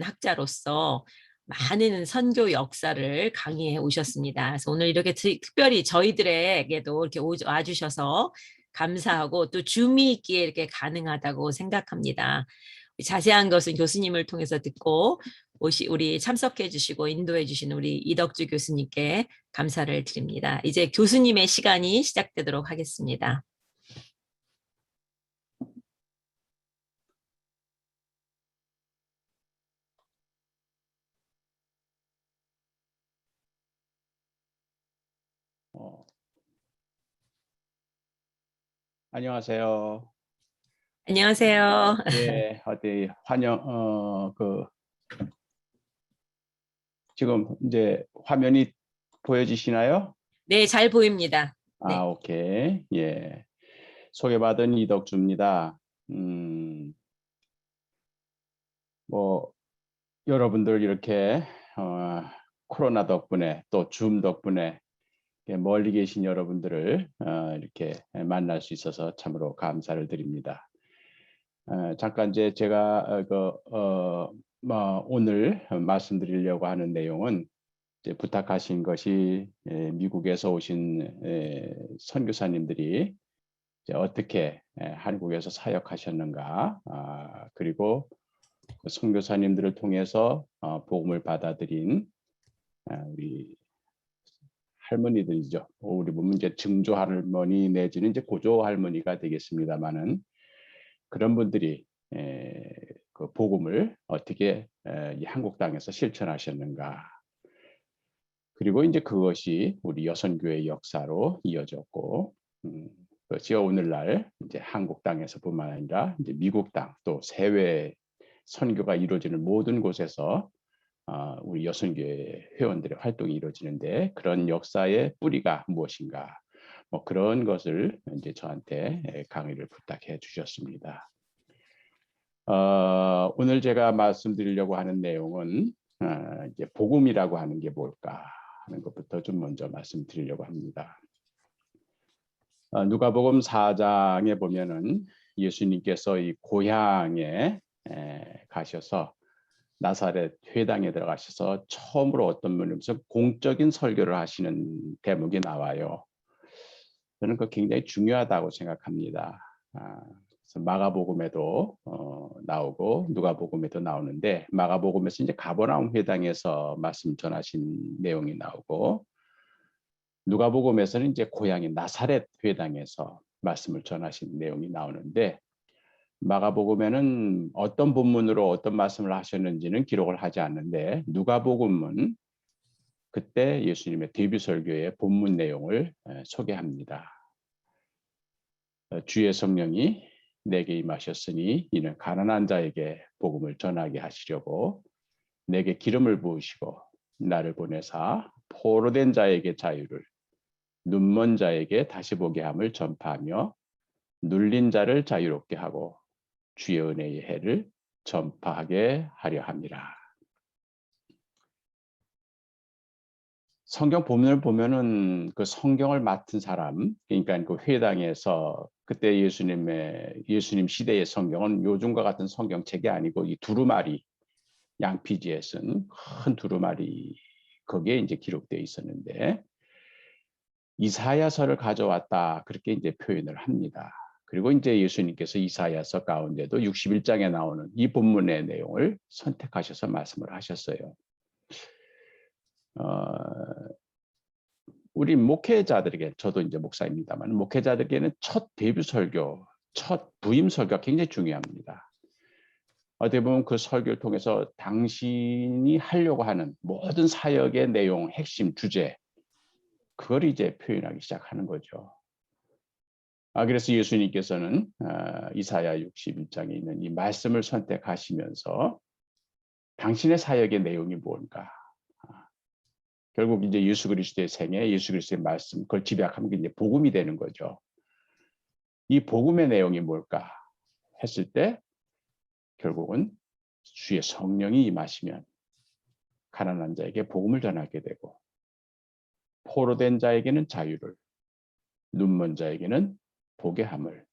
학자로서 많은 선교 역사를 강의해 오셨습니다. 그래서 오늘 이렇게 특별히 저희들에게도 이렇게 와주셔서 감사하고 또 주미 있기에 이렇게 가능하다고 생각합니다. 자세한 것은 교수님을 통해서 듣고 우리 참석해 주시고 인도해 주신 우리 이덕주 교수님께 감사를 드립니다. 이제 교수님의 시간이 시작되도록 하겠습니다. 안녕하세요. 안녕하세요. 예, 어디 지금 이제 화면이 보여지시나요? 네, 잘 보입니다. 네. 오케이. 예. 소개받은 이덕주입니다. 뭐 여러분들 이렇게 코로나 덕분에 또 줌 덕분에 멀리 계신 여러분들을 이렇게 만날 수 있어서 참으로 감사를 드립니다. 잠깐 이제 제가 오늘 말씀드리려고 하는 내용은 이제 부탁하신 것이 미국에서 오신 선교사님들이 이제 어떻게 한국에서 사역하셨는가, 그리고 그 선교사님들을 통해서 복음을 받아들인 우리 할머니들이죠. 우리 보면 이제 증조 할머니 내지는 이제 고조 할머니가 되겠습니다만은 그런 분들이 그 복음을 어떻게 이 한국 땅에서 실천하셨는가. 그리고 이제 그것이 우리 여선교회 역사로 이어졌고, 그것이 오늘날 이제 한국 땅에서뿐만 아니라 이제 미국 땅 또 세외 선교가 이루어지는 모든 곳에서 우리 여선교회 회원들의 활동이 이루어지는데 그런 역사의 뿌리가 무엇인가, 뭐 그런 것을 이제 저한테 강의를 부탁해 주셨습니다. 오늘 제가 말씀드리려고 하는 내용은 이제 복음이라고 하는 게 뭘까 하는 것부터 좀 먼저 말씀드리려고 합니다. 누가복음 4장에 보면은 예수님께서 이 고향에 가셔서 나사렛 회당에 들어가셔서 처음으로 어떤 분이면서 공적인 설교를 하시는 대목이 나와요. 저는 그거 굉장히 중요하다고 생각합니다. 그래서 마가복음에도 나오고 누가복음에도 나오는데 마가복음에서 이제 가버나움 회당에서 말씀 전하신 내용이 나오고 누가복음에서는 이제 고향인 나사렛 회당에서 말씀을 전하신 내용이 나오는데 마가복음에는 어떤 본문으로 어떤 말씀을 하셨는지는 기록을 하지 않는데 누가복음은 그때 예수님의 데뷔 설교의 본문 내용을 소개합니다. 주의 성령이 내게 임하셨으니 이는 가난한 자에게 복음을 전하게 하시려고 내게 기름을 부으시고 나를 보내사 포로된 자에게 자유를 눈먼 자에게 다시 보게 함을 전파하며 눌린 자를 자유롭게 하고 주의 은혜의 해를 전파하게 하려 함이라. 성경 본문을 보면은 그 성경을 맡은 사람, 그러니까 그 회당에서 그때 예수님 시대의 성경은 요즘과 같은 성경책이 아니고 이 두루마리 양피지에 쓴 큰 두루마리 거기에 이제 기록되어 있었는데 이사야서를 가져왔다 그렇게 이제 표현을 합니다. 그리고 이제 예수님께서 이사야서 가운데도 61장에 나오는 이 본문의 내용을 선택하셔서 말씀을 하셨어요. 우리 목회자들에게, 저도 이제 목사입니다만 목회자들에게는 첫 데뷔 설교, 첫 부임 설교가 굉장히 중요합니다. 어떻게 보면 그 설교를 통해서 당신이 하려고 하는 모든 사역의 내용, 핵심 주제, 그걸 이제 표현하기 시작하는 거죠. 그래서 예수님께서는 이사야 61장에 있는 이 말씀을 선택하시면서 당신의 사역의 내용이 뭔가, 결국 이제 예수 그리스도의 생애, 예수 그리스도의 말씀, 그걸 집약하면 이제 복음이 되는 거죠. 이 복음의 내용이 뭘까 했을 때 결국은 주의 성령이 임하시면 가난한 자에게 복음을 전하게 되고 포로된 자에게는 자유를, 눈먼 자에게는 보게 함을,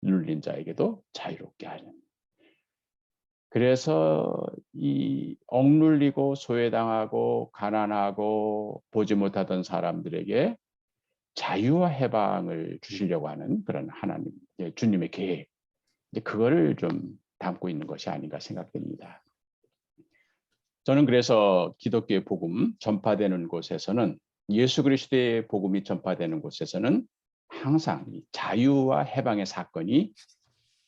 눌린 자에게도 자유롭게 하는. 그래서 이 억눌리고 소외당하고 가난하고 보지 못하던 사람들에게 자유와 해방을 주시려고 하는 그런 하나님, 주님의 계획, 이제 그거를 좀 담고 있는 것이 아닌가 생각됩니다. 저는 그래서 기독교의 복음 전파되는 곳에서는, 예수 그리스도의 복음이 전파되는 곳에서는 항상 이 자유와 해방의 사건이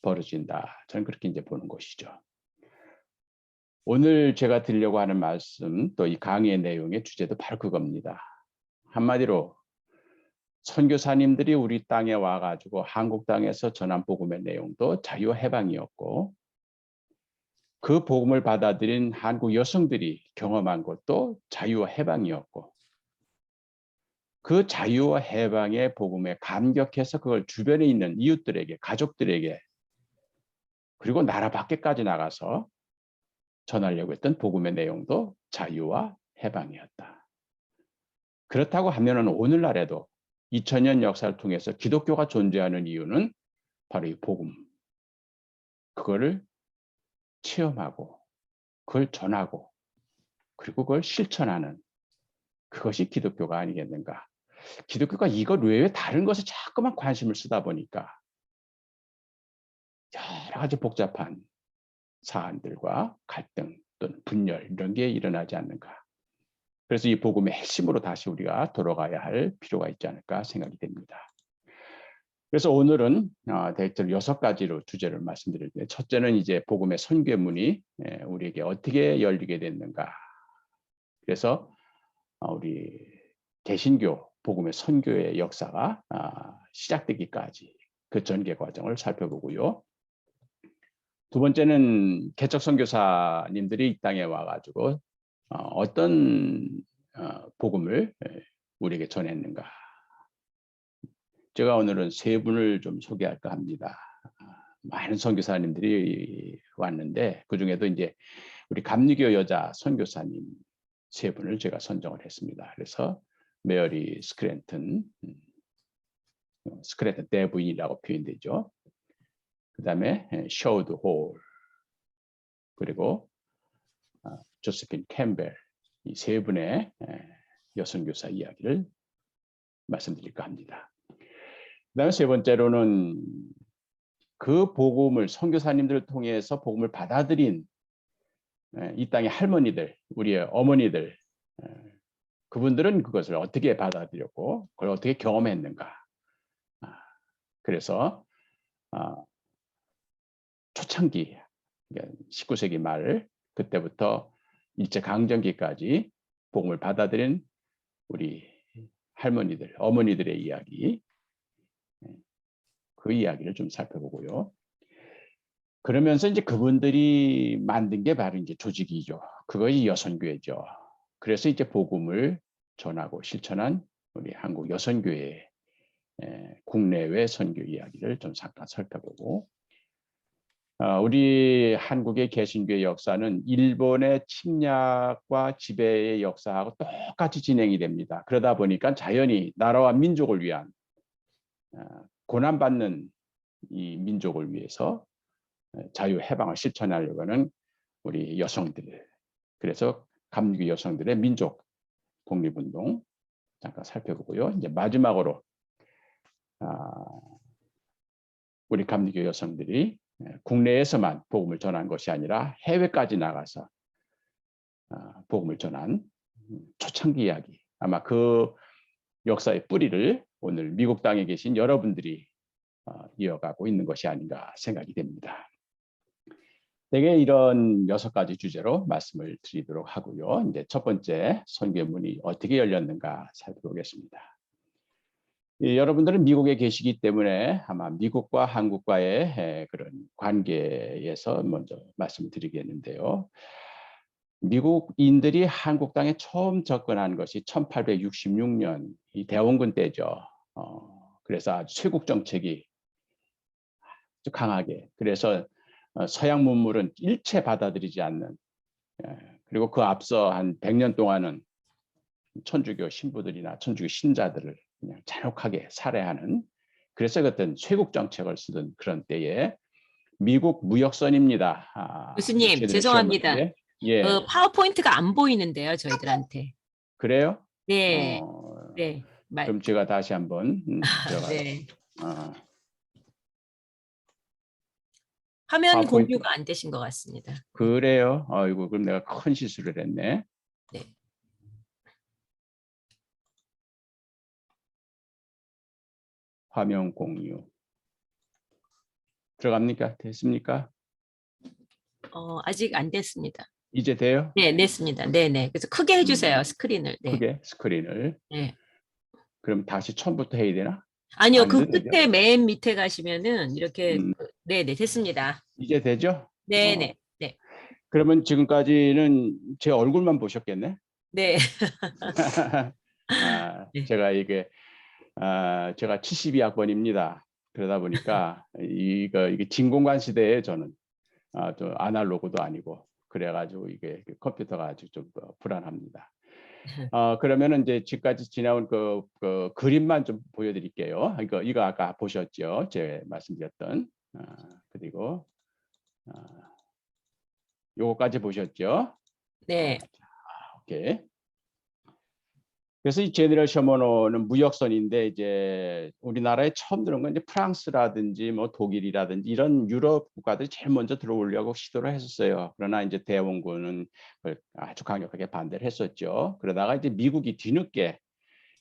벌어진다. 저는 그렇게 이제 보는 것이죠. 오늘 제가 드리려고 하는 말씀, 또 이 강의의 내용의 주제도 바로 그겁니다. 한마디로 선교사님들이 우리 땅에 와가지고 한국 땅에서 전한 복음의 내용도 자유와 해방이었고, 그 복음을 받아들인 한국 여성들이 경험한 것도 자유와 해방이었고, 그 자유와 해방의 복음에 감격해서 그걸 주변에 있는 이웃들에게, 가족들에게, 그리고 나라 밖에까지 나가서 전하려고 했던 복음의 내용도 자유와 해방이었다. 그렇다고 하면은 오늘날에도 2000년 역사를 통해서 기독교가 존재하는 이유는 바로 이 복음, 그거를 체험하고 그걸 전하고 그리고 그걸 실천하는, 그것이 기독교가 아니겠는가. 기독교가 이것 외에 다른 것에 자꾸만 관심을 쓰다 보니까 여러 가지 복잡한 사안들과 갈등 또는 분열, 이런 게 일어나지 않는가. 그래서 이 복음의 핵심으로 다시 우리가 돌아가야 할 필요가 있지 않을까 생각이 됩니다. 그래서 오늘은 대체로 6가지로 주제를 말씀드릴 텐데, 첫째는 이제 복음의 선교문이 우리에게 어떻게 열리게 됐는가. 그래서 우리 개신교 복음의 선교의 역사가 시작되기까지 그 전개 과정을 살펴보고요. 두 번째는 개척 선교사님들이 이 땅에 와가지고 어떤 복음을 우리에게 전했는가. 제가 오늘은 3분을 좀 소개할까 합니다. 많은 선교사님들이 왔는데 그 중에도 이제 우리 감리교 여자 선교사님 3분을 제가 선정을 했습니다. 그래서 메어리 스크랜턴, 스크랜턴 대부인이라고 표현되죠. 그 다음에 셔우드 홀, 그리고 조세핀 캠벨, 이 3분의 여선교사 이야기를 말씀드릴까 합니다. 그 다음에 3번째로는 그 복음을, 선교사님들을 통해서 복음을 받아들인 이 땅의 할머니들, 우리의 어머니들, 그분들은 그것을 어떻게 받아들였고 그걸 어떻게 경험했는가. 그래서 초창기 19세기 말, 그때부터 일제강점기까지 복음을 받아들인 우리 할머니들, 어머니들의 이야기, 그 이야기를 좀 살펴보고요. 그러면서 이제 그분들이 만든 게 바로 이제 조직이죠. 그것이 여선교회죠. 그래서 이제 복음을 전하고 실천한 우리 한국 여선교회 국내외 선교 이야기를 좀 잠깐 살펴보고, 우리 한국의 개신교의 역사는 일본의 침략과 지배의 역사하고 똑같이 진행이 됩니다. 그러다 보니까 자연히 나라와 민족을 위한, 고난받는 이 민족을 위해서 자유 해방을 실천하려고 하는 우리 여성들, 그래서 감리교 여성들의 민족 독립운동 잠깐 살펴보고요. 이제 마지막으로 우리 감리교 여성들이 국내에서만 복음을 전한 것이 아니라 해외까지 나가서 복음을 전한 초창기 이야기, 아마 그 역사의 뿌리를 오늘 미국 땅에 계신 여러분들이 이어가고 있는 것이 아닌가 생각이 됩니다. 대개 이런 6가지 주제로 말씀을 드리도록 하고요. 이제 첫 번째, 선교문이 어떻게 열렸는가 살펴보겠습니다. 여러분들은 미국에 계시기 때문에 아마 미국과 한국과의 그런 관계에서 먼저 말씀을 드리겠는데요. 미국인들이 한국 땅에 처음 접근한 것이 1866년 이 대원군 때죠. 그래서 아주 쇄국 정책이 아주 강하게, 그래서 서양 문물은 일체 받아들이지 않는, 그리고 그 앞서 한 100년 동안은 천주교 신부들이나 천주교 신자들을 그냥 잔혹하게 살해하는, 그래서 어떤 쇄국 정책을 쓰던 그런 때에 미국 무역선입니다. 교수님, 제대로 죄송합니다. 시험인데 예, 파워포인트가 안 보이는데요, 저희들한테. 그래요? 네, 어, 네, 그럼 제가 다시 한번 들어가서 네. 어, 화면 파워포인트 공유가 안 되신 것 같습니다. 그래요? 아이고 그럼 내가 큰 실수를 했네. 네. 화면 공유 들어갑니까? 됐습니까? 아직 안 됐습니다. 이제 돼요? 네, 냈습니다. 네, 네. 그래서 크게 해주세요, 스크린을. 네, 크게 스크린을. 네. 그럼 다시 처음부터 해야 되나? 아니요, 안 그 해도 되죠? 끝에 맨 밑에 가시면은 이렇게, 음, 네, 네, 됐습니다. 이제 되죠? 네, 네, 네, 그러면 지금까지는 제 얼굴만 보셨겠네? 네. 네. 제가 이게 제가 72학번입니다. 그러다 보니까 이게 진공관 시대에 저는 또 아날로그도 아니고 그래가지고 이게 컴퓨터가 아주 좀 불안합니다. 그러면은 이제 지금까지 지나온 그 그림만 좀 보여드릴게요. 이거 아까 보셨죠? 제 말씀드렸던 그리고 어, 요거까지 보셨죠? 네. 오케이. 그래서 이 제너럴 셔먼호는 무역선인데 이제 우리나라에 처음 들어온 건 이제 프랑스라든지 뭐 독일이라든지 이런 유럽 국가들이 제일 먼저 들어오려고 시도를 했었어요. 그러나 이제 대원군은 그걸 아주 강력하게 반대를 했었죠. 그러다가 이제 미국이 뒤늦게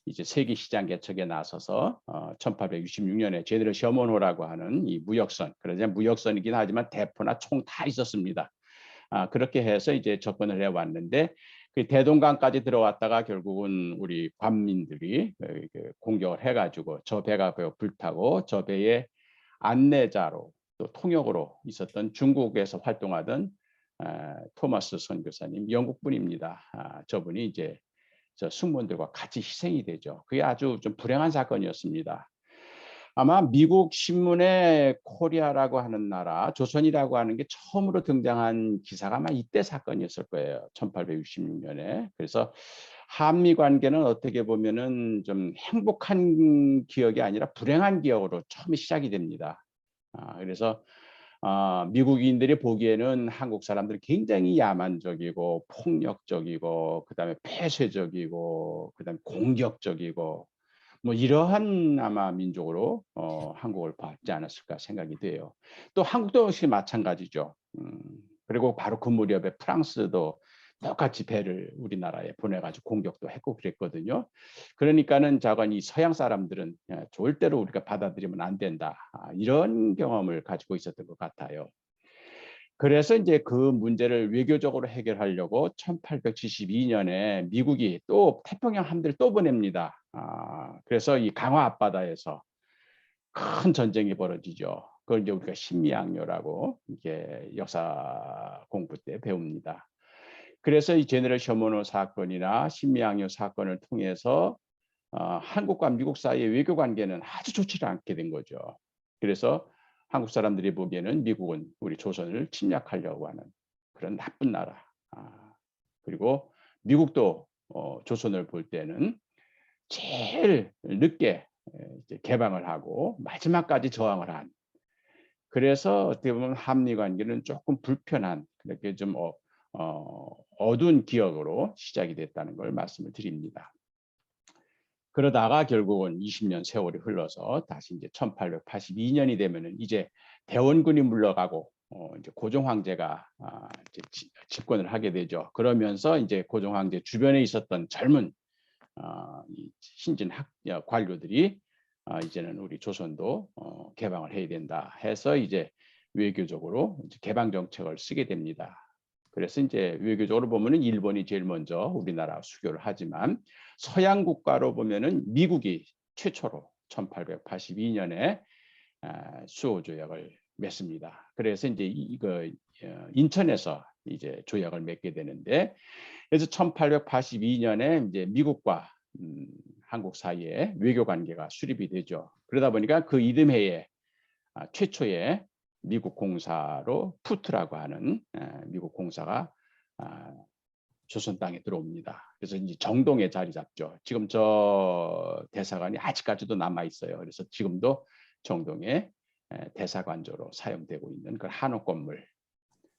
이제 세계 시장 개척에 나서서 1866년에 제너럴 셔먼호라고 하는 이 무역선, 그러자 무역선이긴 하지만 대포나 총 다 있었습니다. 그렇게 해서 이제 접근을 해왔는데 그 대동강까지 들어왔다가 결국은 우리 관민들이 공격을 해가지고 저 배가 불타고 저 배의 안내자로 또 통역으로 있었던 중국에서 활동하던 토마스 선교사님 영국 분입니다. 저분이 이제 저 승무원들과 같이 희생이 되죠. 그게 아주 좀 불행한 사건이었습니다. 아마 미국 신문에 코리아라고 하는 나라, 조선이라고 하는 게 처음으로 등장한 기사가 아마 이때 사건이었을 거예요. 1866년에. 그래서 한미 관계는 어떻게 보면은 좀 행복한 기억이 아니라 불행한 기억으로 처음에 시작이 됩니다. 그래서 미국인들이 보기에는 한국 사람들이 굉장히 야만적이고 폭력적이고 그다음에 폐쇄적이고 그다음에 공격적이고 뭐 이러한 아마 민족으로 한국을 봤지 않았을까 생각이 돼요. 또 한국도 역시 마찬가지죠. 그리고 바로 그 무렵에 프랑스도 똑같이 배를 우리나라에 보내가지고 공격도 했고 그랬거든요. 그러니까는 자관 이 서양 사람들은 절대로 우리가 받아들이면 안 된다. 이런 경험을 가지고 있었던 것 같아요. 그래서 이제 그 문제를 외교적으로 해결하려고 1872년에 미국이 또 태평양 함대를 또 보냅니다. 그래서 이 강화 앞바다에서 큰 전쟁이 벌어지죠. 그걸 이제 우리가 신미양요라고 이게 역사 공부 때 배웁니다. 그래서 이 제너럴 셔먼호 사건이나 신미양요 사건을 통해서 한국과 미국 사이의 외교 관계는 아주 좋지 않게 된 거죠. 그래서 한국 사람들이 보기에는 미국은 우리 조선을 침략하려고 하는 그런 나쁜 나라. 그리고 미국도 조선을 볼 때는 제일 늦게 이제 개방을 하고 마지막까지 저항을 한. 그래서 어떻게 보면 한미 관계는 조금 불편한 그렇게 좀 어두운 기억으로 시작이 됐다는 걸 말씀을 드립니다. 그러다가 결국은 20년 세월이 흘러서 다시 이제 1882년이 되면은 이제 대원군이 물러가고 이제 고종 황제가 이제 집권을 하게 되죠. 그러면서 이제 고종 황제 주변에 있었던 젊은 이 신진 관료들이 이제는 우리 조선도 개방을 해야 된다 해서 이제 외교적으로 이제 개방 정책을 쓰게 됩니다. 그래서 이제 외교적으로 보면은 일본이 제일 먼저 우리나라 수교를 하지만 서양 국가로 보면은 미국이 최초로 1882년에 수호 조약을 맺습니다. 그래서 이제 이거 인천에서 이제 조약을 맺게 되는데 그래서 1882년에 이제 미국과 한국 사이에 외교 관계가 수립이 되죠. 그러다 보니까 그 이듬해에 최초의 미국 공사로 푸트라고 하는 미국 공사가 조선 땅에 들어옵니다. 그래서 이제 정동에 자리 잡죠. 지금 저 대사관이 아직까지도 남아 있어요. 그래서 지금도 정동에 대사관조로 사용되고 있는 그 한옥 건물.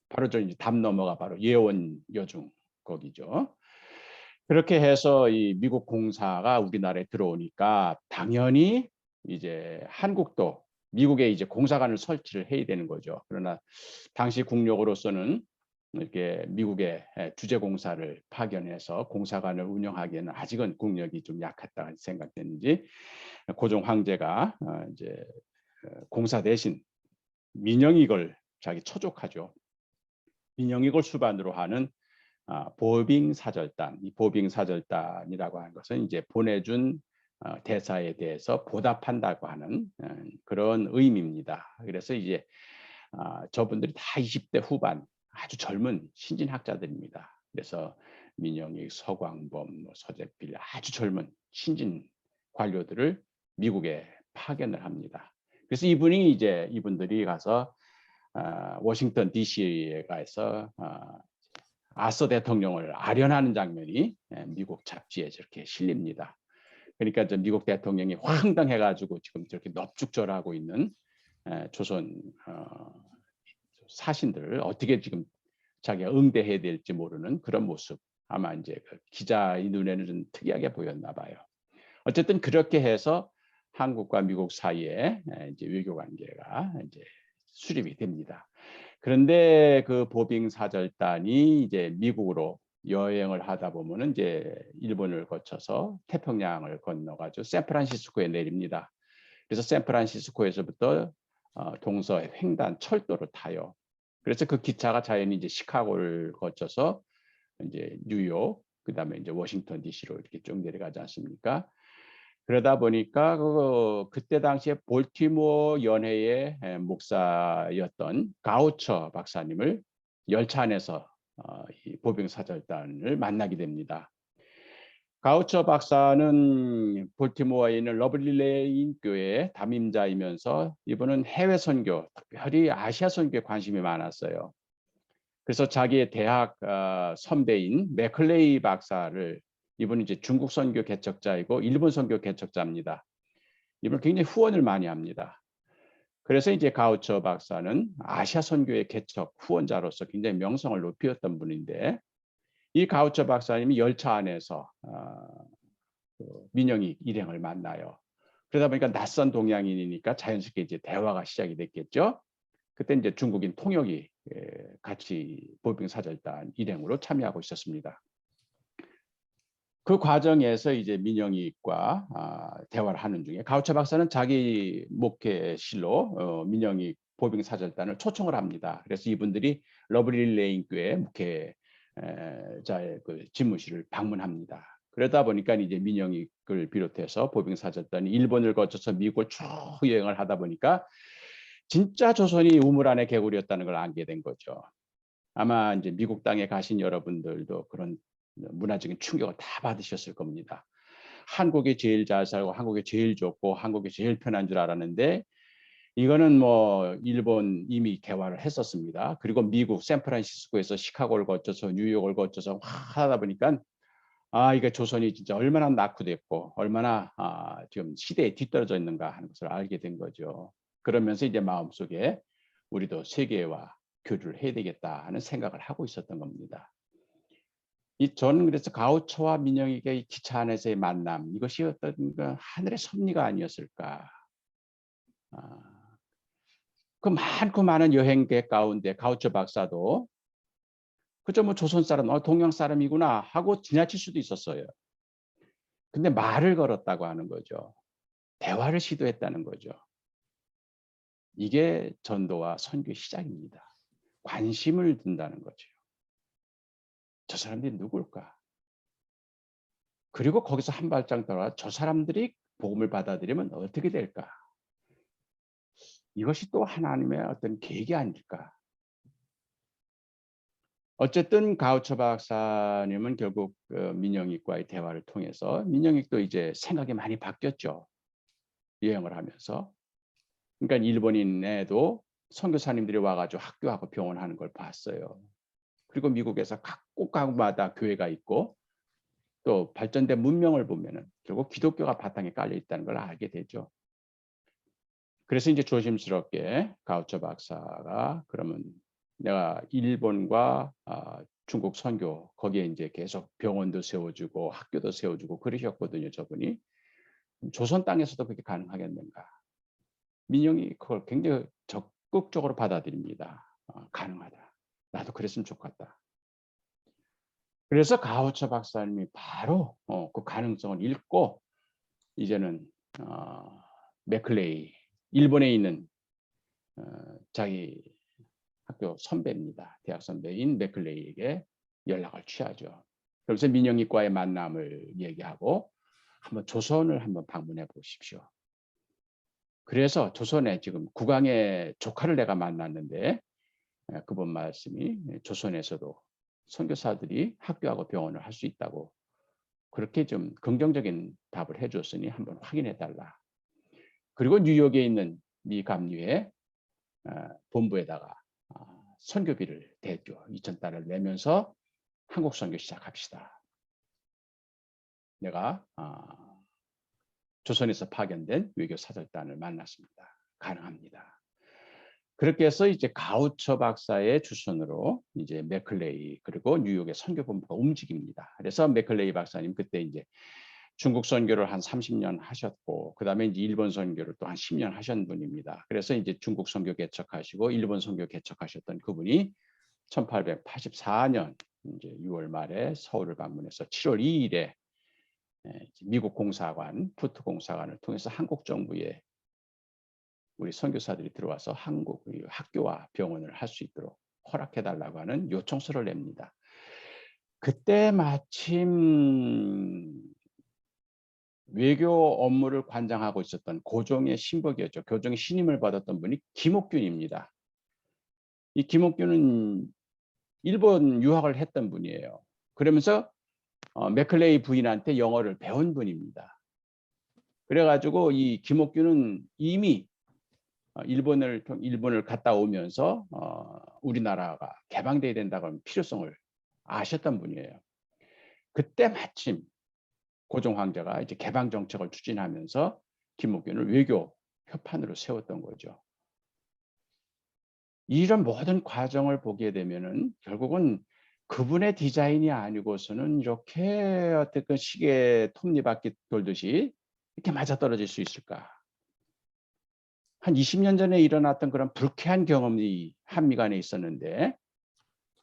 바로 저 이제 담 넘어가 바로 예원 여중 거기죠. 그렇게 해서 이 미국 공사가 우리나라에 들어오니까 당연히 이제 한국도 미국에 이제 공사관을 설치를 해야 되는 거죠. 그러나 당시 국력으로서는 이렇게 미국의 주재 공사를 파견해서 공사관을 운영하기에는 아직은 국력이 좀 약했다 생각됐는지 고종 황제가 이제 공사 대신 민영익을 자기 처족하죠. 민영익을 수반으로 하는 보빙사절단, 이 보빙사절단이라고 하는 것은 이제 보내준 대사에 대해서 보답한다고 하는 그런 의미입니다. 그래서 이제 저분들이 다 20대 후반 아주 젊은 신진학자들입니다. 그래서 민영익, 서광범, 서재필 아주 젊은 신진 관료들을 미국에 파견을 합니다. 그래서 이분들이 가서 워싱턴 DC에 가서 아서 대통령을 아련하는 장면이 미국 잡지에 저렇게 실립니다. 그러니까 저 미국 대통령이 황당해가지고 지금 저렇게 넙죽절하고 있는 조선 사신들을 어떻게 지금 자기가 응대해야 될지 모르는 그런 모습. 아마 이제 그 기자의 눈에는 좀 특이하게 보였나 봐요. 어쨌든 그렇게 해서 한국과 미국 사이에 이제 외교 관계가 이제 수립이 됩니다. 그런데 그 보빙사절단이 이제 미국으로 여행을 하다 보면은 이제 일본을 거쳐서 태평양을 건너가지고 샌프란시스코에 내립니다. 그래서 샌프란시스코에서부터 동서 횡단 철도를 타요. 그래서 그 기차가 자연히 이제 시카고를 거쳐서 이제 뉴욕, 그다음에 이제 워싱턴 DC로 이렇게 쭉 내려가지 않습니까? 그러다 보니까 그때 당시에 볼티모어 연회의 목사였던 가우처 박사님을 열차 안에서 이 보병사절단을 만나게 됩니다. 가우처 박사는 볼티모어에 있는 러블리레인 교회의 담임자이면서 이분은 해외 선교, 특별히 아시아 선교에 관심이 많았어요. 그래서 자기의 대학 선배인 맥클레이 박사를 이분은 이제 중국 선교 개척자이고 일본 선교 개척자입니다. 이분 굉장히 후원을 많이 합니다. 그래서 이제 가우처 박사는 아시아 선교의 개척 후원자로서 굉장히 명성을 높이었던 분인데 이 가우처 박사님이 열차 안에서 민영익 일행을 만나요. 그러다 보니까 낯선 동양인이니까 자연스럽게 이제 대화가 시작이 됐겠죠. 그때 이제 중국인 통역이 같이 보병사절단 일행으로 참여하고 있었습니다. 그 과정에서 이제 민영익과 대화를 하는 중에 가우처 박사는 자기 목회실로 민영익 보병사절단을 초청을 합니다. 그래서 이분들이 러블리 레인 교회 목회자의 그 집무실을 방문합니다. 그러다 보니까 이제 민영익을 비롯해서 보병사절단이 일본을 거쳐서 미국을 쭉 여행을 하다 보니까 진짜 조선이 우물 안의 개구리였다는 걸 알게 된 거죠. 아마 이제 미국 땅에 가신 여러분들도 그런 문화적인 충격을 다 받으셨을 겁니다. 한국이 제일 잘 살고 한국이 제일 좋고 한국이 제일 편한 줄 알았는데 이거는 뭐 일본 이미 개화를 했었습니다. 그리고 미국 샌프란시스코에서 시카고를 거쳐서 뉴욕을 거쳐서 하다 보니까 이게 조선이 진짜 얼마나 낙후됐고 얼마나 지금 시대에 뒤떨어져 있는가 하는 것을 알게 된 거죠. 그러면서 이제 마음속에 우리도 세계와 교류를 해야 되겠다 하는 생각을 하고 있었던 겁니다. 저는 그래서 가우처와 민영익의 기차 안에서의 만남, 이것이 어떤 하늘의 섭리가 아니었을까. 그 많고 많은 여행객 가운데 가우처 박사도 그저 뭐 조선 사람, 동양 사람이구나 하고 지나칠 수도 있었어요. 근데 말을 걸었다고 하는 거죠. 대화를 시도했다는 거죠. 이게 전도와 선교의 시작입니다. 관심을 둔다는 거죠. 저 사람들이 누굴까? 그리고 거기서 한 발짝 돌아 저 사람들이 복음을 받아들이면 어떻게 될까? 이것이 또 하나님의 어떤 계획이 아닐까? 어쨌든 가우처 박사님은 결국 민영익과의 대화를 통해서 민영익도 이제 생각이 많이 바뀌었죠. 여행을 하면서. 그러니까 일본인에도 선교사님들이 와가지고 학교하고 병원하는 걸 봤어요. 그리고 미국에서 각 곳마다 교회가 있고 또 발전된 문명을 보면은 결국 기독교가 바탕에 깔려 있다는 걸 알게 되죠. 그래서 이제 조심스럽게 가우처 박사가 그러면 내가 일본과 중국 선교 거기에 이제 계속 병원도 세워주고 학교도 세워주고 그러셨거든요. 저분이. 조선 땅에서도 그게 가능하겠는가? 민영이 그걸 굉장히 적극적으로 받아들입니다. 가능하다. 나도 그랬으면 좋겠다. 그래서 가우처 박사님이 바로 그 가능성을 읽고 이제는 맥클레이 일본에 있는 자기 학교 선배입니다. 대학 선배인 맥클레이에게 연락을 취하죠. 그래서 민영이과의 만남을 얘기하고 한번 조선을 한번 방문해 보십시오. 그래서 조선에 지금 국왕의 조카를 내가 만났는데 그분 말씀이 조선에서도 선교사들이 학교하고 병원을 할 수 있다고 그렇게 좀 긍정적인 답을 해줬으니 한번 확인해 달라. 그리고 뉴욕에 있는 미 감리회 본부에다가 선교비를 대죠. 2,000달러를 내면서 한국 선교 시작합시다. 내가 조선에서 파견된 외교 사절단을 만났습니다. 가능합니다. 그렇게 해서 이제 가우처 박사의 주선으로 이제 맥클레이 그리고 뉴욕의 선교본부가 움직입니다. 그래서 맥클레이 박사님 그때 이제 중국 선교를 한 30년 하셨고 그다음에 이제 일본 선교를 또 한 10년 하신 분입니다. 그래서 이제 중국 선교 개척하시고 일본 선교 개척하셨던 그분이 1884년 이제 6월 말에 서울을 방문해서 7월 2일에 미국 공사관, 푸트 공사관을 통해서 한국 정부에 우리 선교사들이 들어와서 한국 학교와 병원을 할 수 있도록 허락해달라고 하는 요청서를 냅니다. 그때 마침 외교 업무를 관장하고 있었던 고종의 신복이었죠. 고종의 신임을 받았던 분이 김옥균입니다. 이 김옥균은 일본 유학을 했던 분이에요. 그러면서 맥클레이 부인한테 영어를 배운 분입니다. 그래가지고 이 김옥균은 이미 일본을 갔다 오면서 우리나라가 개방돼야 된다고 하는 필요성을 아셨던 분이에요. 그때 마침 고종 황제가 이제 개방 정책을 추진하면서 김옥균을 외교 협판으로 세웠던 거죠. 이런 모든 과정을 보게 되면은 결국은 그분의 디자인이 아니고서는 이렇게 어떤 시계 톱니바퀴 돌듯이 이렇게 맞아떨어질 수 있을까? 한 20년 전에 일어났던 그런 불쾌한 경험이 한미 간에 있었는데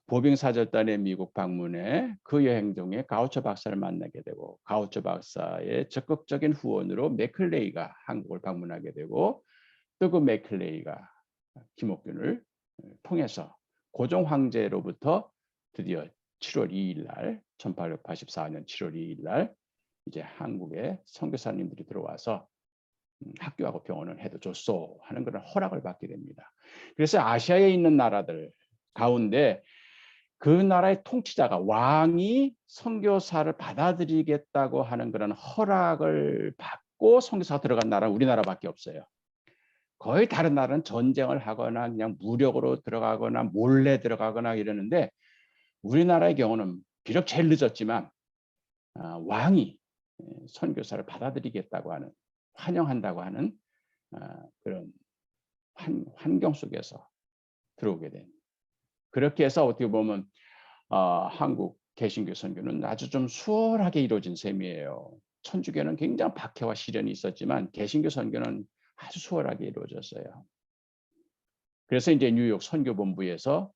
보빙사절단의 미국 방문에 그 여행 중에 가우처 박사를 만나게 되고 가우처 박사의 적극적인 후원으로 맥클레이가 한국을 방문하게 되고 또 그 맥클레이가 김옥균을 통해서 고종 황제로부터 드디어 7월 2일 날 1884년 7월 2일 날 이제 한국에 선교사님들이 들어와서 학교하고 병원을 해도 좋소 하는 그런 허락을 받게 됩니다. 그래서 아시아에 있는 나라들 가운데 그 나라의 통치자가 왕이 선교사를 받아들이겠다고 하는 그런 허락을 받고 선교사가 들어간 나라는 우리나라밖에 없어요. 거의 다른 나라는 전쟁을 하거나 그냥 무력으로 들어가거나 몰래 들어가거나 이러는데 우리나라의 경우는 비록 제일 늦었지만 왕이 선교사를 받아들이겠다고 하는 환영한다고 하는 그런 환경 속에서 들어오게 된 그렇게 해서 어떻게 보면 한국 개신교 선교는 아주 좀 수월하게 이루어진 셈이에요. 천주교는 굉장히 박해와 시련이 있었지만 개신교 선교는 아주 수월하게 이루어졌어요. 그래서 이제 뉴욕 선교본부에서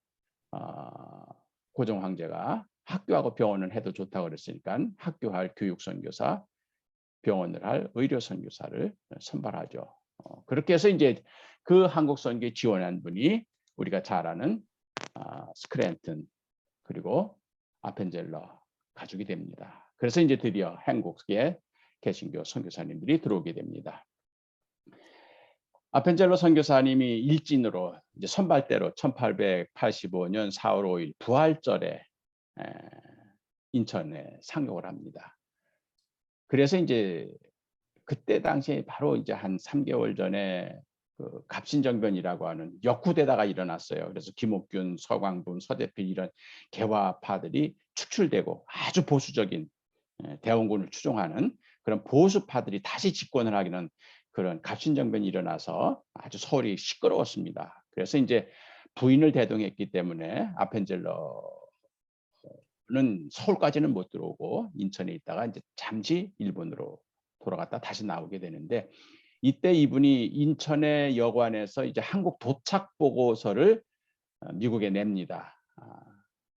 고종 황제가 학교하고 병원을 해도 좋다고 그랬으니까 학교할 교육 선교사, 병원을 할 의료 선교사를 선발하죠. 그렇게 해서 이제 그 한국 선교에 지원한 분이 우리가 잘 아는 스크랜튼 그리고 아펜젤러 가족이 됩니다. 그래서 이제 드디어 한국에 개신교 선교사님들이 들어오게 됩니다. 아펜젤러 선교사님이 일진으로 이제 선발대로 1885년 4월 5일 부활절에 인천에 상륙을 합니다. 그래서 이제 그때 당시에 바로 이제 한 3개월 전에 그 갑신정변이라고 하는 역후대다가 일어났어요. 그래서 김옥균, 서광분, 서대필 이런 개화파들이 축출되고 아주 보수적인 대원군을 추종하는 그런 보수파들이 다시 집권을 하기는 그런 갑신정변이 일어나서 아주 서울이 시끄러웠습니다. 그래서 이제 부인을 대동했기 때문에 아펜젤러는 서울까지는 못 들어오고 인천에 있다가 이제 잠시 일본으로 돌아갔다 다시 나오게 되는데, 이때 이분이 인천의 여관에서 이제 한국 도착 보고서를 미국에 냅니다.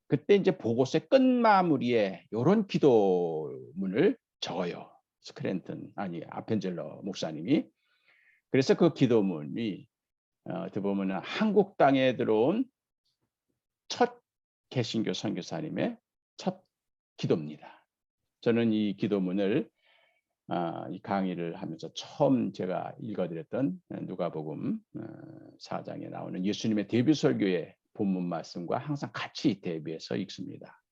그때 이제 보고서의 끝마무리에 이런 기도문을 적어요. 아펜젤러 목사님이. 그래서 그 기도문이 어떻게 보면 한국 땅에 들어온 첫 개신교 선교사님의 첫 기도입니다. 저는 이 기도문을 이 강의를 하면서 처음 제가 읽어드렸던 누가복음 4장에 나오는 예수님의 데뷔 설교의 본문 말씀과 항상 같이 대비해서 읽습니다.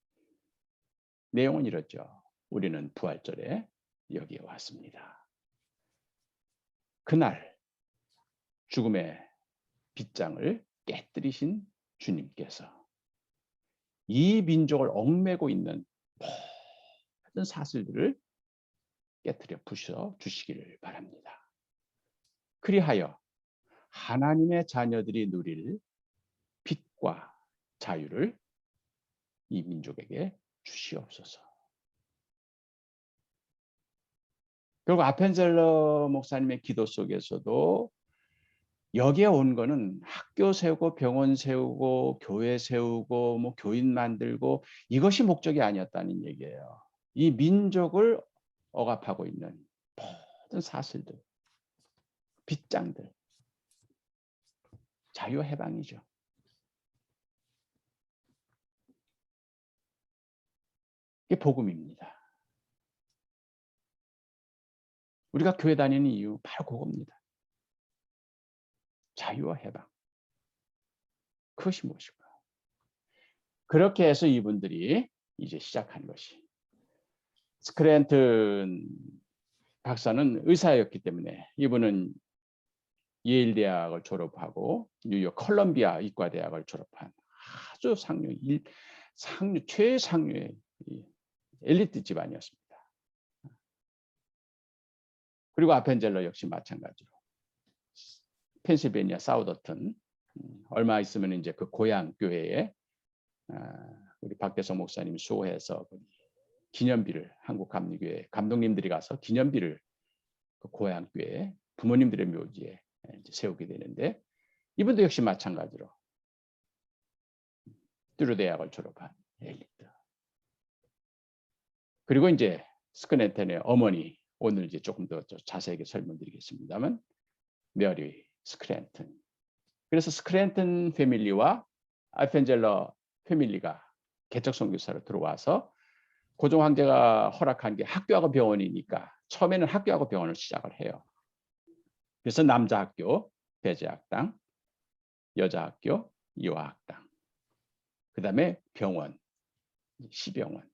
내용은 이렇죠. 우리는 부활절에 여기에 왔습니다. 그날 죽음의 빗장을 깨뜨리신 주님께서 이 민족을 얽매고 있는 모든 사슬들을 깨뜨려 부셔 주시기를 바랍니다. 그리하여 하나님의 자녀들이 누릴 빛과 자유를 이 민족에게 주시옵소서. 그리고 아펜젤러 목사님의 기도 속에서도 여기에 온 거는 학교 세우고 병원 세우고 교회 세우고 뭐 교인 만들고 이것이 목적이 아니었다는 얘기예요. 이 민족을 억압하고 있는 모든 사슬들, 빗장들, 자유 해방이죠. 이게 복음입니다. 우리가 교회 다니는 이유 바로 그겁니다. 자유와 해방. 그것이 무엇일까? 그렇게 해서 이분들이 이제 시작한 것이, 스크랜튼 박사는 의사였기 때문에 이분은 예일 대학을 졸업하고 뉴욕 컬럼비아 의과대학을 졸업한 아주 최상류의 엘리트 집안이었습니다. 그리고 아펜젤러 역시 마찬가지로 펜실베니아 사우더튼, 얼마 있으면 이제 그 고향 교회에 우리 박대성 목사님이 수호해서 기념비를, 한국 감리교회 감독님들이 가서 기념비를 그 고향 교회 부모님들의 묘지에 이제 세우게 되는데, 이분도 역시 마찬가지로 뚜르 대학을 졸업한 엘리트. 그리고 이제 스크랜턴의 어머니, 오늘 이제 조금 더 자세하게 설명드리겠습니다만, 메리 스크랜턴. 그래서 스크랜턴 패밀리와 아펜젤러 패밀리가 개척 선교사로 들어와서 고종 황제가 허락한 게 학교하고 병원이니까 처음에는 학교하고 병원을 시작을 해요. 그래서 남자 학교 배제학당, 여자 학교 이화학당, 그 다음에 병원 시병원.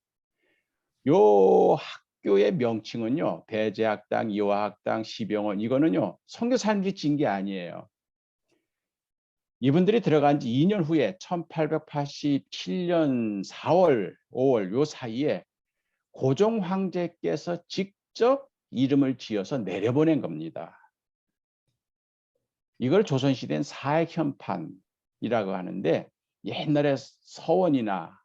요 학교의 명칭은요, 배제학당, 이화학당, 시병원, 이거는요 선교사님들이 진 게 아니에요. 이분들이 들어간 지 2년 후에 1887년 4월, 5월 요 사이에 고종 황제께서 직접 이름을 지어서 내려보낸 겁니다. 이걸 조선시대는 사액현판이라고 하는데, 옛날에 서원이나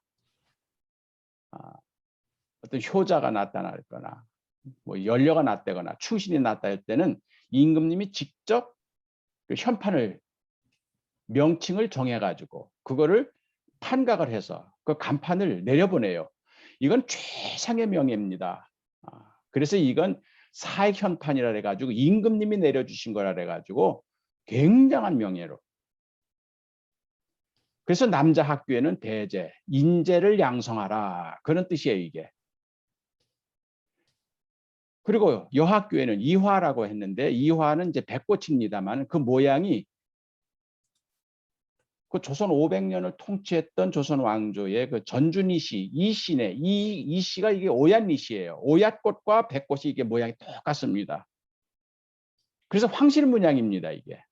어떤 효자가 나타났거나 뭐 연료가 났다거나 충신이 났다 할 때는 임금님이 직접 그 현판을, 명칭을 정해가지고 그거를 판각을 해서 그 간판을 내려보내요. 이건 최상의 명예입니다. 그래서 이건 사익현판이라 해가지고 임금님이 내려주신 거라 해가지고 굉장한 명예로. 그래서 남자 학교에는 배제, 인재를 양성하라, 그런 뜻이에요 이게. 그리고 여학교에는 이화라고 했는데, 이화는 이제 백꽃입니다만 그 모양이 그 조선 500년을 통치했던 조선 왕조의 그 전준이씨, 이씨네, 이씨가 이게 오얏이씨예요. 오얏꽃과 백꽃이 이게 모양이 똑같습니다. 그래서 황실문양입니다 이게.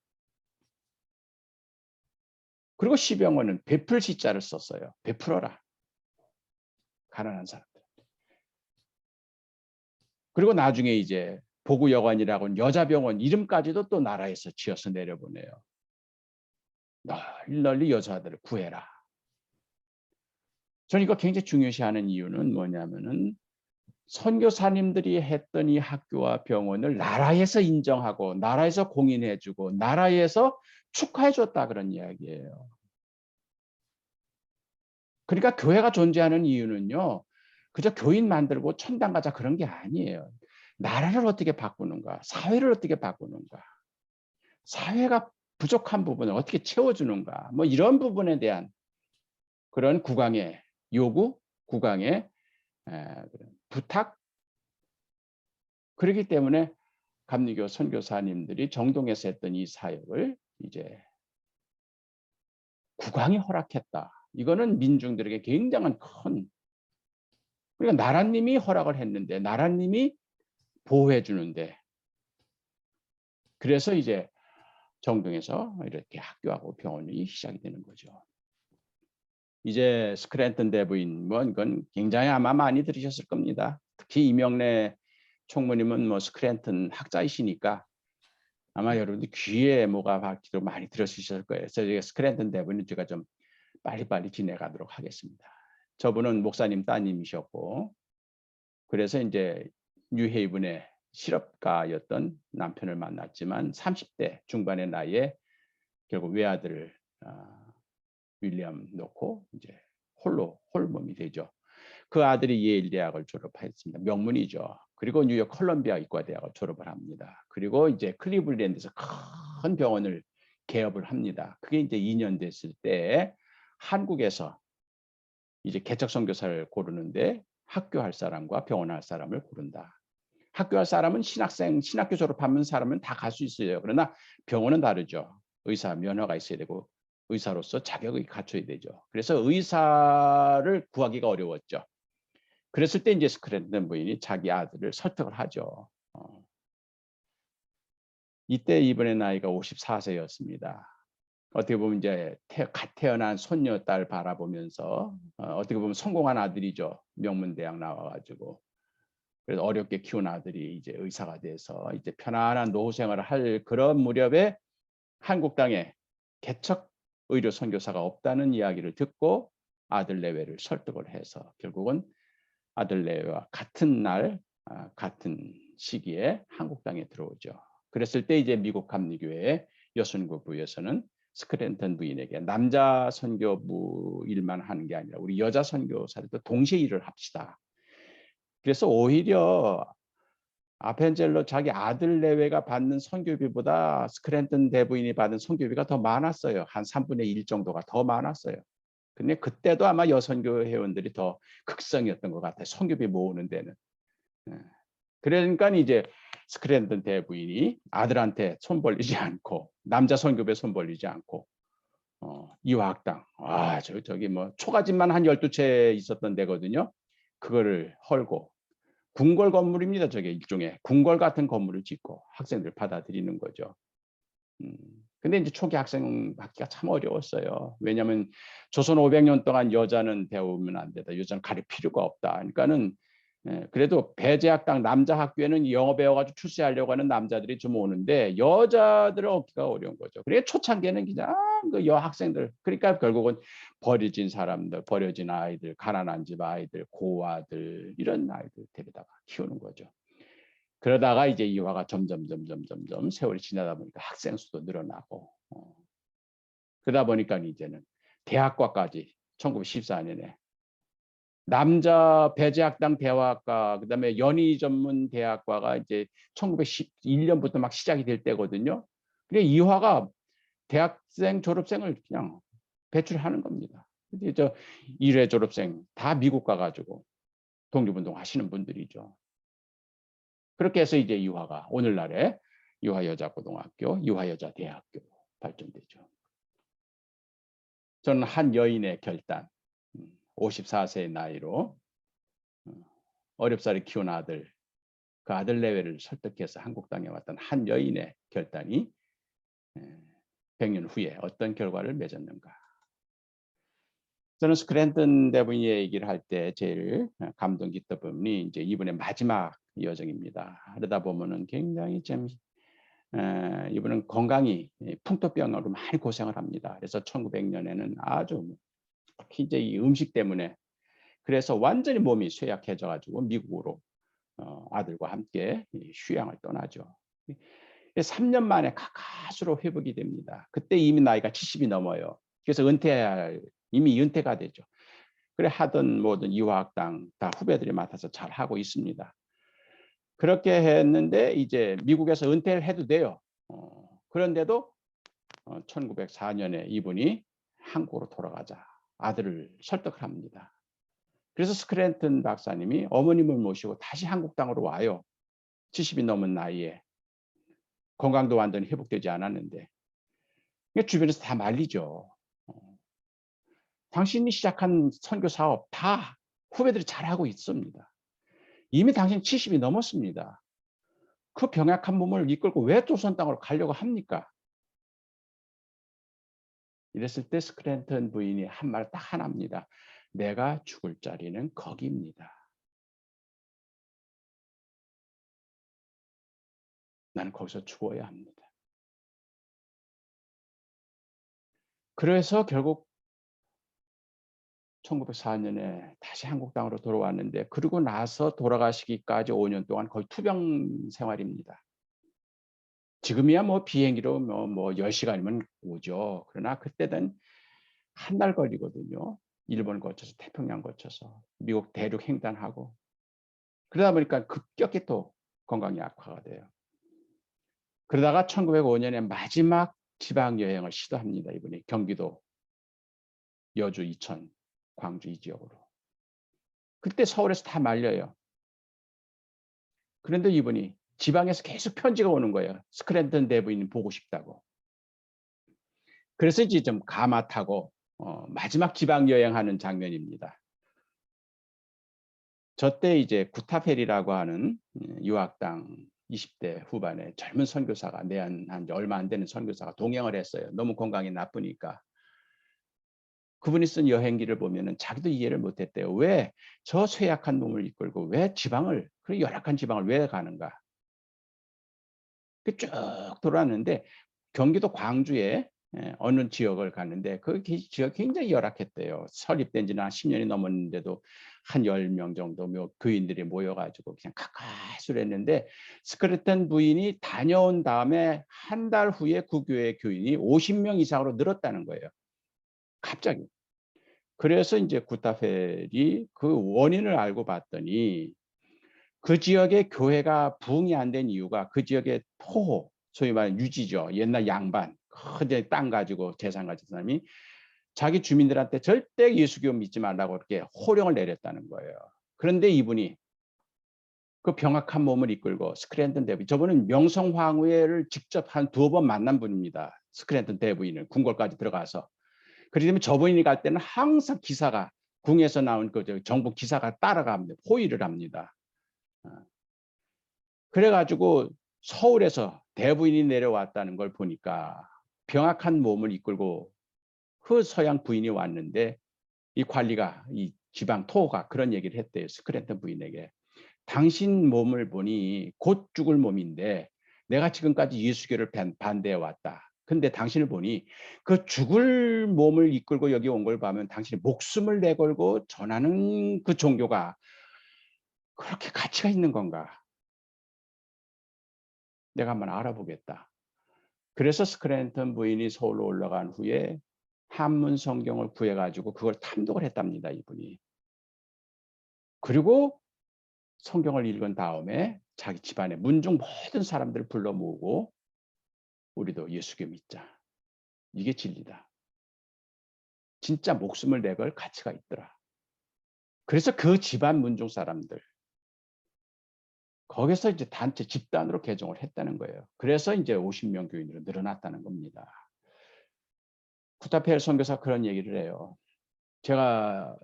그리고 시병원은 베풀 시자를 썼어요. 베풀어라, 가난한 사람들. 그리고 나중에 이제 보구여관이라고는 여자병원 이름까지도 또 나라에서 지어서 내려보내요. 널리 여자들을 구해라. 저는 이거 굉장히 중요시하는 이유는 뭐냐면은 선교사님들이 했던 이 학교와 병원을 나라에서 인정하고 나라에서 공인해주고 나라에서 축하해줬다 그런 이야기예요. 그러니까 교회가 존재하는 이유는요. 그저 교인 만들고 천당 가자 그런 게 아니에요. 나라를 어떻게 바꾸는가, 사회를 어떻게 바꾸는가, 사회가 부족한 부분을 어떻게 채워주는가, 뭐 이런 부분에 대한 그런 국왕의 요구, 국왕의 부탁. 그렇기 때문에 감리교 선교사님들이 정동에서 했던 이 사역을 이제 국왕이 허락했다. 이거는 민중들에게 굉장한 큰, 그러니까 나라님이 허락을 했는데 나라님이 보호해 주는데, 그래서 이제 정동에서 이렇게 학교하고 병원이 시작이 되는 거죠. 이제 스크랜턴 대부인 뭐 이건 굉장히 아마 많이 들으셨을 겁니다. 특히 이명래 총무님은 뭐 스크랜턴 학자이시니까 아마 여러분들 귀에 뭐가 박히도 많이 들으셨을 거예요. 그래서 제가 스크랜턴 대부인은 제가 좀 빨리빨리 지내가도록 하겠습니다. 저분은 목사님 따님이셨고, 그래서 이제 뉴헤이븐의 실업가였던 남편을 만났지만 30대 중반의 나이에 결국 외아들을 윌리엄 놓고 이제 홀몸이 되죠. 그 아들이 예일 대학을 졸업했습니다. 명문이죠. 그리고 뉴욕 컬럼비아 의과대학을 졸업을 합니다. 그리고 이제 클리블랜드에서 큰 병원을 개업을 합니다. 그게 이제 2년 됐을 때 한국에서 이제 개척 선교사를 고르는데 학교할 사람과 병원할 사람을 고른다. 학교할 사람은 신학교 졸업하면 사람은 다 갈 수 있어요. 그러나 병원은 다르죠. 의사 면허가 있어야 되고 의사로서 자격을 갖춰야 되죠. 그래서 의사를 구하기가 어려웠죠. 그랬을 때 이제 스크랜턴 부인이 자기 아들을 설득을 하죠. 이때 이분의 나이가 54세였습니다. 어떻게 보면 이제 갓 태어난 손녀 딸 바라보면서 어떻게 보면 성공한 아들이죠. 명문대학 나와가지고. 그래서 어렵게 키운 아들이 이제 의사가 돼서 이제 편안한 노후 생활을 할 그런 무렵에 한국 땅에 개척 의료 선교사가 없다는 이야기를 듣고 아들 내외를 설득을 해서 결국은 아들 내외와 같은 날 같은 시기에 한국 땅에 들어오죠. 그랬을 때 이제 미국 감리교회의 여순구 부에서는 스크랜턴 부인에게 남자 선교부 일만 하는 게 아니라 우리 여자 선교사들도 동시에 일을 합시다. 그래서 오히려 아펜젤러 자기 아들 내외가 받는 선교비보다 스크랜턴 대부인이 받은 선교비가 더 많았어요. 한 3분의 1 정도가 더 많았어요. 근데 그때도 아마 여선교 회원들이 더 극성이었던 것 같아요. 선교비 모으는 데는. 그러니까 이제 스크랜턴 대부인이 아들한테 손 벌리지 않고 남자 선교배 손 벌리지 않고 이화학당 저기 뭐 초가집만 한 12채 있었던 데거든요. 그거를 헐고 궁궐 건물입니다. 저게 일종의 궁궐 같은 건물을 짓고 학생들 받아들이는 거죠. 근데 이제 초기 학생 받기가 참 어려웠어요. 왜냐하면 조선 500년 동안 여자는 배우면 안 되다. 여자는 가릴 필요가 없다. 그러니까는 그래도 배제학당 남자 학교에는 영어 배워가지고 출세하려고 하는 남자들이 좀 오는데 여자들은 얻기가 어려운 거죠. 그래 초창기에는 그냥 그 여학생들, 그러니까 결국은 버려진 사람들, 버려진 아이들, 가난한 집 아이들, 고아들 이런 아이들 데려다가 키우는 거죠. 그러다가 이제 이화가 점점 세월이 지나다 보니까 학생 수도 늘어나고 그러다 보니까 이제는 대학과까지 1914년에 남자 배제학당 대학과 그다음에 연희 전문 대학과가 이제 1911년부터 막 시작이 될 때거든요. 근데 이화가 대학생 졸업생을 그냥 배출하는 겁니다. 근데 저 1회 졸업생 다 미국 가가지고 독립운동 하시는 분들이죠. 그렇게 해서 이제 이화가 오늘날의 이화여자고등학교, 이화여자대학교 발전되죠. 저는 한 여인의 결단, 54세의 나이로 어렵사리 키운 아들, 그 아들 내외를 설득해서 한국 땅에 왔던 한 여인의 결단이 100년 후에 어떤 결과를 맺었는가. 저는 스크랜턴 대부분이 얘기를 할 때 제일 감동 깊었던 부분이 이제 이분의 마지막 여정입니다. 그러다 보면은 굉장히 좀 이분은 건강이 풍토병으로 많이 고생을 합니다. 그래서 1900년에는 아주 특히 이제 이 음식 때문에 그래서 완전히 몸이 쇠약해져 가지고 미국으로 아들과 함께 휴양을 떠나죠. 3년 만에 가까스로 회복이 됩니다. 그때 이미 나이가 70이 넘어요. 그래서 이미 은퇴가 되죠. 그래 하던 모든 유학당 다 후배들이 맡아서 잘 하고 있습니다. 그렇게 했는데 이제 미국에서 은퇴를 해도 돼요. 그런데도 1904년에 이분이 한국으로 돌아가자 아들을 설득을 합니다. 그래서 스크랜턴 박사님이 어머님을 모시고 다시 한국 땅으로 와요. 70이 넘은 나이에 건강도 완전히 회복되지 않았는데 주변에서 다 말리죠. 당신이 시작한 선교 사업 다 후배들이 잘하고 있습니다. 이미 당신 70이 넘었습니다. 그 병약한 몸을 이끌고 왜 조선 땅으로 가려고 합니까? 이랬을 때 스크랜턴 부인이 한 말 딱 하나입니다. 내가 죽을 자리는 거기입니다. 나는 거기서 죽어야 합니다. 그래서 결국 1904년에 다시 한국 땅으로 돌아왔는데 그러고 나서 돌아가시기까지 5년 동안 거의 투병 생활입니다. 지금이야 뭐 비행기로 뭐 10시간이면 오죠. 그러나 그때는 한 달 걸리거든요. 일본 거쳐서 태평양 거쳐서 미국 대륙 횡단하고 그러다 보니까 급격히 또 건강이 악화가 돼요. 그러다가 1905년에 마지막 지방 여행을 시도합니다. 이분이 경기도, 여주, 이천, 광주 이 지역으로. 그때 서울에서 다 말려요. 그런데 이분이 지방에서 계속 편지가 오는 거예요. 스크랜턴 대부인 보고 싶다고. 그래서 이제 좀 가마 타고 마지막 지방 여행하는 장면입니다. 저 때 이제 구타펠이라고 하는 유학당 20대 후반의 젊은 선교사가 내한한 지 얼마 안 되는 선교사가 동행을 했어요. 너무 건강이 나쁘니까. 그분이 쓴 여행기를 보면은 자기도 이해를 못했대요. 왜 저 쇠약한 몸을 이끌고 왜 지방을 그 열악한 지방을 왜 가는가? 쭉 돌았는데 경기도 광주에 어느 지역을 갔는데 그 지역 굉장히 열악했대요. 설립된 지는 한 10년이 넘었는데도 한 10명 정도 교인들이 모여가지고 그냥 가까스로 했는데 스크래턴 부인이 다녀온 다음에 한 달 후에 그 교회 교인이 50명 이상으로 늘었다는 거예요. 갑자기. 그래서 이제 구타펠이 그 원인을 알고 봤더니 그 지역의 교회가 부흥이 안 된 이유가 그 지역의 토호, 소위 말하는 유지죠. 옛날 양반, 큰 땅 가지고 재산 가진 사람이 자기 주민들한테 절대 예수교 믿지 말라고 그렇게 호령을 내렸다는 거예요. 그런데 이분이 그 병약한 몸을 이끌고 스크랜턴 대부인, 저분은 명성황후를 직접 한 2번 만난 분입니다. 스크랜턴 대부인을 궁궐까지 들어가서. 그렇기 때문에 저분이 갈 때는 항상 기사가 궁에서 나온 그 정부 기사가 따라갑니다. 호위를 합니다. 그래가지고 서울에서 대부인이 내려왔다는 걸 보니까 병약한 몸을 이끌고 그 서양 부인이 왔는데 이 관리가 이 지방 토호가 그런 얘기를 했대요. 스크랜턴 부인에게. 당신 몸을 보니 곧 죽을 몸인데 내가 지금까지 예수교를 반대해 왔다. 근데 당신을 보니 그 죽을 몸을 이끌고 여기 온 걸 보면 당신이 목숨을 내걸고 전하는 그 종교가 그렇게 가치가 있는 건가? 내가 한번 알아보겠다. 그래서 스크랜턴 부인이 서울로 올라간 후에 한문 성경을 구해가지고 그걸 탐독을 했답니다. 이분이. 그리고 성경을 읽은 다음에 자기 집안의 문중 모든 사람들을 불러 모으고 우리도 예수교 믿자. 이게 진리다. 진짜 목숨을 내걸 가치가 있더라. 그래서 그 집안 문중 사람들 거기서 이제 단체 집단으로 개종을 했다는 거예요. 그래서 이제 50명 교인으로 늘어났다는 겁니다. 구타펠 선교사 그런 얘기를 해요. 제가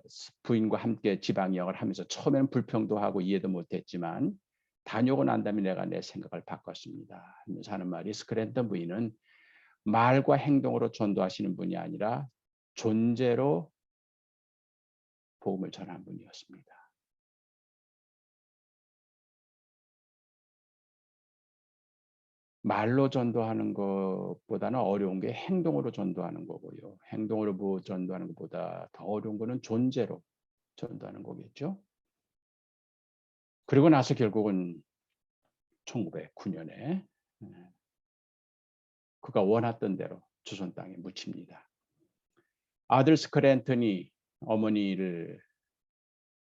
부인과 함께 지방여행을 하면서 처음에는 불평도 하고 이해도 못했지만 다녀오고 난 다음에 내가 내 생각을 바꿨습니다. 하면서 하는 말이 스크랜턴 부인은 말과 행동으로 전도하시는 분이 아니라 존재로 복음을 전한 분이었습니다. 말로 전도하는 것보다는 어려운 게 행동으로 전도하는 거고요. 행동으로 전도하는 것보다 더 어려운 거는 존재로 전도하는 거겠죠. 그리고 나서 결국은 1909년에 그가 원했던 대로 조선 땅에 묻힙니다. 아들 스크랜턴이 어머니를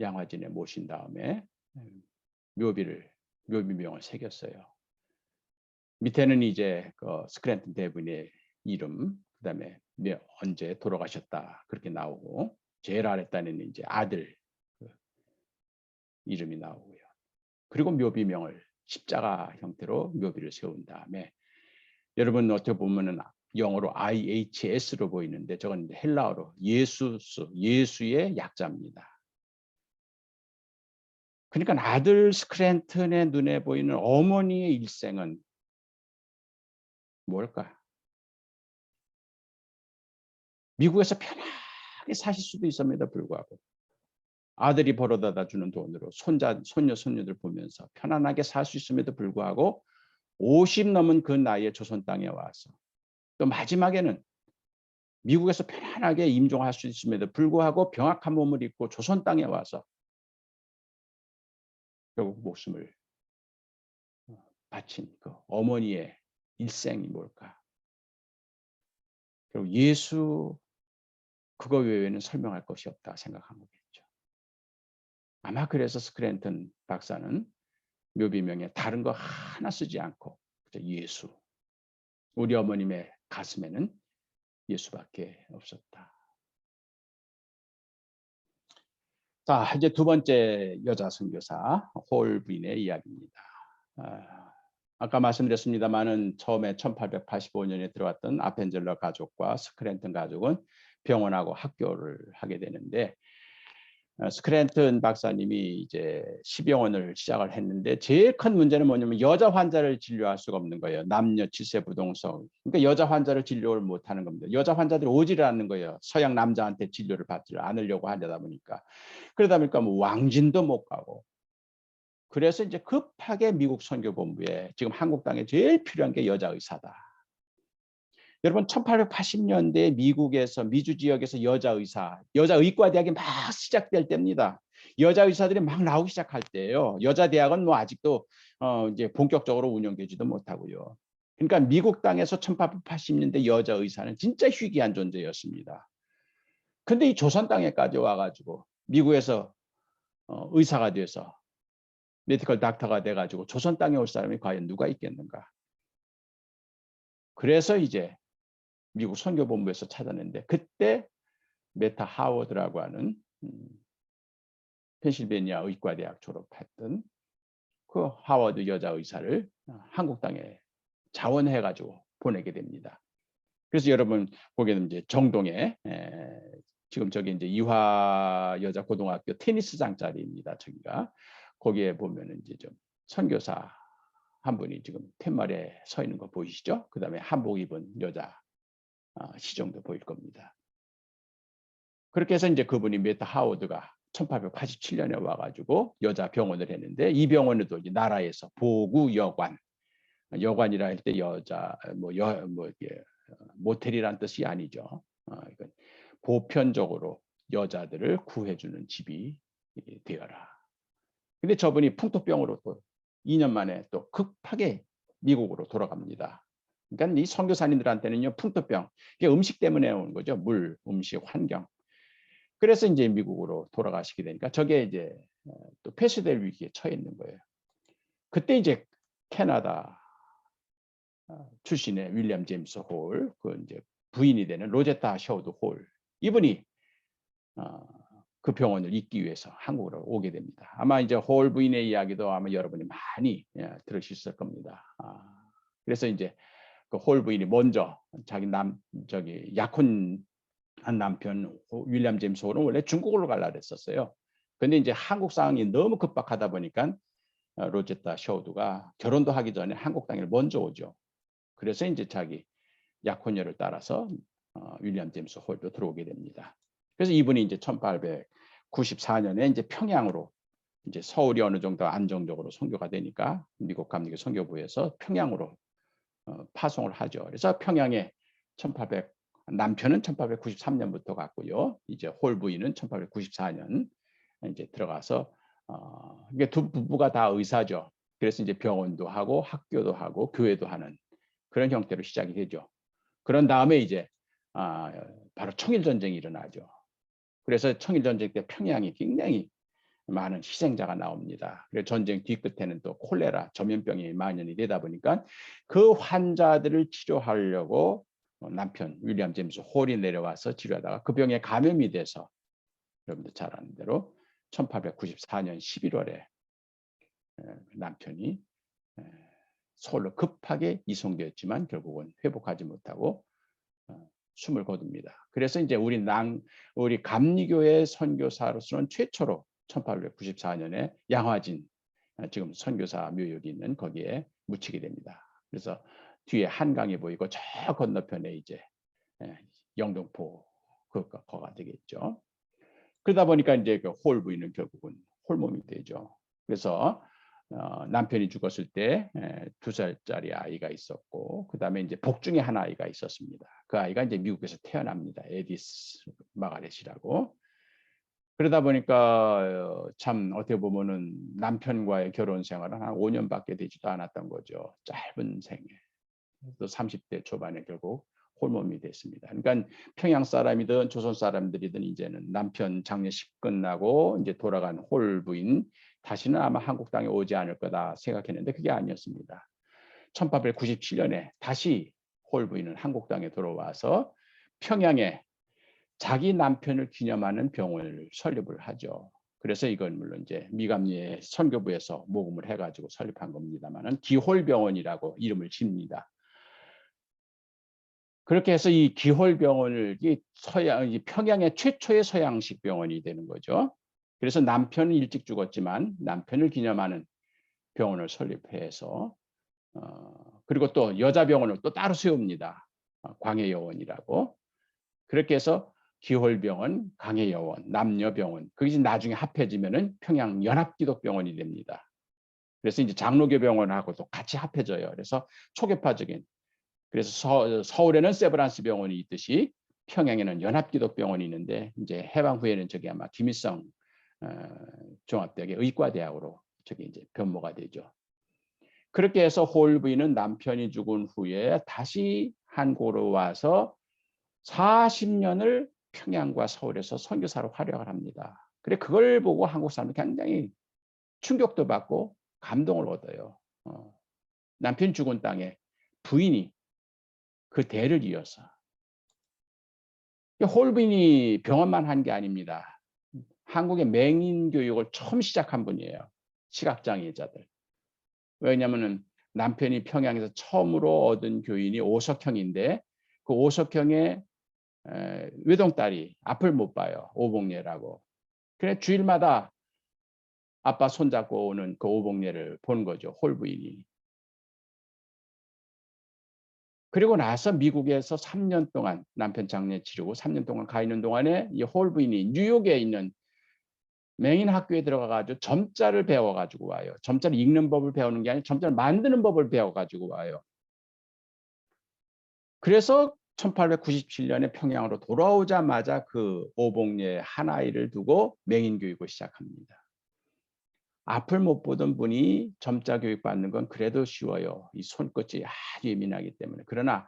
양화진에 모신 다음에 묘비명을 새겼어요. 밑에는 이제 그 스크랜턴 대부인의 이름, 그다음에 언제 돌아가셨다 그렇게 나오고, 제일 아랫단에는 이제 아들 이름이 나오고요. 그리고 묘비명을 십자가 형태로 묘비를 세운 다음에, 여러분 어떻게 보면은 영어로 IHS로 보이는데 저건 헬라어로 예수의 약자입니다. 그러니까 아들 스크랜턴의 눈에 보이는 어머니의 일생은 뭘까? 미국에서 편하게 사실 수도 있음에도 불구하고 아들이 벌어다 주는 돈으로 손녀, 손녀들 보면서 편안하게 살 수 있음에도 불구하고 50 넘은 그 나이에 조선 땅에 와서, 또 마지막에는 미국에서 편안하게 임종할 수 있음에도 불구하고 병약한 몸을 입고 조선 땅에 와서 결국 목숨을 바친 그 어머니의 일생이 뭘까? 결국 예수, 그거 외에는 설명할 것이 없다 생각한 거겠죠. 아마 그래서 스크랜턴 박사는 묘비명에 다른 거 하나 쓰지 않고 예수, 우리 어머님의 가슴에는 예수밖에 없었다. 자, 이제 두 번째 여자 선교사 홀 부인의 이야기입니다. 아까 말씀드렸습니다마는 처음에 1885년에 들어왔던 아펜젤러 가족과 스크랜턴 가족은 병원하고 학교를 하게 되는데, 스크랜턴 박사님이 이제 시병원을 시작을 했는데 제일 큰 문제는 뭐냐면 여자 환자를 진료할 수가 없는 거예요. 남녀 질세 부동성. 그러니까 여자 환자를 진료를 못하는 겁니다. 여자 환자들이 오지를 않는 거예요. 서양 남자한테 진료를 받지 않으려고 하려다 보니까. 그러다 보니까 뭐 왕진도 못 가고. 그래서 이제 급하게 미국 선교본부에 지금 한국 땅에 제일 필요한 게 여자 의사다. 여러분 1880년대 미국에서 미주 지역에서 여자 의과 대학이 막 시작될 때입니다. 여자 의사들이 막 나오기 시작할 때예요. 여자 대학은 뭐 아직도 이제 본격적으로 운영되지도 못하고요. 그러니까 미국 땅에서 1880년대 여자 의사는 진짜 희귀한 존재였습니다. 근데 이 조선 땅에까지 와가지고 미국에서 의사가 돼서 메디컬 닥터가 돼가지고 조선 땅에 올 사람이 과연 누가 있겠는가? 그래서 이제 미국 선교본부에서 찾아냈는데, 그때 메타 하워드라고 하는 펜실베니아 의과대학 졸업했던 그 하워드 여자 의사를 한국 땅에 자원해가지고 보내게 됩니다. 그래서 여러분 보게 되면 이제 정동에 지금 저기 이제 이화 여자 고등학교 테니스장 자리입니다. 저기가 거기에 보면은 이제 좀 선교사 한 분이 지금 팻말에 서 있는 거 보이시죠? 그 다음에 한복 입은 여자 시정도 보일 겁니다. 그렇게 해서 이제 그분이 메타 하워드가 1887년에 와가지고 여자 병원을 했는데, 이 병원에도 이제 나라에서 보구 여관이라 할 때 여자 모텔이란 뜻이 아니죠. 이건 보편적으로 여자들을 구해주는 집이 되어라. 근데 저분이 풍토병으로 또 2년 만에 또 급하게 미국으로 돌아갑니다. 그러니까 이 선교사님들한테는요, 풍토병, 이게 음식 때문에 오는 거죠. 물, 음식, 환경. 그래서 이제 미국으로 돌아가시게 되니까 저게 이제 또 폐쇄될 위기에 처해 있는 거예요. 그때 이제 캐나다 출신의 윌리엄 제임스 홀, 그 이제 부인이 되는 로제타 셔우드 홀, 이분이 그 병원을 잇기 위해서 한국으로 오게 됩니다. 아마 이제 홀 부인의 이야기도 아마 여러분이 많이 들으셨을 겁니다. 그래서 이제 그 홀 부인이 먼저 저기 약혼한 남편 윌리엄 제임스 홀은 원래 중국으로 가려고 했었어요. 근데 이제 한국 상황이 너무 급박하다 보니까 로제타 셔우드가 결혼도 하기 전에 한국 땅에 먼저 오죠. 그래서 이제 자기 약혼녀를 따라서 윌리엄 제임스 홀도 들어오게 됩니다. 그래서 이분이 이제 94년에 이제 평양으로 이제 서울이 어느 정도 안정적으로 선교가 되니까 미국 감리교 선교부에서 평양으로 파송을 하죠. 그래서 평양에 1800 남편은 1893년부터 갔고요. 이제 홀 부인은 1894년 이제 들어가서 이게 두 부부가 다 의사죠. 그래서 이제 병원도 하고 학교도 하고 교회도 하는 그런 형태로 시작이 되죠. 그런 다음에 이제 바로 청일 전쟁이 일어나죠. 그래서 청일 전쟁 때 평양이 굉장히 많은 희생자가 나옵니다. 그래서 전쟁 뒤끝에는 또 콜레라, 전염병이 만연이 되다 보니까 그 환자들을 치료하려고 남편 윌리엄 제임스 홀이 내려와서 치료하다가 그 병에 감염이 돼서 여러분들 잘 아는 대로 1894년 11월에 남편이 서울로 급하게 이송되었지만 결국은 회복하지 못하고 숨을 거둡니다. 그래서 이제 우리 감리교의 선교사로서는 최초로 1894년에 양화진 지금 선교사 묘역이 있는 거기에 묻히게 됩니다. 그래서 뒤에 한강이 보이고 저 건너편에 이제 영등포 거가 되겠죠. 그러다 보니까 이제 그 홀 부인은 결국은 홀몸이 되죠. 그래서 남편이 죽었을 때 2살짜리 아이가 있었고 그 다음에 이제 복중에 한 아이가 있었습니다. 그 아이가 이제 미국에서 태어납니다. 에디스 마가렛이라고. 그러다 보니까 참 어떻게 보면은 남편과의 결혼 생활은 한 5년밖에 되지도 않았던 거죠. 짧은 생애. 또 30대 초반에 결국 홀몸이 됐습니다. 그러니까 평양 사람이든 조선 사람들이든 이제는 남편 장례식 끝나고 이제 돌아간 홀 부인 다시는 아마 한국 땅에 오지 않을 거다 생각했는데 그게 아니었습니다. 1897년에 다시 홀 부인은 한국 땅에 들어와서 평양에 자기 남편을 기념하는 병원을 설립을 하죠. 그래서 이건 물론 이제 미감리의 선교부에서 모금을 해가지고 설립한 겁니다만은 기홀병원이라고 이름을 집니다. 그렇게 해서 이 기홀병원을 이 평양의 최초의 서양식 병원이 되는 거죠. 그래서 남편은 일찍 죽었지만 남편을 기념하는 병원을 설립해서 그리고 또 여자 병원을 또 따로 세웁니다. 광해여원이라고. 그렇게 해서 기홀병원, 광해여원, 남녀병원 그게 나중에 합해지면은 평양 연합기독병원이 됩니다. 그래서 이제 장로교 병원하고도 같이 합해져요. 그래서 초계파적인 그래서 서울에는 세브란스 병원이 있듯이 평양에는 연합기독병원이 있는데 이제 해방 후에는 저기 아마 김일성 종합대학의 의과대학으로 저기 이제 변모가 되죠. 그렇게 해서 홀 부인은 남편이 죽은 후에 다시 한국으로 와서 40년을 평양과 서울에서 선교사로 활약을 합니다. 그래 그걸 보고 한국 사람들이 굉장히 충격도 받고 감동을 얻어요. 남편 죽은 땅에 부인이 그 대를 이어서 홀 부인이 병원만 한 게 아닙니다. 한국의 맹인 교육을 처음 시작한 분이에요. 시각장애자들. 왜냐하면 남편이 평양에서 처음으로 얻은 교인이 오석형인데 그 오석형의 외동딸이 앞을 못 봐요. 오복례라고. 그래 주일마다 아빠 손잡고 오는 그 오복례를 보는 거죠. 홀 부인이. 그리고 나서 미국에서 3년 동안 남편 장례 치르고 3년 동안 가 있는 동안에 이 홀 부인이 뉴욕에 있는 맹인 학교에 들어가가지고 점자를 배워가지고 와요. 점자를 읽는 법을 배우는 게 아니라 점자를 만드는 법을 배워가지고 와요. 그래서 1897년에 평양으로 돌아오자마자 그 오복례 한 아이를 두고 맹인 교육을 시작합니다. 앞을 못 보던 분이 점자 교육 받는 건 그래도 쉬워요. 이 손끝이 아주 예민하기 때문에. 그러나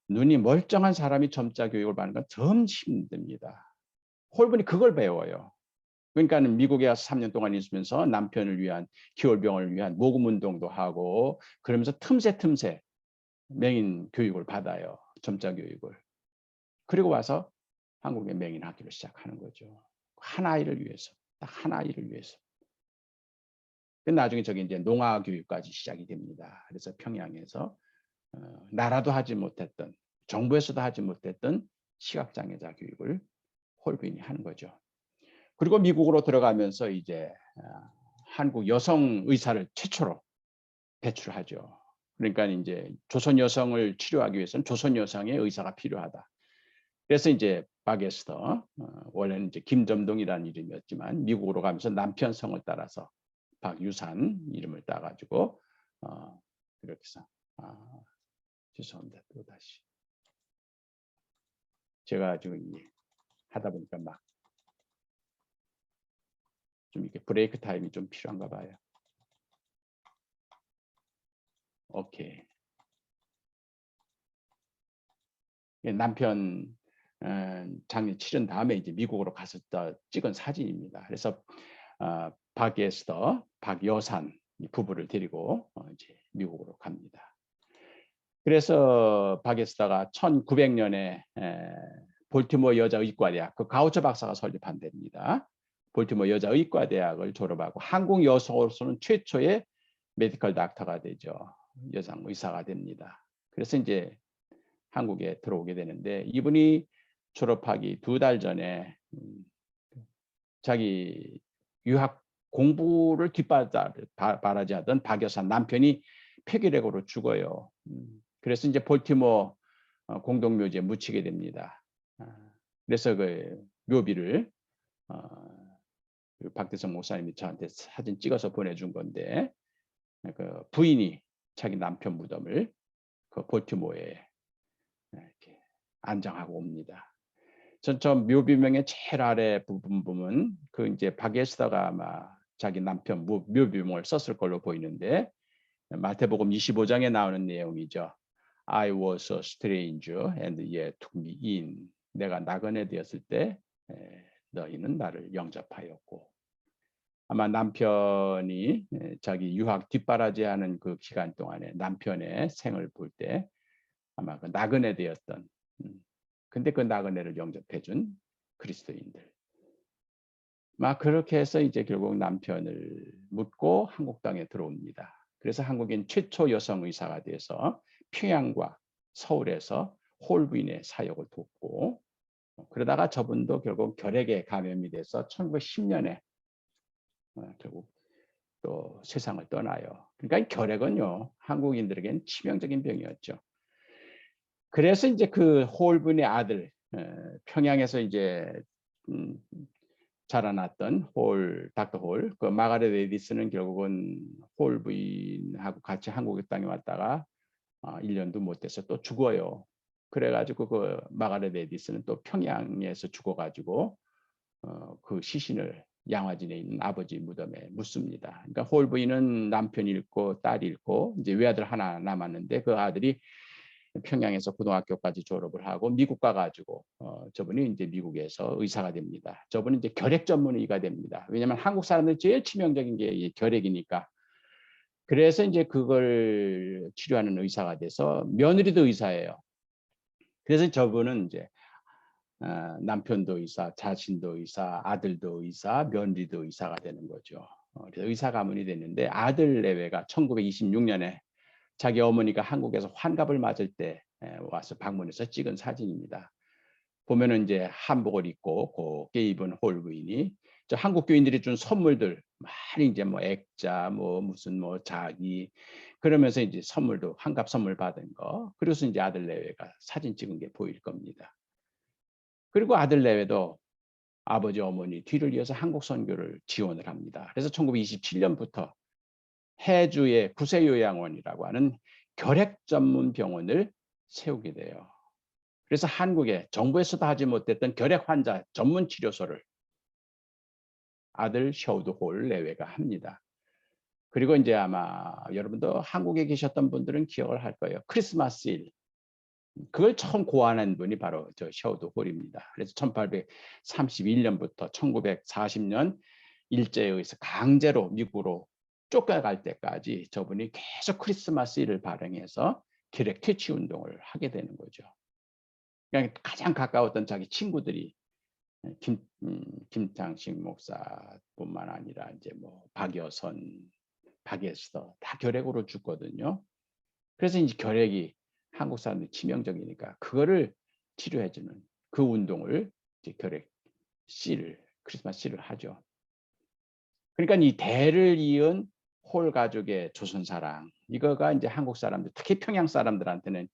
눈이 멀쩡한 사람이 점자 교육을 받는 건 좀 힘듭니다. 홀분이 그걸 배워요. 그러니까 미국에 와서 3년 동안 있으면서 남편을 위한 기홀병원을 위한 모금 운동도 하고 그러면서 틈새 맹인 교육을 받아요. 점자 교육을. 그리고 와서 한국의 맹인 학교를 시작하는 거죠. 한 아이를 위해서. 딱 한 아이를 위해서. 나중에 저기 이제 농아 교육까지 시작이 됩니다. 그래서 평양에서 나라도 하지 못했던 정부에서도 하지 못했던 시각장애자 교육을 홀 부인이 하는 거죠. 그리고 미국으로 들어가면서 이제 한국 여성 의사를 최초로 배출하죠. 그러니까 이제 조선 여성을 치료하기 위해서는 조선 여성의 의사가 필요하다. 그래서 이제 박에스터, 원래는 이제 김점동이라는 이름이었지만 미국으로 가면서 남편 성을 따라서 박유산 이름을 따가지고 이렇게 해서 죄송합니다. 또 다시 제가 지금 하다 보니까 막 좀 이렇게 브레이크 타임이 좀 필요한가 봐요. 오케이. 남편 장례 치른 다음에 이제 미국으로 가서 찍은 사진입니다. 그래서 박에스터, 박여산 부부를 데리고 이제 미국으로 갑니다. 그래서 박에스터가 1900년에 볼티모어 여자의과대학, 그 가우처 박사가 설립한 데입니다. 볼티모어 여자의과대학을 졸업하고 한국 여성으로서는 최초의 메디컬 닥터가 되죠. 여성 의사가 됩니다. 그래서 이제 한국에 들어오게 되는데, 이분이 졸업하기 2달 전에 자기 유학 공부를 뒷바라지 하던 박여산 남편이 폐결핵으로 죽어요. 그래서 이제 볼티모어 공동묘지에 묻히게 됩니다. 그래서 그 묘비를 박대성 목사님이 저한테 사진 찍어서 보내준 건데, 그 부인이 자기 남편 무덤을 그 볼티모어에 이렇게 안장하고 옵니다. 저 묘비명의 제일 아래 부분 보면 그 이제 박에스터가 아마 자기 남편 묘비명을 썼을 걸로 보이는데, 마태복음 25장에 나오는 내용이죠. I was a stranger and ye took me in. 내가 나그네 되었을 때 너희는 나를 영접하였고. 아마 남편이 자기 유학 뒷바라지하는 그 기간 동안에 남편의 생을 볼 때 아마 그 나그네 되었던, 근데 그 나그네를 영접해준 그리스도인들. 막 그렇게 해서 이제 결국 남편을 묻고 한국 땅에 들어옵니다. 그래서 한국인 최초 여성 의사가 돼서 평양과 서울에서 홀부인의 사역을 돕고, 그러다가 저분도 결국 결핵에 감염이 돼서 1910년에 결국 또 세상을 떠나요. 그러니까 결핵은요, 한국인들에게는 치명적인 병이었죠. 그래서 이제 그 홀부인의 아들, 평양에서 이제 자라났던 닥터 홀, 그 마가렛 에디슨은 결국은 홀 부인하고 같이 한국 땅에 왔다가 1년도 못 돼서 또 죽어요. 그래가지고 그 마가렛 에디슨은 또 평양에서 죽어가지고 그 시신을 양화진에 있는 아버지 무덤에 묻습니다. 그러니까 홀 부인은 남편 잃고 딸 잃고 이제 외아들 하나 남았는데, 그 아들이 평양에서 고등학교까지 졸업을 하고 미국 가가지고 저분이 이제 미국에서 의사가 됩니다. 저분이 이제 결핵 전문의가 됩니다. 왜냐하면 한국 사람들 제일 치명적인 게 결핵이니까. 그래서 이제 그걸 치료하는 의사가 돼서 며느리도 의사예요. 그래서 저분은 이제 남편도 의사, 자신도 의사, 아들도 의사, 며느리도 의사가 되는 거죠. 그래서 의사 가문이 됐는데, 아들 내외가 1926년에 자기 어머니가 한국에서 환갑을 맞을 때 와서 방문해서 찍은 사진입니다. 보면은 이제 한복을 입고 곱게 입은 홀 부인이 저 한국 교인들이 준 선물들 많이 이제 뭐 액자, 뭐 무슨 뭐 자기, 그러면서 이제 선물도 환갑 선물 받은 거, 그래서 이제 아들 내외가 사진 찍은 게 보일 겁니다. 그리고 아들 내외도 아버지 어머니 뒤를 이어서 한국 선교를 지원을 합니다. 그래서 1927년부터 해주의 구세요양원이라고 하는 결핵 전문 병원을 세우게 돼요. 그래서 한국에 정부에서도 하지 못했던 결핵 환자 전문 치료소를 아들 셔우드 홀 내외가 합니다. 그리고 이제 아마 여러분도 한국에 계셨던 분들은 기억을 할 거예요. 크리스마스일, 그걸 처음 고안한 분이 바로 저 셔우드 홀입니다. 그래서 1831년부터 1940년 일제에 의해서 강제로 미국으로 쫓겨갈 때까지 저분이 계속 크리스마스일을 발행해서 결핵 퇴치 운동을 하게 되는 거죠. 그냥 가장 가까웠던 자기 친구들이 김창식 목사뿐만 아니라 이제 뭐 박여선, 박에스터 다 결핵으로 죽거든요. 그래서 이제 결핵이 한국 사람들이 치명적이니까 그거를 치료해주는 그 운동을 이제 결핵 씨를, 크리스마스 씨를 하죠. 그러니까 이 대를 이은 홀 가족의 조선 사랑 이거가 이제 한국 사람들 특히 평양 사람들한테는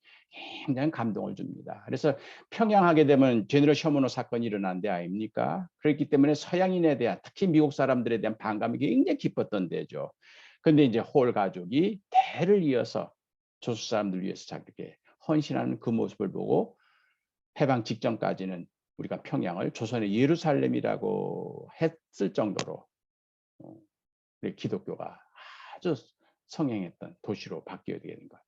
굉장히 감동을 줍니다. 그래서 평양하게 되면 제너럴 셔먼호 사건이 일어난 데 아닙니까? 그렇기 때문에 서양인에 대한 특히 미국 사람들에 대한 반감이 굉장히 깊었던 데죠. 근데 이제 홀 가족이 대를 이어서 조선 사람들 위해서 자기게 헌신하는 그 모습을 보고 해방 직전까지는 우리가 평양을 조선의 예루살렘이라고 했을 정도로 기독교가 아주 성행했던 도시로 바뀌어야 되는 것.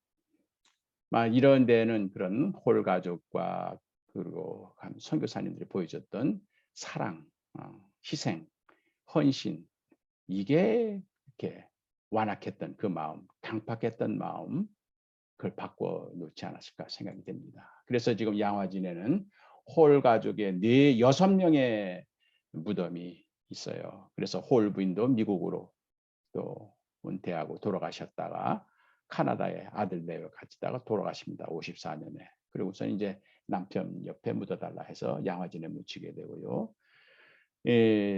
이런 데는 그런 홀 가족과 그리고 선교사님들이 보여줬던 사랑, 희생, 헌신 이게 이렇게 완악했던 그 마음, 강팍했던 마음 그걸 바꿔놓지 않았을까 생각이 됩니다. 그래서 지금 양화진에는 홀 가족의 6명의 무덤이 있어요. 그래서 홀 부인도 미국으로 또 은퇴하고 돌아가셨다가 카나다에 아들 내외 같이다가 돌아가십니다. 54년에. 그리고선 이제 남편 옆에 묻어달라 해서 양화진에 묻히게 되고요.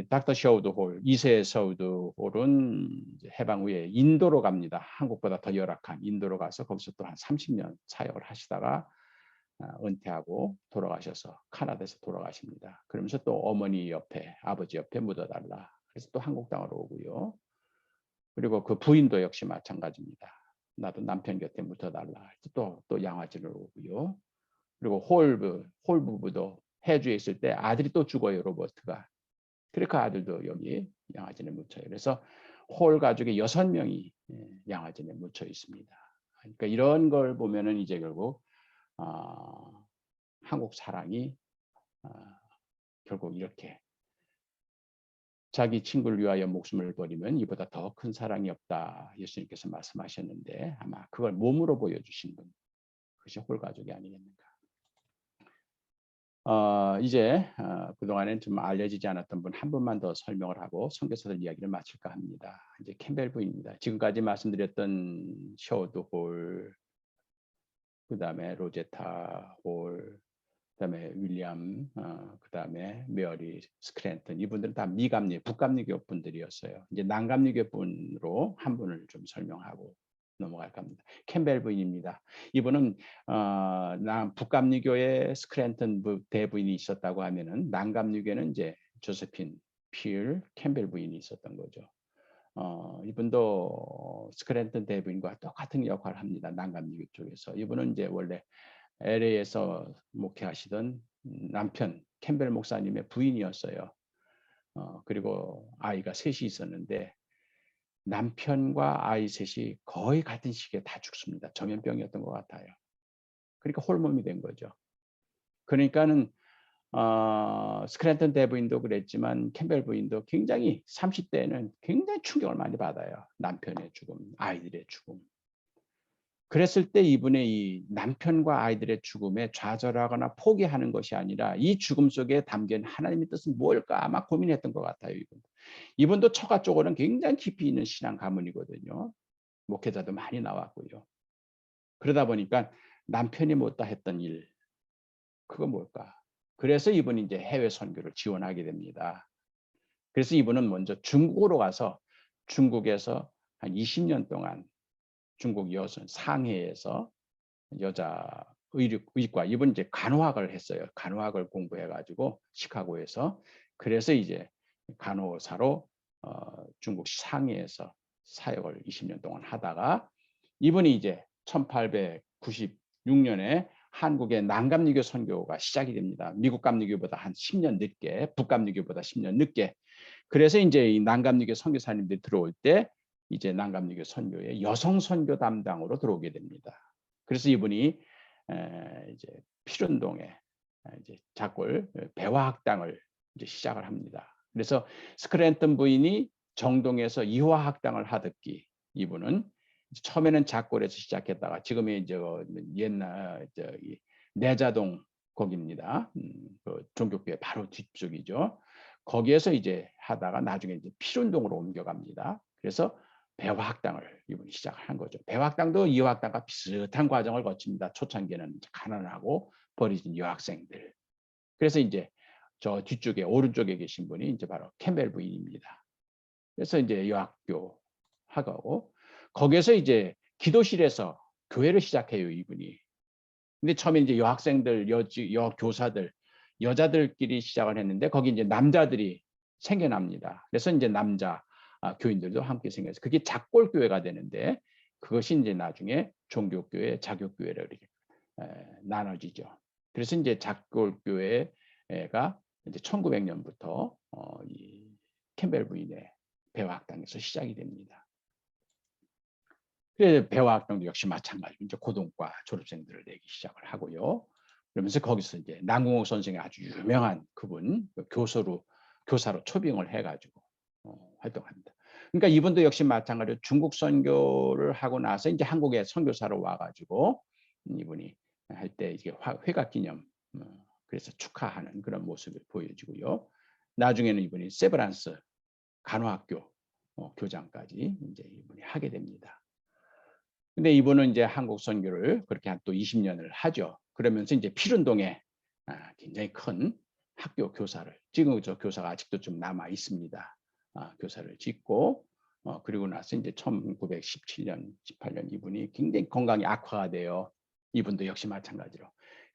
닥터 셔우드 홀, 2세 셔우드 홀은 해방 후에 인도로 갑니다. 한국보다 더 열악한 인도로 가서 거기서 또 한 30년 사역을 하시다가 은퇴하고 돌아가셔서 카나다에서 돌아가십니다. 그러면서 또 어머니 옆에, 아버지 옆에 묻어달라. 그래서 또 한국 땅으로 오고요. 그리고 그 부인도 역시 마찬가지입니다. 나도 남편 곁에 묻어달라. 또 양화진으로 오고요. 그리고 홀 부부도 해주에 있을 때 아들이 또 죽어요, 로버트가. 그러니까 아들도 여기 양화진에 묻혀요. 그래서 홀 가족의 6명이 양화진에 묻혀 있습니다. 그러니까 이런 걸 보면은 이제 결국 한국 사랑이 결국 이렇게 자기 친구를 위하여 목숨을 버리면 이보다 더 큰 사랑이 없다. 예수님께서 말씀하셨는데 아마 그걸 몸으로 보여주신 분, 그것이 홀 가족이 아니겠는가. 이제 그동안엔 좀 알려지지 않았던 분 한 분만 더 설명을 하고 선교사들 이야기를 마칠까 합니다. 이제 캠벨 부인입니다. 지금까지 말씀드렸던 셔우드 홀, 그 다음에 로제타 홀, 그다음에 윌리엄, 그다음에 메어리 스크랜턴 이분들은 다 미감리, 북감리교 분들이었어요. 이제 남감리교 분으로 한 분을 좀 설명하고 넘어갈까 합니다. 캠벨 부인입니다. 이분은 북감리교에 스크랜턴 대부인이 있었다고 하면은 남감리교에는 이제 조세핀 필 캠벨 부인이 있었던 거죠. 이분도 스크랜턴 대부인과 똑같은 역할을 합니다. 남감리교 쪽에서. 이분은 이제 원래 LA에서 목회하시던 남편 캠벨 목사님의 부인이었어요. 그리고 아이가 셋이 있었는데 남편과 아이 셋이 거의 같은 시기에 다 죽습니다. 전염병이었던 것 같아요. 그러니까 홀몸이 된 거죠. 그러니까는 스크랜턴 대부인도 그랬지만 캠벨 부인도 굉장히 30대에는 굉장히 충격을 많이 받아요. 남편의 죽음, 아이들의 죽음. 그랬을 때 이분의 이 남편과 아이들의 죽음에 좌절하거나 포기하는 것이 아니라 이 죽음 속에 담긴 하나님의 뜻은 뭘까 아마 고민했던 것 같아요. 이분도 처가 쪽으로는 굉장히 깊이 있는 신앙 가문이거든요. 목회자도 많이 나왔고요. 그러다 보니까 남편이 못다 했던 일, 그거 뭘까? 그래서 이분이 이제 해외 선교를 지원하게 됩니다. 그래서 이분은 먼저 중국으로 가서 중국에서 한 20년 동안 중국 여성 상해에서 여자 의과 이분 이제 간호학을 했어요. 간호학을 공부해가지고 시카고에서 그래서 이제 간호사로 중국 상해에서 사역을 20년 동안 하다가 이분이 이제 1896년에 한국의 남감리교 선교가 시작이 됩니다. 미국 감리교보다 한 10년 늦게, 북감리교보다 10년 늦게. 그래서 이제 이 남감리교 선교사님들이 들어올 때 이제 남감리교 선교의 여성 선교 담당으로 들어오게 됩니다. 그래서 이분이 이제 필운동에 이제 작골 배화학당을 이제 시작을 합니다. 그래서 스크랜턴 부인이 정동에서 이화학당을 하듯기 이분은 처음에는 작골에서 시작했다가 지금의 이제 옛날 내자동 거기입니다. 그 종교교회 바로 뒤쪽이죠. 거기에서 이제 하다가 나중에 이제 필운동으로 옮겨갑니다. 그래서 배화학당을 이분이 시작을 한 거죠. 배화학당도 이화학당과 비슷한 과정을 거칩니다. 초창기에는 가난하고 버려진 여학생들. 그래서 이제 저 뒤쪽에 오른쪽에 계신 분이 이제 바로 캠벨 부인입니다. 그래서 이제 여학교 하고 거기에서 이제 기도실에서 교회를 시작해요, 이분이. 근데 처음에 이제 여학생들, 여교사들, 여자들끼리 시작을 했는데 거기 이제 남자들이 생겨납니다. 그래서 이제 남자 교인들도 함께 생겨서 그게 작골교회가 되는데 그것이 이제 나중에 종교교회, 자교교회로 이렇게 나눠지죠. 그래서 이제 작골교회가 이제 1900년부터 이 캠벨 부인의 배화학당에서 시작이 됩니다. 그래서 배화학당도 역시 마찬가지로 이제 고등과 졸업생들을 내기 시작을 하고요. 그러면서 거기서 이제 남궁옥 선생이 아주 유명한 그분 교사로 초빙을 해가지고 활동합니다. 그러니까 이분도 역시 마찬가지로 중국 선교를 하고 나서 이제 한국에 선교사로 와가지고 이분이 할 때 이게 회각 기념 그래서 축하하는 그런 모습을 보여주고요. 나중에는 이분이 세브란스 간호학교 교장까지 이제 이분이 하게 됩니다. 근데 이분은 이제 한국 선교를 그렇게 한 또 20년을 하죠. 그러면서 이제 필운동에 굉장히 큰 학교 교사를, 지금 저 교사가 아직도 좀 남아 있습니다. 교사를 짓고 그리고 나서 이제 1917년, 18년 이분이 굉장히 건강이 악화가 돼요. 이분도 역시 마찬가지로.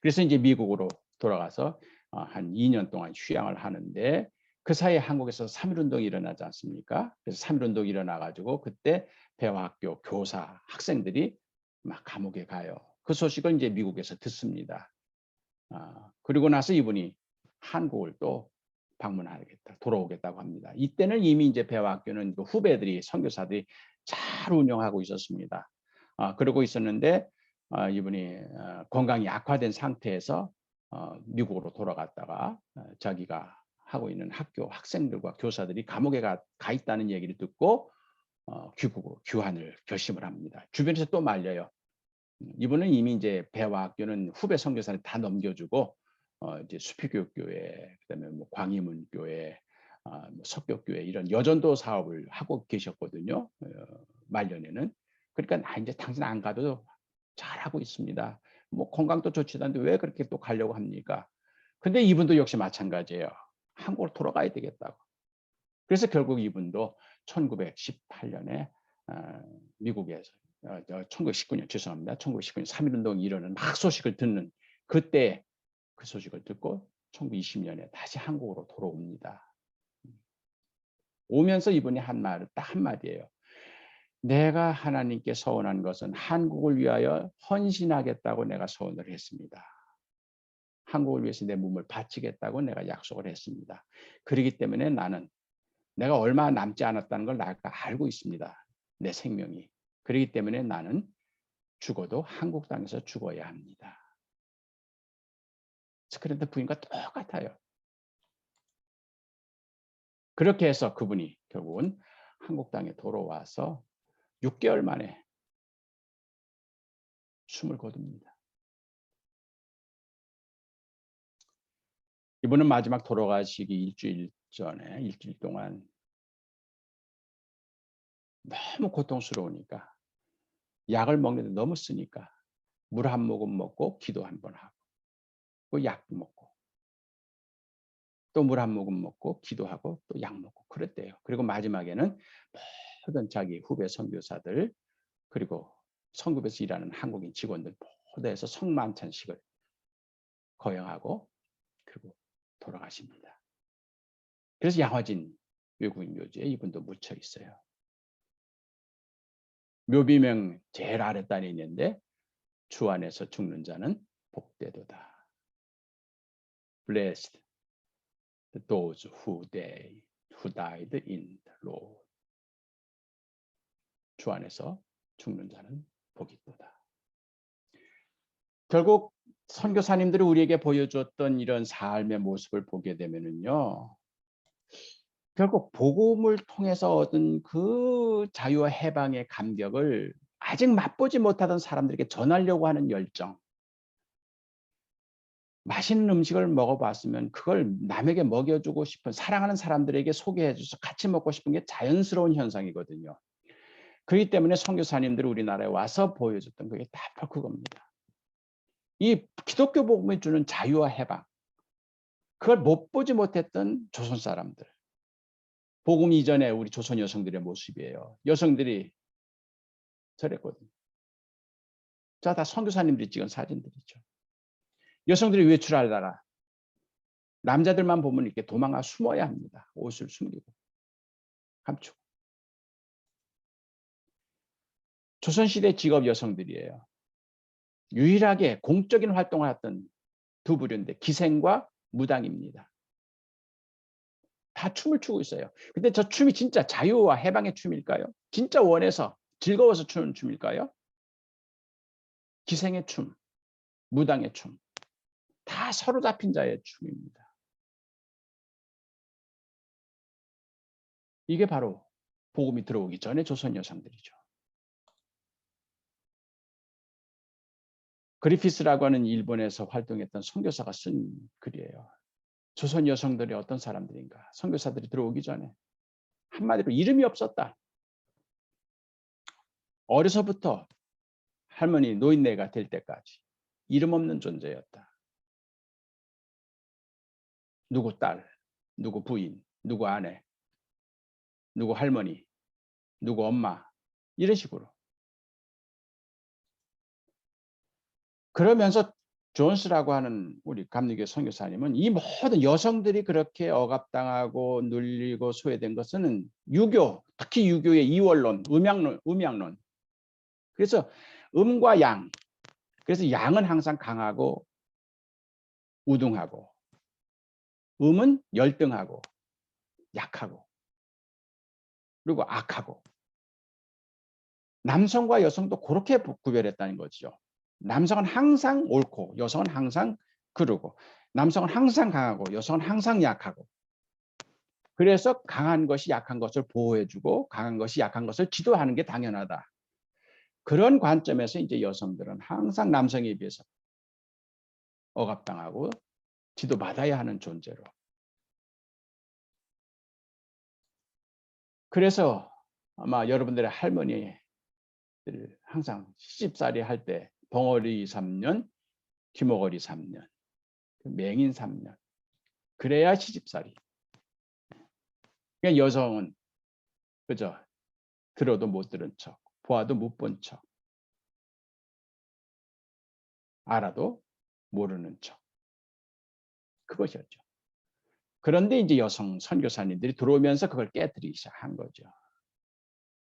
그래서 이제 미국으로 돌아가서 한 2년 동안 휴양을 하는데 그 사이에 한국에서 3.1운동이 일어나지 않습니까? 그래서 3.1운동이 일어나가지고 그때 배화학교 교사, 학생들이 막 감옥에 가요. 그 소식을 이제 미국에서 듣습니다. 그리고 나서 이분이 한국을 또 방문하겠다, 돌아오겠다고 합니다. 이때는 이미 이제 배화학교는 그 후배들이, 선교사들이 잘 운영하고 있었습니다. 그러고 있었는데 이분이 건강이 악화된 상태에서 미국으로 돌아갔다가 자기가 하고 있는 학교 학생들과 교사들이 감옥에 가 있다는 얘기를 듣고 귀국으로 귀환을 결심을 합니다. 주변에서 또 말려요. 이분은 이미 이제 배화학교는 후배 선교사를 다 넘겨주고 이제 수피교육교회, 그다음에 뭐 광희문교회, 뭐 석교교회 이런 여전도 사업을 하고 계셨거든요. 말년에는. 그러니까 이제 당신 안 가도 잘하고 있습니다. 뭐 건강도 좋지도 않은데 왜 그렇게 또 가려고 합니까? 근데 이분도 역시 마찬가지예요. 한국으로 돌아가야 되겠다고. 그래서 결국 이분도 1918년에 미국에서 1919년 죄송합니다. 1919년 3.1운동이 일어나는 막 소식을 듣는 그때 그 소식을 듣고 1920년에 다시 한국으로 돌아옵니다. 오면서 이분이 한 말은 딱 한마디예요. 내가 하나님께 서원한 것은 한국을 위하여 헌신하겠다고 내가 서원을 했습니다. 한국을 위해서 내 몸을 바치겠다고 내가 약속을 했습니다. 그렇기 때문에 나는 내가 얼마 남지 않았다는 걸 내가 알고 있습니다. 내 생명이. 그렇기 때문에 나는 죽어도 한국 땅에서 죽어야 합니다. 스크린트 부인과 똑같아요. 그렇게 해서 그분이 결국은 한국 땅에 돌아와서 6개월 만에 숨을 거둡니다. 이분은 마지막 돌아가시기 일주일 전에 일주일 동안 너무 고통스러우니까 약을 먹는데 너무 쓰니까 물 한 모금 먹고 기도 한 번 하고 또 약 먹고 또 물 한 모금 먹고 기도하고 또 약 먹고 그랬대요. 그리고 마지막에는 모든 자기 후배 선교사들 그리고 선급에서 일하는 한국인 직원들 모두 해서 성만찬식을 거행하고 그리고 돌아가십니다. 그래서 양화진 외국인 묘지에 이분도 묻혀 있어요. 묘비명 제일 아랫단에 있는데 주 안에서 죽는 자는 복되도다. Blessed those who died in the Lord. 주 안에서 죽는 자는 복이 있도다. 결국 선교사님들이 우리에게 보여줬던 이런 삶의 모습을 보게 되면은요. 결국 복음을 통해서 얻은 그 자유와 해방의 감격을 아직 맛보지 못하던 사람들에게 전하려고 하는 열정. 맛있는 음식을 먹어봤으면 그걸 남에게 먹여주고 싶은 사랑하는 사람들에게 소개해줘서 같이 먹고 싶은 게 자연스러운 현상이거든요. 그렇기 때문에 선교사님들이 우리나라에 와서 보여줬던 그게 다 바로 그겁니다. 이 기독교 복음이 주는 자유와 해방. 그걸 못 보지 못했던 조선 사람들. 복음 이전에 우리 조선 여성들의 모습이에요. 여성들이 저랬거든요. 자, 다 선교사님들이 찍은 사진들이죠. 여성들이 외출하다가 남자들만 보면 이렇게 도망가 숨어야 합니다. 옷을 숨기고 감추고. 조선시대 직업 여성들이에요. 유일하게 공적인 활동을 했던 두 부류인데 기생과 무당입니다. 다 춤을 추고 있어요. 근데 저 춤이 진짜 자유와 해방의 춤일까요? 진짜 원해서 즐거워서 추는 춤일까요? 기생의 춤, 무당의 춤, 다 서로 잡힌 자의 춤입니다. 이게 바로 복음이 들어오기 전에 조선 여성들이죠. 그리피스라고 하는 일본에서 활동했던 선교사가 쓴 글이에요. 조선 여성들이 어떤 사람들인가? 선교사들이 들어오기 전에 한마디로 이름이 없었다. 어려서부터 할머니 노인네가 될 때까지 이름 없는 존재였다. 누구 딸, 누구 부인, 누구 아내, 누구 할머니, 누구 엄마 이런 식으로. 그러면서 존스라고 하는 우리 감리교 선교사님은 이 모든 여성들이 그렇게 억압당하고 눌리고 소외된 것은 유교, 특히 유교의 이원론, 음양론. 그래서 음과 양. 그래서 양은 항상 강하고 우등하고 음은 열등하고 약하고 그리고 악하고 남성과 여성도 그렇게 구별했다는 거죠. 남성은 항상 옳고 여성은 항상 그르고 남성은 항상 강하고 여성은 항상 약하고 그래서 강한 것이 약한 것을 보호해주고 강한 것이 약한 것을 지도하는 게 당연하다. 그런 관점에서 이제 여성들은 항상 남성에 비해서 억압당하고 지도받아야 하는 존재로. 그래서 아마 여러분들의 할머니들 항상 시집살이 할 때 벙어리 3년, 귀머거리 3년, 맹인 3년. 그래야 시집살이. 그러니까 여성은 그죠? 들어도 못 들은 척, 보아도 못 본 척, 알아도 모르는 척. 그것이었죠. 그런데 이제 여성 선교사님들이 들어오면서 그걸 깨뜨리기 시작한 거죠.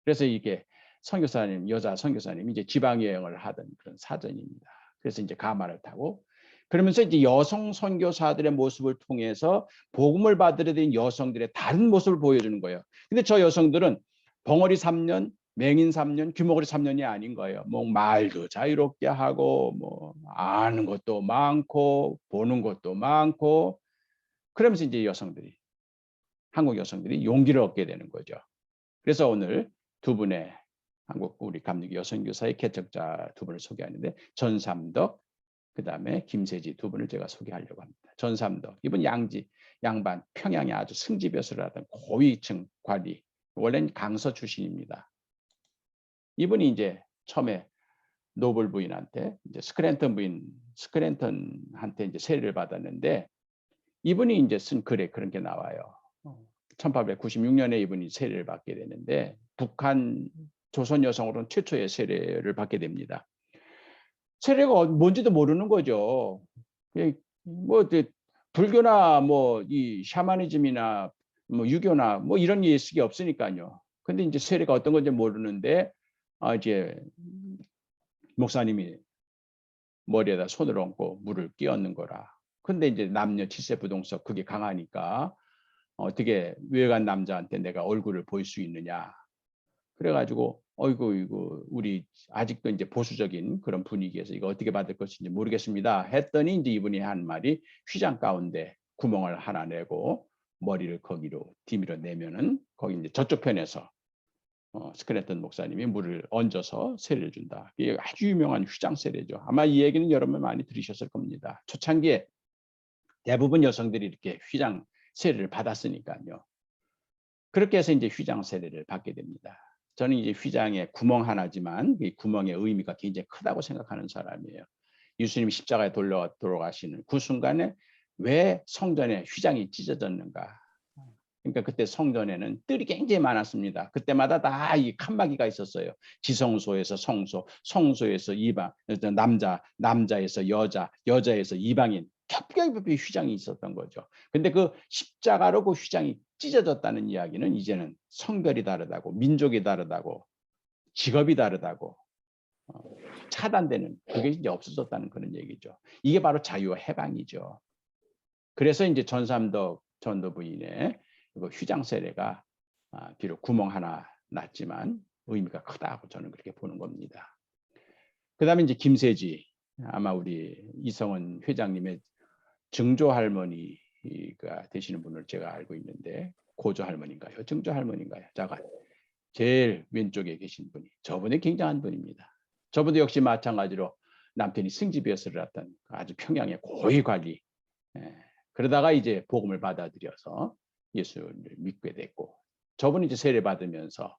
그래서 이게 선교사님, 여자 선교사님이 이제 지방 여행을 하던 그런 사전입니다. 그래서 이제 가마를 타고 그러면서 이제 여성 선교사들의 모습을 통해서 복음을 받으려 된 여성들의 다른 모습을 보여주는 거예요. 근데 저 여성들은 벙어리 3년, 맹인 3년, 귀머거리 3년이 아닌 거예요. 뭐 말도 자유롭게 하고 뭐 아는 것도 많고 보는 것도 많고 그러면서 이제 여성들이 한국 여성들이 용기를 얻게 되는 거죠. 그래서 오늘 두 분의 한국 우리 감리교 여성교사의 개척자 두 분을 소개하는데 전삼덕 그다음에 김세지 두 분을 제가 소개하려고 합니다. 전삼덕 이분 양반 평양에 아주 승지벼슬을 하던 고위층 관리 원래는 강서 출신입니다. 이분이 이제 처음에 노블 부인한테 이제 스크랜턴한테 이제 세례를 받았는데 이분이 이제 쓴 글에 그런 게 나와요. 1896년에 이분이 세례를 받게 되는데 북한 조선 여성으로는 최초의 세례를 받게 됩니다. 세례가 뭔지도 모르는 거죠. 뭐 불교나 뭐 이 샤머니즘이나 뭐 유교나 뭐 이런 예식이 없으니까요. 근데 이제 세례가 어떤 건지 모르는데 이제 목사님이 머리에다 손을 얹고 물을 끼얹는 거라. 근데 이제 남녀 질세부동석 그게 강하니까 어떻게 외간 남자한테 내가 얼굴을 보일 수 있느냐. 그래가지고 어이구 이거 우리 아직도 이제 보수적인 그런 분위기에서 이거 어떻게 받을 것인지 모르겠습니다. 했더니 이제 이분이 한 말이 휘장 가운데 구멍을 하나 내고 머리를 거기로 디밀어 내면은 거기 이제 저쪽 편에서 스크래턴 목사님이 물을 얹어서 세례를 준다. 이게 아주 유명한 휘장 세례죠. 아마 이 얘기는 여러분 많이 들으셨을 겁니다. 초창기에 대부분 여성들이 이렇게 휘장 세례를 받았으니까요. 그렇게 해서 이제 휘장 세례를 받게 됩니다. 저는 이제 휘장에 구멍 하나지만 이 구멍의 의미가 굉장히 크다고 생각하는 사람이에요. 예수님이 십자가에 돌아가시는 그 순간에 왜 성전에 휘장이 찢어졌는가? 그러니까 그때 성전에는 뜰이 굉장히 많았습니다. 그때마다 다 이 칸막이가 있었어요. 지성소에서 성소, 성소에서 이방, 남자에서 여자, 여자에서 이방인, 겹겹이 휘장이 있었던 거죠. 근데 그 십자가로 그 휘장이 찢어졌다는 이야기는 이제는 성별이 다르다고, 민족이 다르다고, 직업이 다르다고 차단되는, 그게 이제 없어졌다는 그런 얘기죠. 이게 바로 자유와 해방이죠. 그래서 이제 전삼덕 전도 부인의 그 휘장 세례가 비록 구멍 하나 났지만 의미가 크다고 저는 그렇게 보는 겁니다. 그다음에 이제 김세지, 아마 우리 이성은 회장님의 증조 할머니가 되시는 분을 제가 알고 있는데, 고조 할머니인가요? 증조 할머니인가요? 자가 제일 왼쪽에 계신 분이, 저분이 굉장한 분입니다. 저분도 역시 마찬가지로 남편이 승지비어스를 했던 아주 평양의 고위 관리, 그러다가 이제 복음을 받아들여서 예수를 믿게 됐고, 저분이 이제 세례 받으면서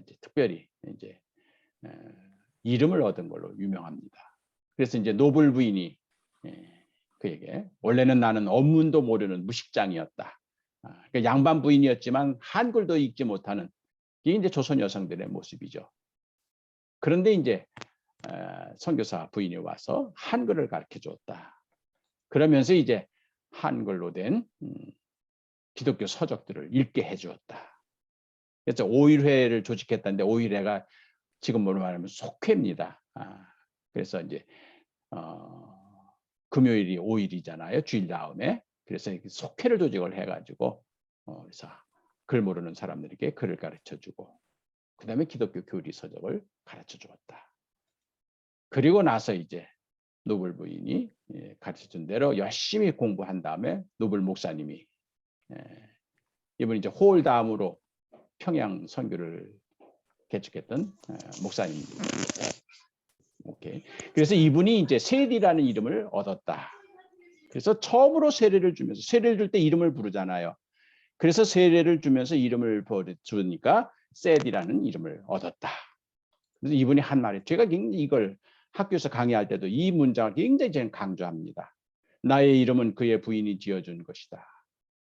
이제 특별히 이제 이름을 얻은 걸로 유명합니다. 그래서 이제 노블 부인이 그에게, 원래는 나는 언문도 모르는 무식장이었다. 그러니까 양반 부인이었지만 한글도 읽지 못하는, 이게 이제 조선 여성들의 모습이죠. 그런데 이제 선교사 부인이 와서 한글을 가르쳐 줬다. 그러면서 이제 한글로 된 기독교 서적들을 읽게 해주었다. 그래서 5.1회를 조직했다는데, 5.1회가 지금으로 말하면 속회입니다. 그래서 이제 금요일이 5일이잖아요. 주일 다음에. 그래서 속회를 조직을 해가지고 그래서 글 모르는 사람들에게 글을 가르쳐주고, 그 다음에 기독교 교리 서적을 가르쳐 주었다. 그리고 나서 이제 노블 부인이 가르쳐준 대로 열심히 공부한 다음에 노블 목사님이, 이분이 이제 호월 다음으로 평양 선교를 개척했던 목사님입니다. 오케이. 그래서 이분이 이제 세리라는 이름을 얻었다. 그래서 처음으로 세례를 주면서, 세례를 줄 때 이름을 부르잖아요. 그래서 세례를 주면서 이름을 주니까 세디라는 이름을 얻었다. 그래서 이분이 한 말이, 제가 굉장히 이걸 학교에서 강의할 때도 이 문장을 굉장히 저는 강조합니다. 나의 이름은 그의 부인이 지어준 것이다.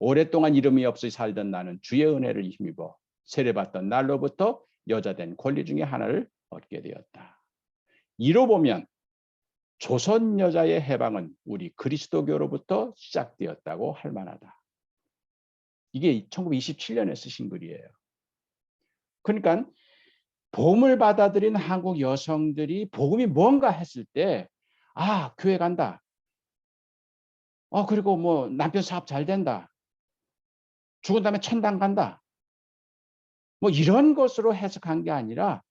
오랫동안 이름이 없이 살던 나는 주의 은혜를 힘입어 세례받던 날로부터 여자된 권리 중에 하나를 얻게 되었다. 이로 보면 조선 여자의 해방은 우리 그리스도교로부터 시작되었다고 할 만하다. 이게 1927년에 쓰신 글이에요. 그러니까 복음을 받아들인 한국 여성들이 복음이 뭔가 했을 때, 교회 간다. 그리고 뭐 남편 사업 잘 된다. 죽은 다음에 천당 간다. 뭐 이런 것으로 해석한 게 아니라,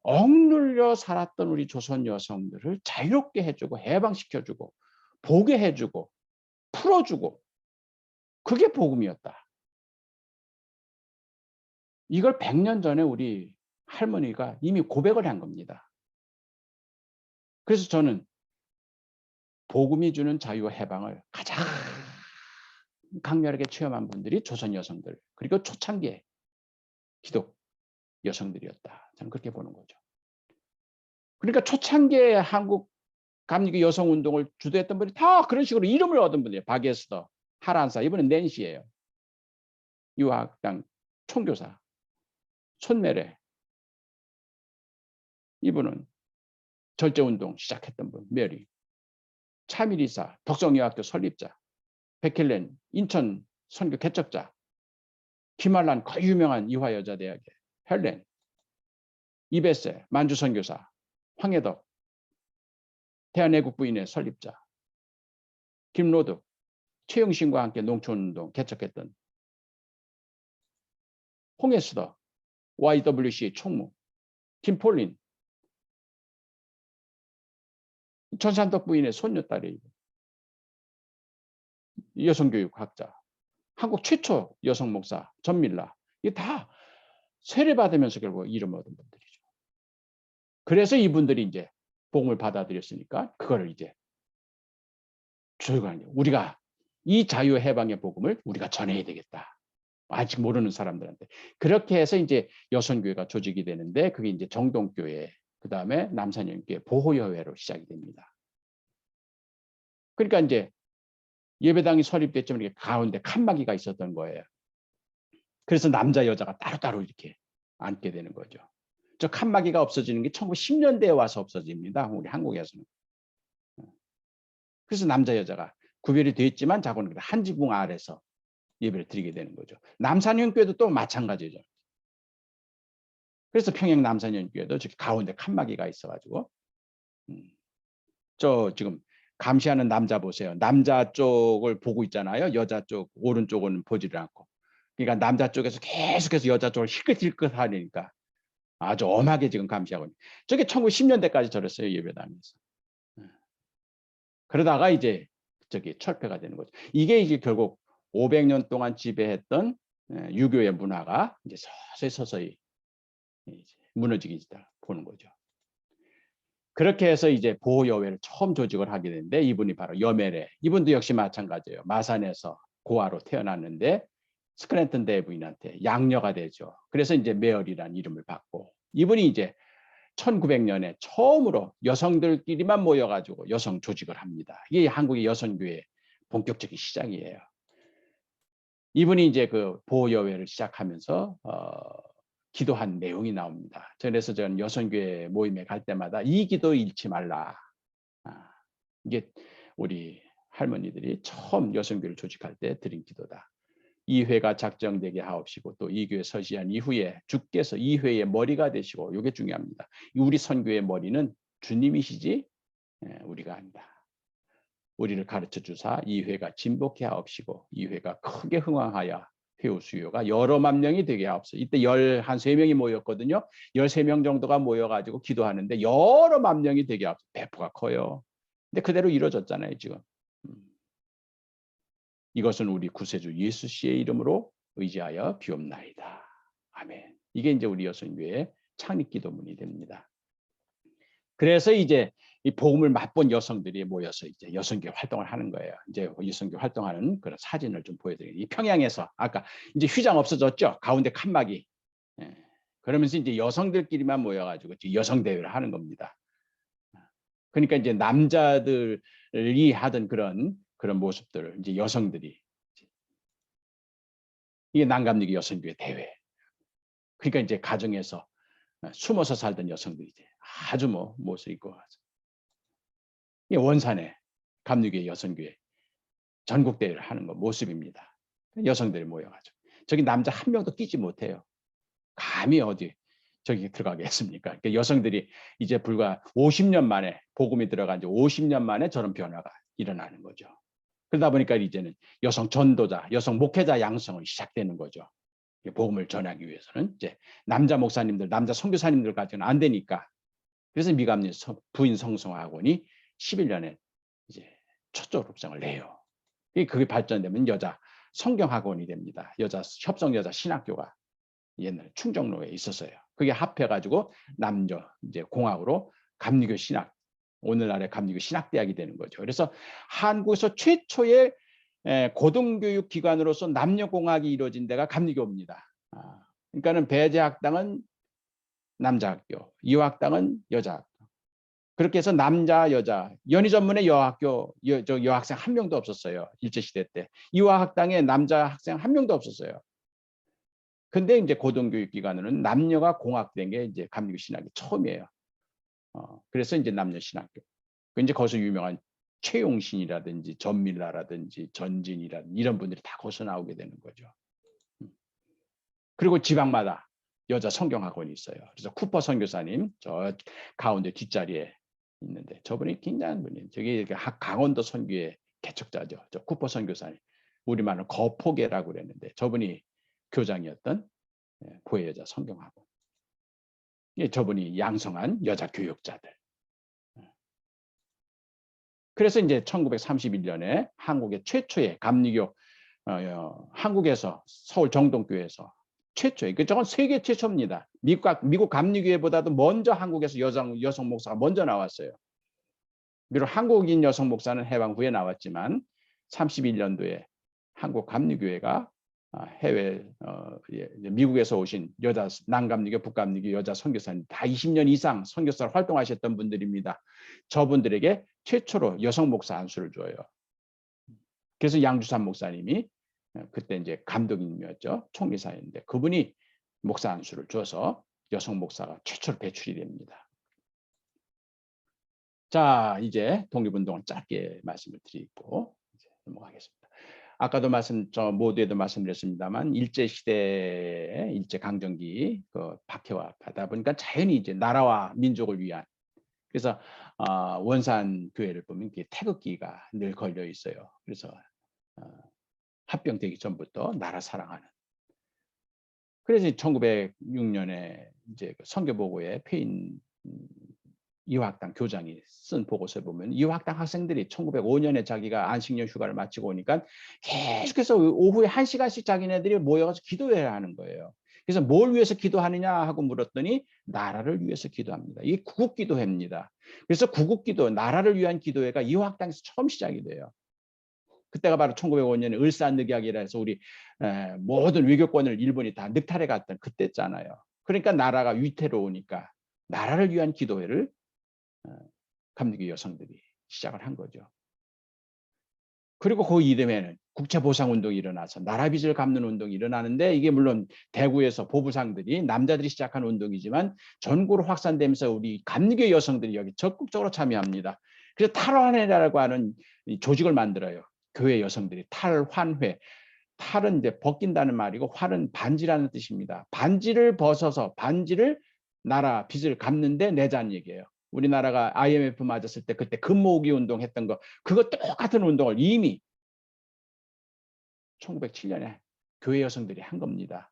억눌려 살았던 우리 조선 여성들을 자유롭게 해주고 해방시켜주고 보게 해주고 풀어주고, 그게 복음이었다. 이걸 100년 전에 우리 할머니가 이미 고백을 한 겁니다. 그래서 저는 복음이 주는 자유와 해방을 가장 강렬하게 체험한 분들이 조선 여성들, 그리고 초창기의 기독 여성들이었다. 저는 그렇게 보는 거죠. 그러니까 초창기의 한국 감리교 여성 운동을 주도했던 분이 다 그런 식으로 이름을 얻은 분이에요. 박에스더, 하란사, 이번엔 낸시예요. 유학당 총교사, 손매래, 이분은 절제운동 시작했던 분, 메리, 차미리사, 덕성여학교 설립자, 백켈렌, 인천 선교 개척자, 김한란, 거의 유명한 이화여자대학의 헬렌, 이베세, 만주 선교사, 황해덕, 대한애국부인의 설립자, 김로득, 최영신과 함께 농촌운동 개척했던 홍해수더, YWC 총무, 김폴린, 전산덕 부인의 손녀딸이 여성교육학자, 한국 최초 여성 목사 전밀라, 이게 다 세례받으면서 결국 이름 얻은 분들이죠. 그래서 이분들이 이제 복음을 받아들였으니까 그거를 이제 우리가 이 자유 해방의 복음을 우리가 전해야 되겠다. 아직 모르는 사람들한테. 그렇게 해서 이제 여성교회가 조직이 되는데, 그게 이제 정동교회, 그 다음에 남산연교회 보호여회로 시작이 됩니다. 그러니까 이제 예배당이 설립됐지만 이렇게 가운데 칸막이가 있었던 거예요. 그래서 남자 여자가 따로따로 이렇게 앉게 되는 거죠. 저 칸막이가 없어지는 게 1910년대에 와서 없어집니다. 우리 한국에서는. 그래서 남자 여자가 구별이 되어 있지만 자고는 한 지붕 아래서 예배를 드리게 되는 거죠. 남산형교회도 또 마찬가지죠. 그래서 평양 남산형교회도 저기 가운데 칸막이가 있어가지고 저 지금 감시하는 남자 보세요. 남자 쪽을 보고 있잖아요. 여자 쪽 오른쪽은 보지를 않고. 그러니까 남자 쪽에서 계속해서 여자 쪽을 힐끗힐끗 하니까 아주 엄하게 지금 감시하고 있는. 저게 1910년대까지 저랬어요. 예배당에서. 그러다가 이제 저기 철폐가 되는 거죠. 이게 이제 결국 500년 동안 지배했던 유교의 문화가 이제 서서히 무너지기 보는 거죠. 그렇게 해서 이제 보호여회를 처음 조직을 하게 되는데 이분이 바로 여메레. 이분도 역시 마찬가지예요. 마산에서 고아로 태어났는데 스크랜턴 대부인한테 양녀가 되죠. 그래서 이제 메어리라는 이름을 받고 이분이 이제 1900년에 처음으로 여성들끼리만 모여가지고 여성 조직을 합니다. 이게 한국의 여성교회 본격적인 시작이에요. 이분이 이제 그 보호여회를 시작하면서 기도한 내용이 나옵니다. 그래서 저는 여성교회 모임에 갈 때마다 이 기도 잃지 말라. 이게 우리 할머니들이 처음 여성교회를 조직할 때 드린 기도다. 이 회가 작정되게 하옵시고 또 이 교회 서시한 이후에 주께서 이 회의 머리가 되시고 이게 중요합니다. 우리 선교의 머리는 주님이시지 우리가 아니다. 우리를 가르쳐 주사 이 회가 진복해 하옵시고 이 회가 크게 흥왕하여 회우 수요가 여러 만 명이 되게 하옵소서. 이때 한 3명이 모였거든요. 13명 정도가 모여가지고 기도하는데 여러 만 명이 되게 하옵소서. 배포가 커요. 근데 그대로 이루어졌잖아요 지금. 이것은 우리 구세주 예수 씨의 이름으로 의지하여 비옵나이다. 아멘. 이게 이제 우리 여성교회의 창립 기도문이 됩니다. 그래서 이제 이 복음을 맛본 여성들이 모여서 이제 여성교회 활동을 하는 거예요. 이제 여성교회 활동하는 그런 사진을 좀 보여드리겠습니다. 이 평양에서 아까 이제 휘장 없어졌죠. 가운데 칸막이. 그러면서 이제 여성들끼리만 모여가지고 여성 대회를 하는 겁니다. 그러니까 이제 남자들이 하던 그런 모습들을 이제 여성들이 이게 난감리교 여성교회 대회. 그러니까 이제 가정에서 숨어서 살던 여성들이 이제 아주 못을 입고 가서 이게 원산의 감리교회 여성교회 전국 대회를 하는 거 모습입니다. 여성들이 모여가지고 저기 남자 한 명도 끼지 못해요. 감히 어디 저기 들어가겠습니까? 그러니까 여성들이 이제 불과 50년 만에 복음이 들어간 지 50년 만에 저런 변화가 일어나는 거죠. 그러다 보니까 이제는 여성 전도자, 여성 목회자 양성이 시작되는 거죠. 복음을 전하기 위해서는 이제 남자 목사님들, 남자 선교사님들 가지고는 안 되니까. 그래서 미감리 부인 성성학원이 11년에 이제 첫 졸업장을 내요. 그게 발전되면 여자 성경학원이 됩니다. 여자 협성 여자 신학교가 옛날 충정로에 있었어요. 그게 합해가지고 남녀 이제 공학으로 감리교 신학, 오늘날의 감리교 신학대학이 되는 거죠. 그래서 한국에서 최초의 고등교육 기관으로서 남녀공학이 이루어진 데가 감리교입니다. 그러니까는 배제학당은 남자학교, 이화학당은 여자학교. 그렇게 해서 남자, 여자, 연희 전문의 여학교, 여학생 한 명도 없었어요. 일제시대 때. 이화학당에 남자 학생 한 명도 없었어요. 근데 이제 고등교육기관으로는 남녀가 공학된 게 이제 감리교 신학이 처음이에요. 그래서 이제 남녀 신학교. 이제 거기서 유명한 최용신이라든지 전밀라라든지 전진이라든지 이런 분들이 다 거기서 나오게 되는 거죠. 그리고 지방마다 여자 성경학원이 있어요. 그래서 쿠퍼 선교사님 저 가운데 뒷자리에 있는데 저분이 굉장한 분이에요. 저기 강원도 선교의 개척자죠. 저 쿠퍼 선교사님. 우리말로 거포계라고 그랬는데 저분이 교장이었던 보혜 여자 성경학원. 저분이 양성한 여자 교육자들. 그래서 이제 1931년에 한국의 최초의 감리교 한국에서 서울 정동교회에서 최초의 저건 세계 최초입니다. 미국 감리교회보다도 먼저 한국에서 여성 목사가 먼저 나왔어요. 비록 한국인 여성 목사는 해방 후에 나왔지만 31년도에 한국 감리교회가 해외 미국에서 오신 여자 남감리교, 북감리교 여자 선교사님 다 20년 이상 선교사로 활동하셨던 분들입니다. 저분들에게 최초로 여성 목사 안수를 줘요. 그래서 양주산 목사님이 그때 이제 감독님이었죠. 총리사였는데 그분이 목사 안수를 줘서 여성 목사가 최초로 배출이 됩니다. 자, 이제 독립운동을 짧게 말씀을 드리고 이제 넘어가겠습니다. 아까도 모두에도 말씀드렸습니다만 일제 시대에 일제 강점기 그 박해와 보니까 자연히 이제 나라와 민족을 위한 그래서 원산 교회를 보면 태극기가 늘 걸려 있어요. 그래서 합병되기 전부터 나라 사랑하는. 그래서 1906년에 이제 선교보고에 폐인 이화학당 교장이 쓴 보고서에 보면 이화학당 학생들이 1905년에 자기가 안식년 휴가를 마치고 오니까 계속해서 오후에 1시간씩 자기네들이 모여서 기도해야 하는 거예요. 그래서 뭘 위해서 기도하느냐 하고 물었더니 나라를 위해서 기도합니다. 이게 구국기도회입니다. 그래서 구국기도, 나라를 위한 기도회가 이화학당에서 처음 시작이 돼요. 그때가 바로 1905년에 을사늑약이라 해서 우리 모든 외교권을 일본이 다 늑탈해 갔던 그때잖아요. 그러니까 나라가 위태로우니까 나라를 위한 기도회를 감리교 여성들이 시작을 한 거죠. 그리고 그 이듬해는 국채보상운동이 일어나서 나라빚을 갚는 운동이 일어나는데 이게 물론 대구에서 보부상들이 남자들이 시작한 운동이지만 전국으로 확산되면서 우리 감리교 여성들이 여기 적극적으로 참여합니다. 그래서 탈환회라고 하는 조직을 만들어요. 교회 여성들이 탈환회. 탈은 이제 벗긴다는 말이고 활은 반지라는 뜻입니다. 반지를 벗어서 반지를 나라 빚을 갚는데 내자는 얘기예요. 우리나라가 IMF 맞았을 때 그때 금 모으기 운동 했던 거 그거 똑같은 운동을 이미 1907년에 교회 여성들이 한 겁니다.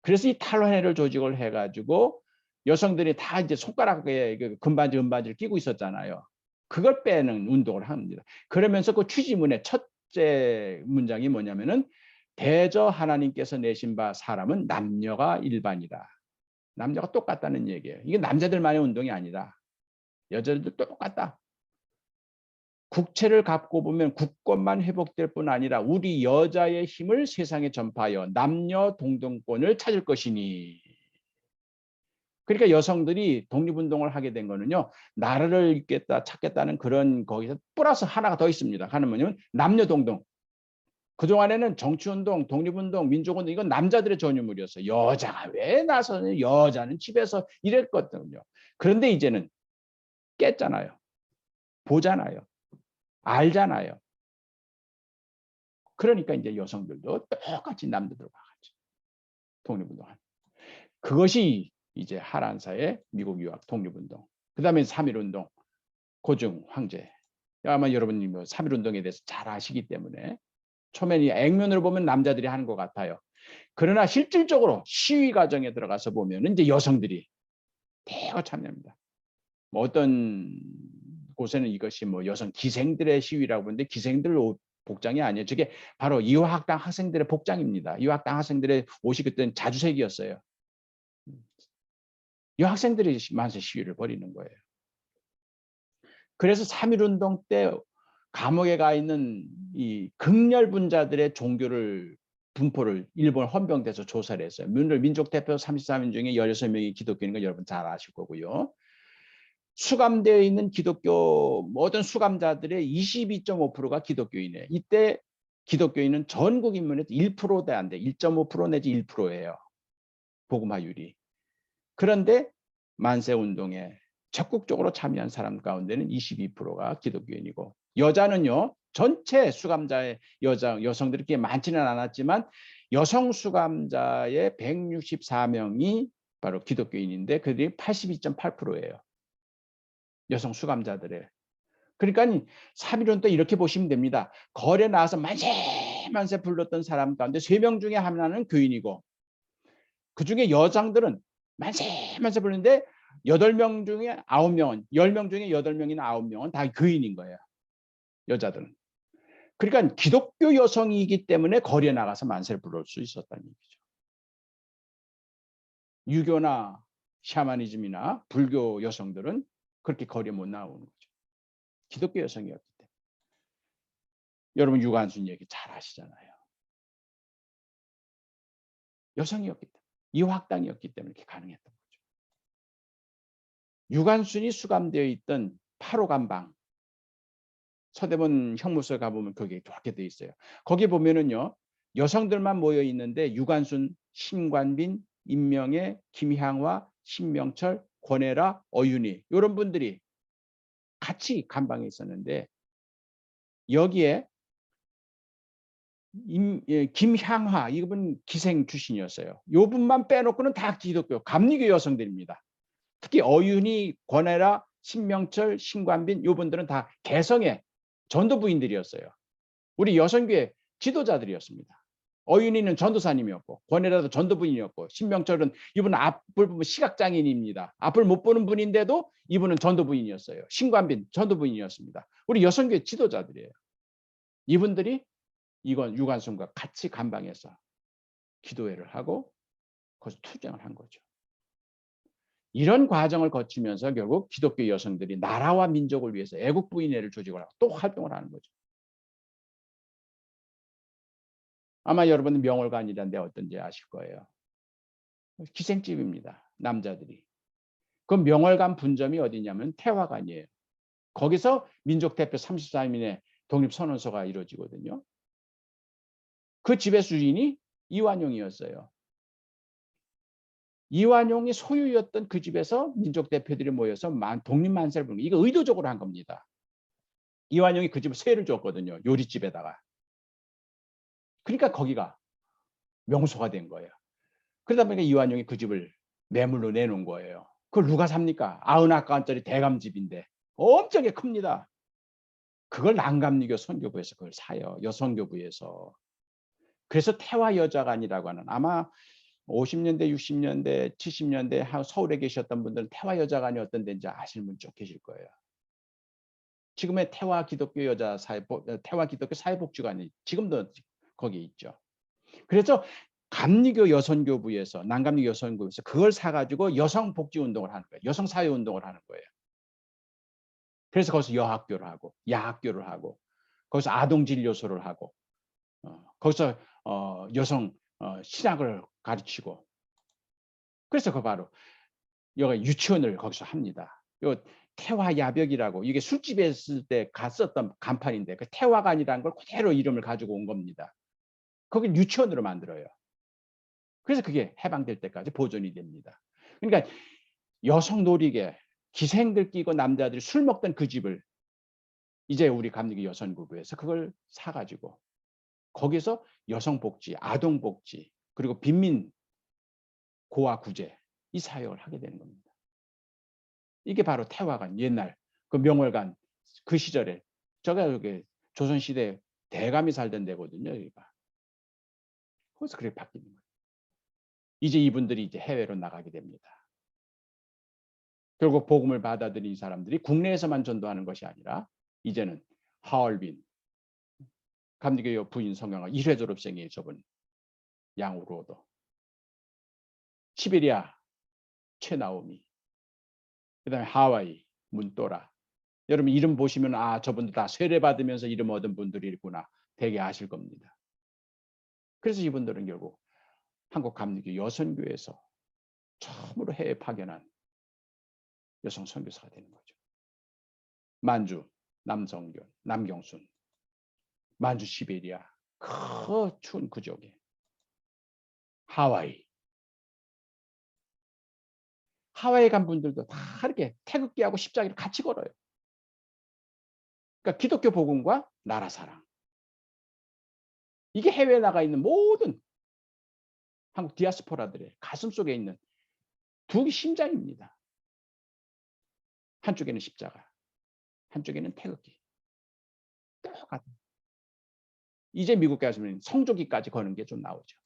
그래서 이 탈환회를 조직을 해가지고 여성들이 다 이제 손가락에 금반지 은반지를 끼고 있었잖아요. 그걸 빼는 운동을 합니다. 그러면서 그 취지문의 첫째 문장이 뭐냐면은 대저 하나님께서 내신 바 사람은 남녀가 일반이다. 남녀가 똑같다는 얘기예요. 이게 남자들만의 운동이 아니라 여자들도 똑같다. 국채를 갚고 보면 국권만 회복될 뿐 아니라 우리 여자의 힘을 세상에 전파하여 남녀 동등권을 찾을 것이니. 그러니까 여성들이 독립운동을 하게 된 거는요. 나라를 잇겠다 찾겠다는 그런 거기서 플러스 하나가 더 있습니다. 하는 뭐냐면 남녀 동등. 그동안에는 정치운동, 독립운동, 민족운동 이건 남자들의 전유물이었어요. 여자가 왜 나서는 여자는 집에서 이랬거든요. 그런데 이제는 깼잖아요. 보잖아요. 알잖아요. 그러니까 이제 여성들도 똑같이 남들과 같이 독립운동하는. 그것이 이제 하란사의 미국 유학 독립운동. 그 다음에 3.1운동, 고증 황제. 아마 여러분이 3.1운동에 대해서 잘 아시기 때문에 초면이 액면으로 보면 남자들이 하는 것 같아요. 그러나 실질적으로 시위 과정에 들어가서 보면 이제 여성들이 대거 참여합니다. 뭐 어떤 곳에는 이것이 뭐 여성 기생들의 시위라고 하는데 기생들 옷 복장이 아니에요. 저게 바로 이화학당 학생들의 복장입니다. 이화학당 학생들의 옷이 그때는 자주색이었어요. 이 학생들이 만세 시위를 벌이는 거예요. 그래서 3.1운동 때 감옥에 가 있는 이 극렬분자들의 종교를 분포를 일본 헌병대에서 조사를 했어요. 민족 대표 33인 중에 16명이 기독교인 거 여러분 잘 아실 거고요. 수감되어 있는 기독교 모든 수감자들의 22.5%가 기독교인이에요. 이때 기독교인은 전국 인문에서 1%대 안 돼. 1.5% 내지 1%예요. 복음화율이. 그런데 만세운동에 적극적으로 참여한 사람 가운데는 22%가 기독교인이고 여자는요. 전체 수감자의 여성들이 그렇게 많지는 않았지만 여성 수감자의 164명이 바로 기독교인인데 그들이 82.8%예요. 여성 수감자들의. 그러니까 3.1운동 이렇게 보시면 됩니다. 거리에 나와서 만세 만세 불렀던 사람 가운데 3명 중에 하나는 교인이고 그중에 여장들은 만세 만세 부르는데 8명 중에 9명은 10명 중에 8명이나 9명은 다 교인인 거예요. 여자들은. 그러니까 기독교 여성이기 때문에 거리에 나가서 만세를 부를 수 있었다는 얘기죠. 유교나 샤머니즘이나 불교 여성들은 그렇게 거리에 못 나오는 거죠. 기독교 여성이었기 때문에. 여러분 유관순 얘기 잘 아시잖아요. 여성이었기 때문에. 이화학당이었기 때문에 이렇게 가능했던 거죠. 유관순이 수감되어 있던 8호 감방 서대문 형무소에 가보면 거기에 좋게 돼 있어요. 거기 보면은요. 여성들만 모여 있는데 유관순, 신관빈, 임명애, 김향화, 신명철, 권혜라, 어윤희 이런 분들이 같이 감방에 있었는데 여기에 김향화 이분 기생 출신이었어요. 요 분만 빼놓고는 다 기독교 감리교 여성들입니다. 특히 어윤희, 권혜라, 신명철, 신관빈 요 분들은 다 개성의 전도 부인들이었어요. 우리 여성교회 지도자들이었습니다. 어윤희는 전도사님이었고 권혜라도 전도부인이었고 신명철은 이분은 앞을 보면 시각장애인입니다. 앞을 못 보는 분인데도 이분은 전도부인이었어요. 신관빈 전도부인이었습니다. 우리 여성교회 지도자들이에요. 이분들이 이건 유관순과 같이 감방해서 기도회를 하고 거기서 투쟁을 한 거죠. 이런 과정을 거치면서 결국 기독교 여성들이 나라와 민족을 위해서 애국부인회를 조직을 하고 또 활동을 하는 거죠. 아마 여러분은 명월관이라는 데 어떤지 아실 거예요. 기생집입니다. 남자들이. 그 명월관 분점이 어디냐면 태화관이에요. 거기서 민족대표 34인의 독립선언서가 이루어지거든요. 그 집의 주인이 이완용이었어요. 이완용이 소유였던 그 집에서 민족대표들이 모여서 독립만세를 부르는 이거 의도적으로 한 겁니다. 이완용이 그 집에 세를 줬거든요. 요리집에다가. 그러니까 거기가 명소가 된 거예요. 그러다 보니까 이완용이 그 집을 매물로 내놓은 거예요. 그걸 누가 삽니까? 90아까원짜리 대감집인데 엄청나게 큽니다. 그걸 난감리교 선교부에서 그걸 사요. 여성교부에서. 그래서 태화여자관이라고 하는 아마 50년대, 60년대, 70년대 서울에 계셨던 분들은 태화여자관이 어떤 데인지 아시는 분 쭉 계실 거예요. 지금의 태화기독교 태화기독교 사회복지관이 지금도 거기 있죠. 그래서 감리교 여성교부에서 난감리교 여성교부에서 그걸 사가지고 여성복지운동을 하는 거예요. 여성사회운동을 하는 거예요. 그래서 거기서 여학교를 하고 야학교를 하고 거기서 아동진료소를 하고 거기서 여성 신학을 가르치고 그래서 그 바로 여기 유치원을 거기서 합니다. 요 태화야벽이라고 이게 술집에 있을 때 갔었던 간판인데 그 태화관이라는 걸 그대로 이름을 가지고 온 겁니다. 거길 유치원으로 만들어요. 그래서 그게 해방될 때까지 보존이 됩니다. 그러니까 여성 놀이개 기생들 끼고 남자들이 술 먹던 그 집을 이제 우리 감리교 여성부부에서 그걸 사가지고 거기서 여성복지, 아동복지 그리고 빈민 고아 구제 이 사역을 하게 되는 겁니다. 이게 바로 태화관 옛날 그 명월관 그 시절에 저가 여기 조선시대 대감이 살던 데거든요. 여기가. 그래서 그렇게 바뀌는 거예요. 이제 이분들이 이제 해외로 나가게 됩니다. 결국 복음을 받아들인 사람들이 국내에서만 전도하는 것이 아니라 이제는 하얼빈 감리교 부인 성경학 1회 졸업생이에요. 저분 양우로도 시베리아 최나오미 그다음에 하와이 문또라 여러분 이름 보시면 아 저분들 다 세례 받으면서 이름 얻은 분들이구나 되게 아실 겁니다. 그래서 이분들은 결국 한국 감리교 여선교에서 처음으로 해외 파견한 여성 선교사가 되는 거죠. 만주 남성균 남경순 만주 시베리아 그 추운 그 지역에 하와이 간 분들도 다 이렇게 태극기하고 십자기를 같이 걸어요. 그러니까 기독교 복음과 나라 사랑 이게 해외에 나가 있는 모든 한국 디아스포라들의 가슴 속에 있는 두 심장입니다. 한쪽에는 십자가 한쪽에는 태극기 똑같은 이제 미국 가시면 성조기까지 거는 게 좀 나오죠.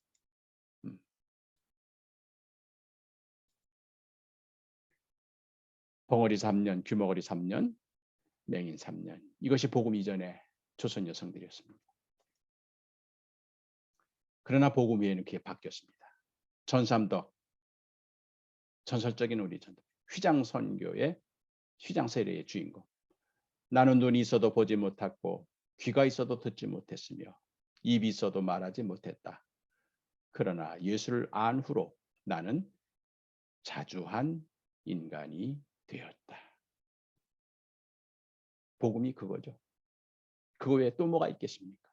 벙어리 3년, 규머거리 3년, 맹인 3년. 이것이 복음 이전의 조선 여성들이었습니다. 그러나 복음 후에는 그게 바뀌었습니다. 전삼덕, 전설적인 우리 전도, 휘장선교의 휘장세례의 주인공. 나는 눈이 있어도 보지 못했고 귀가 있어도 듣지 못했으며 입이 있어도 말하지 못했다. 그러나 예수를 안 후로 나는 자주한 인간이 되었다. 복음이 그거죠. 그거 외에 또 뭐가 있겠습니까?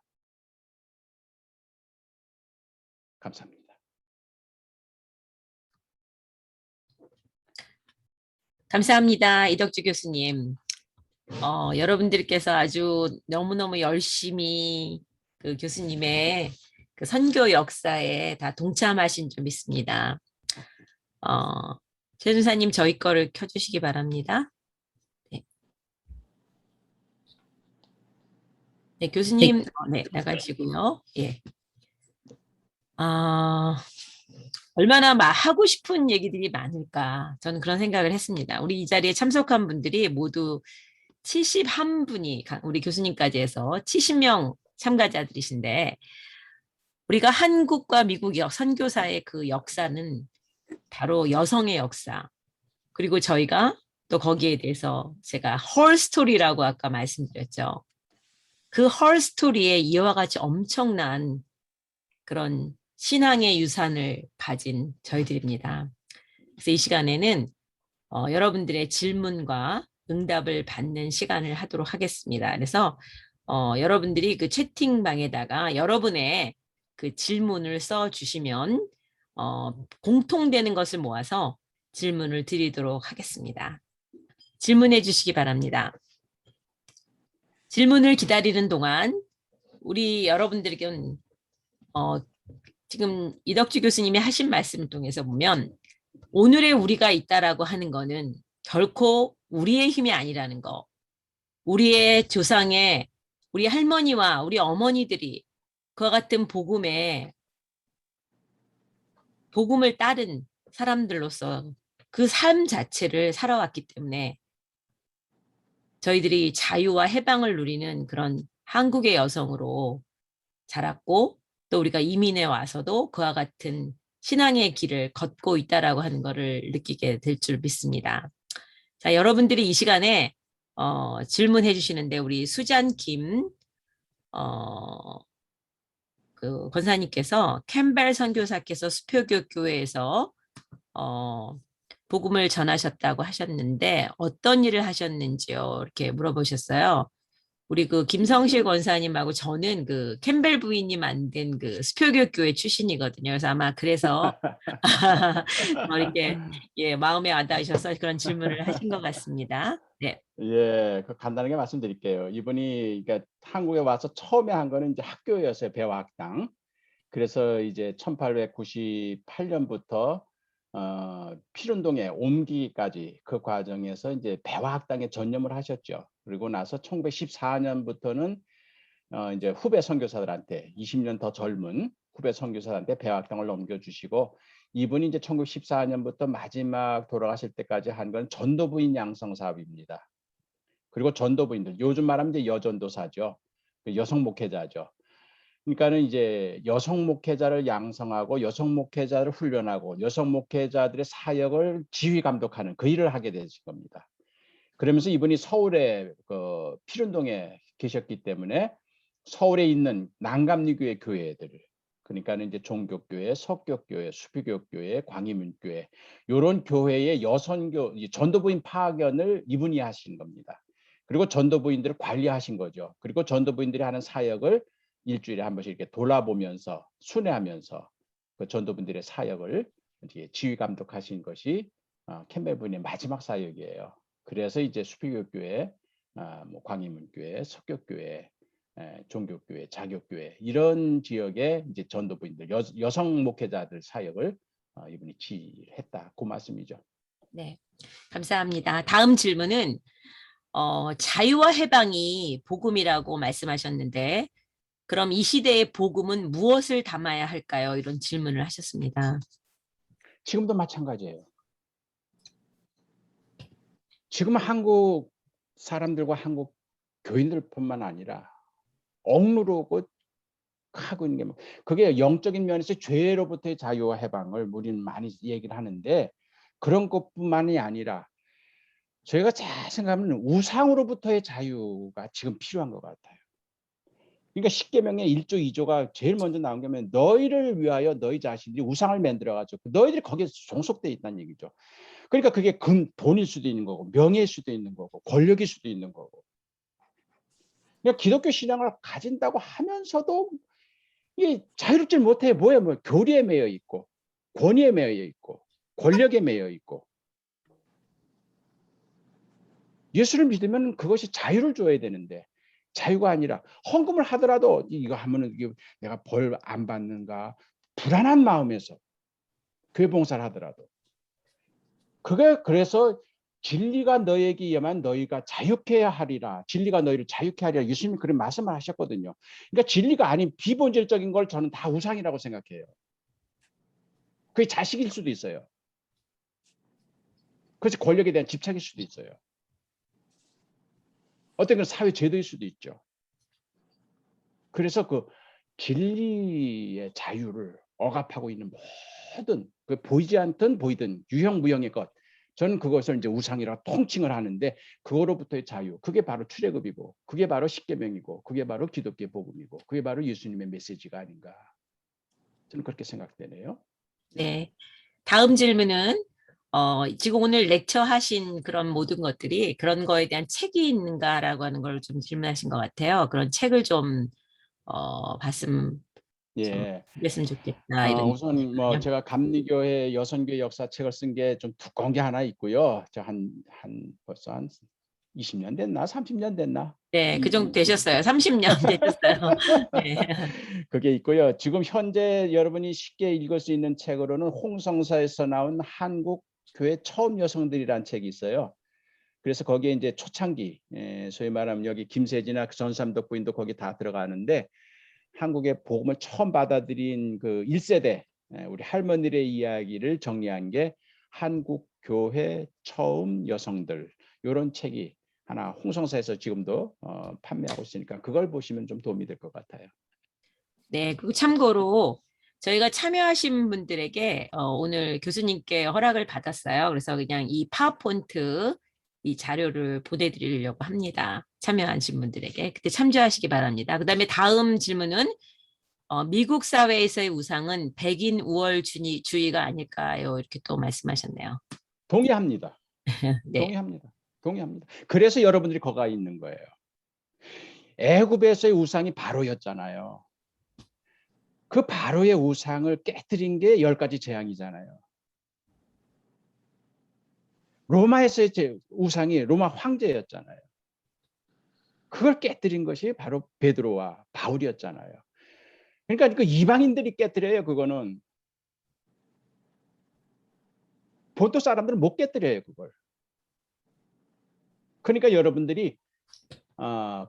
감사합니다. 감사합니다. 이덕주 교수님. 여러분들께서 아주 너무너무 열심히 그 교수님의 그 선교 역사에 다 동참하신 점 있습니다. 최준사님 저희 거를 켜주시기 바랍니다. 네, 네 교수님 네, 나가시고요. 예. 얼마나 하고 싶은 얘기들이 많을까 저는 그런 생각을 했습니다. 우리 이 자리에 참석한 분들이 모두 71분이 우리 교수님까지 해서 70명 참가자들이신데 우리가 한국과 미국 선교사의 그 역사는 바로 여성의 역사 그리고 저희가 또 거기에 대해서 제가 헐스토리라고 아까 말씀드렸죠. 그 헐스토리에 이와 같이 엄청난 그런 신앙의 유산을 가진 저희들입니다. 그래서 이 시간에는 여러분들의 질문과 응답을 받는 시간을 하도록 하겠습니다. 그래서 여러분들이 그 채팅방에다가 여러분의 그 질문을 써 주시면 공통되는 것을 모아서 질문을 드리도록 하겠습니다. 질문해 주시기 바랍니다. 질문을 기다리는 동안 우리 여러분들에게는 지금 이덕주 교수님이 하신 말씀을 통해서 보면 오늘의 우리가 있다라고 하는 거는 결코 우리의 힘이 아니라는 거. 우리의 조상의 우리 할머니와 우리 어머니들이 그와 같은 복음을 따른 사람들로서 그 삶 자체를 살아왔기 때문에 저희들이 자유와 해방을 누리는 그런 한국의 여성으로 자랐고 또 우리가 이민해 와서도 그와 같은 신앙의 길을 걷고 있다라고 하는 것을 느끼게 될 줄 믿습니다. 자, 여러분들이 이 시간에 질문해 주시는데 우리 수잔 김 그 권사님께서 캠벨 선교사께서 수표교 교회에서 복음을 전하셨다고 하셨는데 어떤 일을 하셨는지요? 이렇게 물어보셨어요. 우리 그 김성실 권사님하고 저는 그 캠벨 부인이 만든 그 수표교 교회 출신이거든요. 그래서 아마 그래서 이렇게 예 마음에 와닿으셔서 그런 질문을 하신 것 같습니다. 네. 예, 간단하게 말씀드릴게요. 이분이 그러니까 한국에 와서 처음에 한 거는 이제 학교였어요. 배화학당. 그래서 이제 1898년부터 필운동에 옮기기까지 그 과정에서 이제 배화학당에 전념을 하셨죠. 그리고 나서 1914년부터는 이제 후배 선교사들한테 20년 더 젊은 후배 선교사들한테 배화학당을 넘겨주시고 이분이 이제 1914년부터 마지막 돌아가실 때까지 한 건 전도부인 양성 사업입니다. 그리고 전도부인들 요즘 말하면 이제 여전도사죠. 여성 목회자죠. 그러니까는 이제 여성 목회자를 양성하고 여성 목회자를 훈련하고 여성 목회자들의 사역을 지휘 감독하는 그 일을 하게 되신 겁니다. 그러면서 이분이 서울에 그 필운동에 계셨기 때문에 서울에 있는 난감리교회 교회들을 그러니까는 이제 종교교회, 석교교회, 수표교교회, 광희문교회 이런 교회의 여선교 전도부인 파견을 이분이 하신 겁니다. 그리고 전도부인들을 관리하신 거죠. 그리고 전도부인들이 하는 사역을 일주일에 한 번씩 이렇게 돌아보면서 순회하면서 그 전도분들의 사역을 지휘 감독하신 것이 캠벨 부인의 마지막 사역이에요. 그래서 이제 수표교회, 뭐 광희문교회, 석교교회, 종교교회, 자교교회 이런 지역의 이제 전도부인들 여성 목회자들 사역을 이분이 지휘했다. 그 말씀이죠. 네, 감사합니다. 다음 질문은 자유와 해방이 복음이라고 말씀하셨는데 그럼 이 시대의 복음은 무엇을 담아야 할까요? 이런 질문을 하셨습니다. 지금도 마찬가지예요. 지금 한국 사람들과 한국 교인들뿐만 아니라 억누르고 하고 있는 게 그게 영적인 면에서 죄로부터의 자유와 해방을 우리는 많이 얘기를 하는데 그런 것뿐만이 아니라 저희가 잘 생각하면 우상으로부터의 자유가 지금 필요한 것 같아요. 그러니까 십계명의 1조 2조가 제일 먼저 나온 게 뭐냐면 너희를 위하여 너희 자신들이 우상을 만들어가지고 너희들이 거기에 종속돼 있다는 얘기죠. 그러니까 그게 돈일 수도 있는 거고 명예일 수도 있는 거고 권력일 수도 있는 거고 그러니까 기독교 신앙을 가진다고 하면서도 이게 자유롭지 못해. 뭐야, 뭐 교리에 매여 있고, 권위에 매여 있고, 권력에 매여 있고. 예수를 믿으면 그것이 자유를 줘야 되는데 자유가 아니라 헌금을 하더라도 이거 하면은 내가 벌 안 받는가 불안한 마음에서 교회 봉사를 하더라도 그게 그래서 진리가 너에게 임하면 너희가 자유케 하리라. 진리가 너희를 자유케 하리라. 예수님이 그런 말씀을 하셨거든요. 그러니까 진리가 아닌 비본질적인 걸 저는 다 우상이라고 생각해요. 그게 자식일 수도 있어요. 그것이 권력에 대한 집착일 수도 있어요. 어떤 건 사회 제도일 수도 있죠. 그래서 그 진리의 자유를 억압하고 있는 모든 그 보이지 않든 보이든 유형무형의 것, 저는 그것을 이제 우상이라고 통칭을 하는데 그거로부터의 자유, 그게 바로 출애굽이고 그게 바로 십계명이고 그게 바로 기독교의 복음이고 그게 바로 예수님의 메시지가 아닌가, 저는 그렇게 생각되네요. 네. 다음 질문은 지금 오늘 렉처 하신 그런 모든 것들이 그런 거에 대한 책이 있는가라고 하는 걸 좀 질문하신 것 같아요. 그런 책을 좀 봤으면 좀 예. 그랬으면 좋겠다 이런. 우선 뭐 제가 감리교회 여선교회 역사책을 쓴 게 좀 두꺼운 게 하나 있고요. 저 벌써 한 20년 됐나? 30년 됐나? 네, 그 정도 되셨어요. 30년 되셨어요. 네. 그게 있고요. 지금 현재 여러분이 쉽게 읽을 수 있는 책으로는 홍성사에서 나온 한국 교회 처음 여성들이라는 책이 있어요. 그래서 거기에 이제 초창기, 소위 말하면 여기 김세진이나 전삼덕 부인도 거기 다 들어가는데 한국의 복음을 처음 받아들인 그 1세대 우리 할머니의 이야기를 정리한 게 한국 교회 처음 여성들, 이런 책이 하나 홍성사에서 지금도 판매하고 있으니까 그걸 보시면 좀 도움이 될 것 같아요. 네, 그리고 참고로 저희가 참여하신 분들에게 오늘 교수님께 허락을 받았어요. 그래서 그냥 이 파워포인트 이 자료를 보내드리려고 합니다. 참여하신 분들에게. 그때 참조하시기 바랍니다. 그다음에 다음 질문은 미국 사회에서의 우상은 백인 우월주의가 아닐까요? 이렇게 또 말씀하셨네요. 동의합니다. 네. 동의합니다. 동의합니다. 그래서 여러분들이 거기 있는 거예요. 애굽에서의 우상이 바로였잖아요. 그 바로의 우상을 깨뜨린 게 10가지 재앙이잖아요. 로마에서의 우상이 로마 황제였잖아요. 그걸 깨뜨린 것이 바로 베드로와 바울이었잖아요. 그러니까 그 이방인들이 깨뜨려요. 그거는 본토 사람들은 못 깨뜨려요. 그걸. 그러니까 여러분들이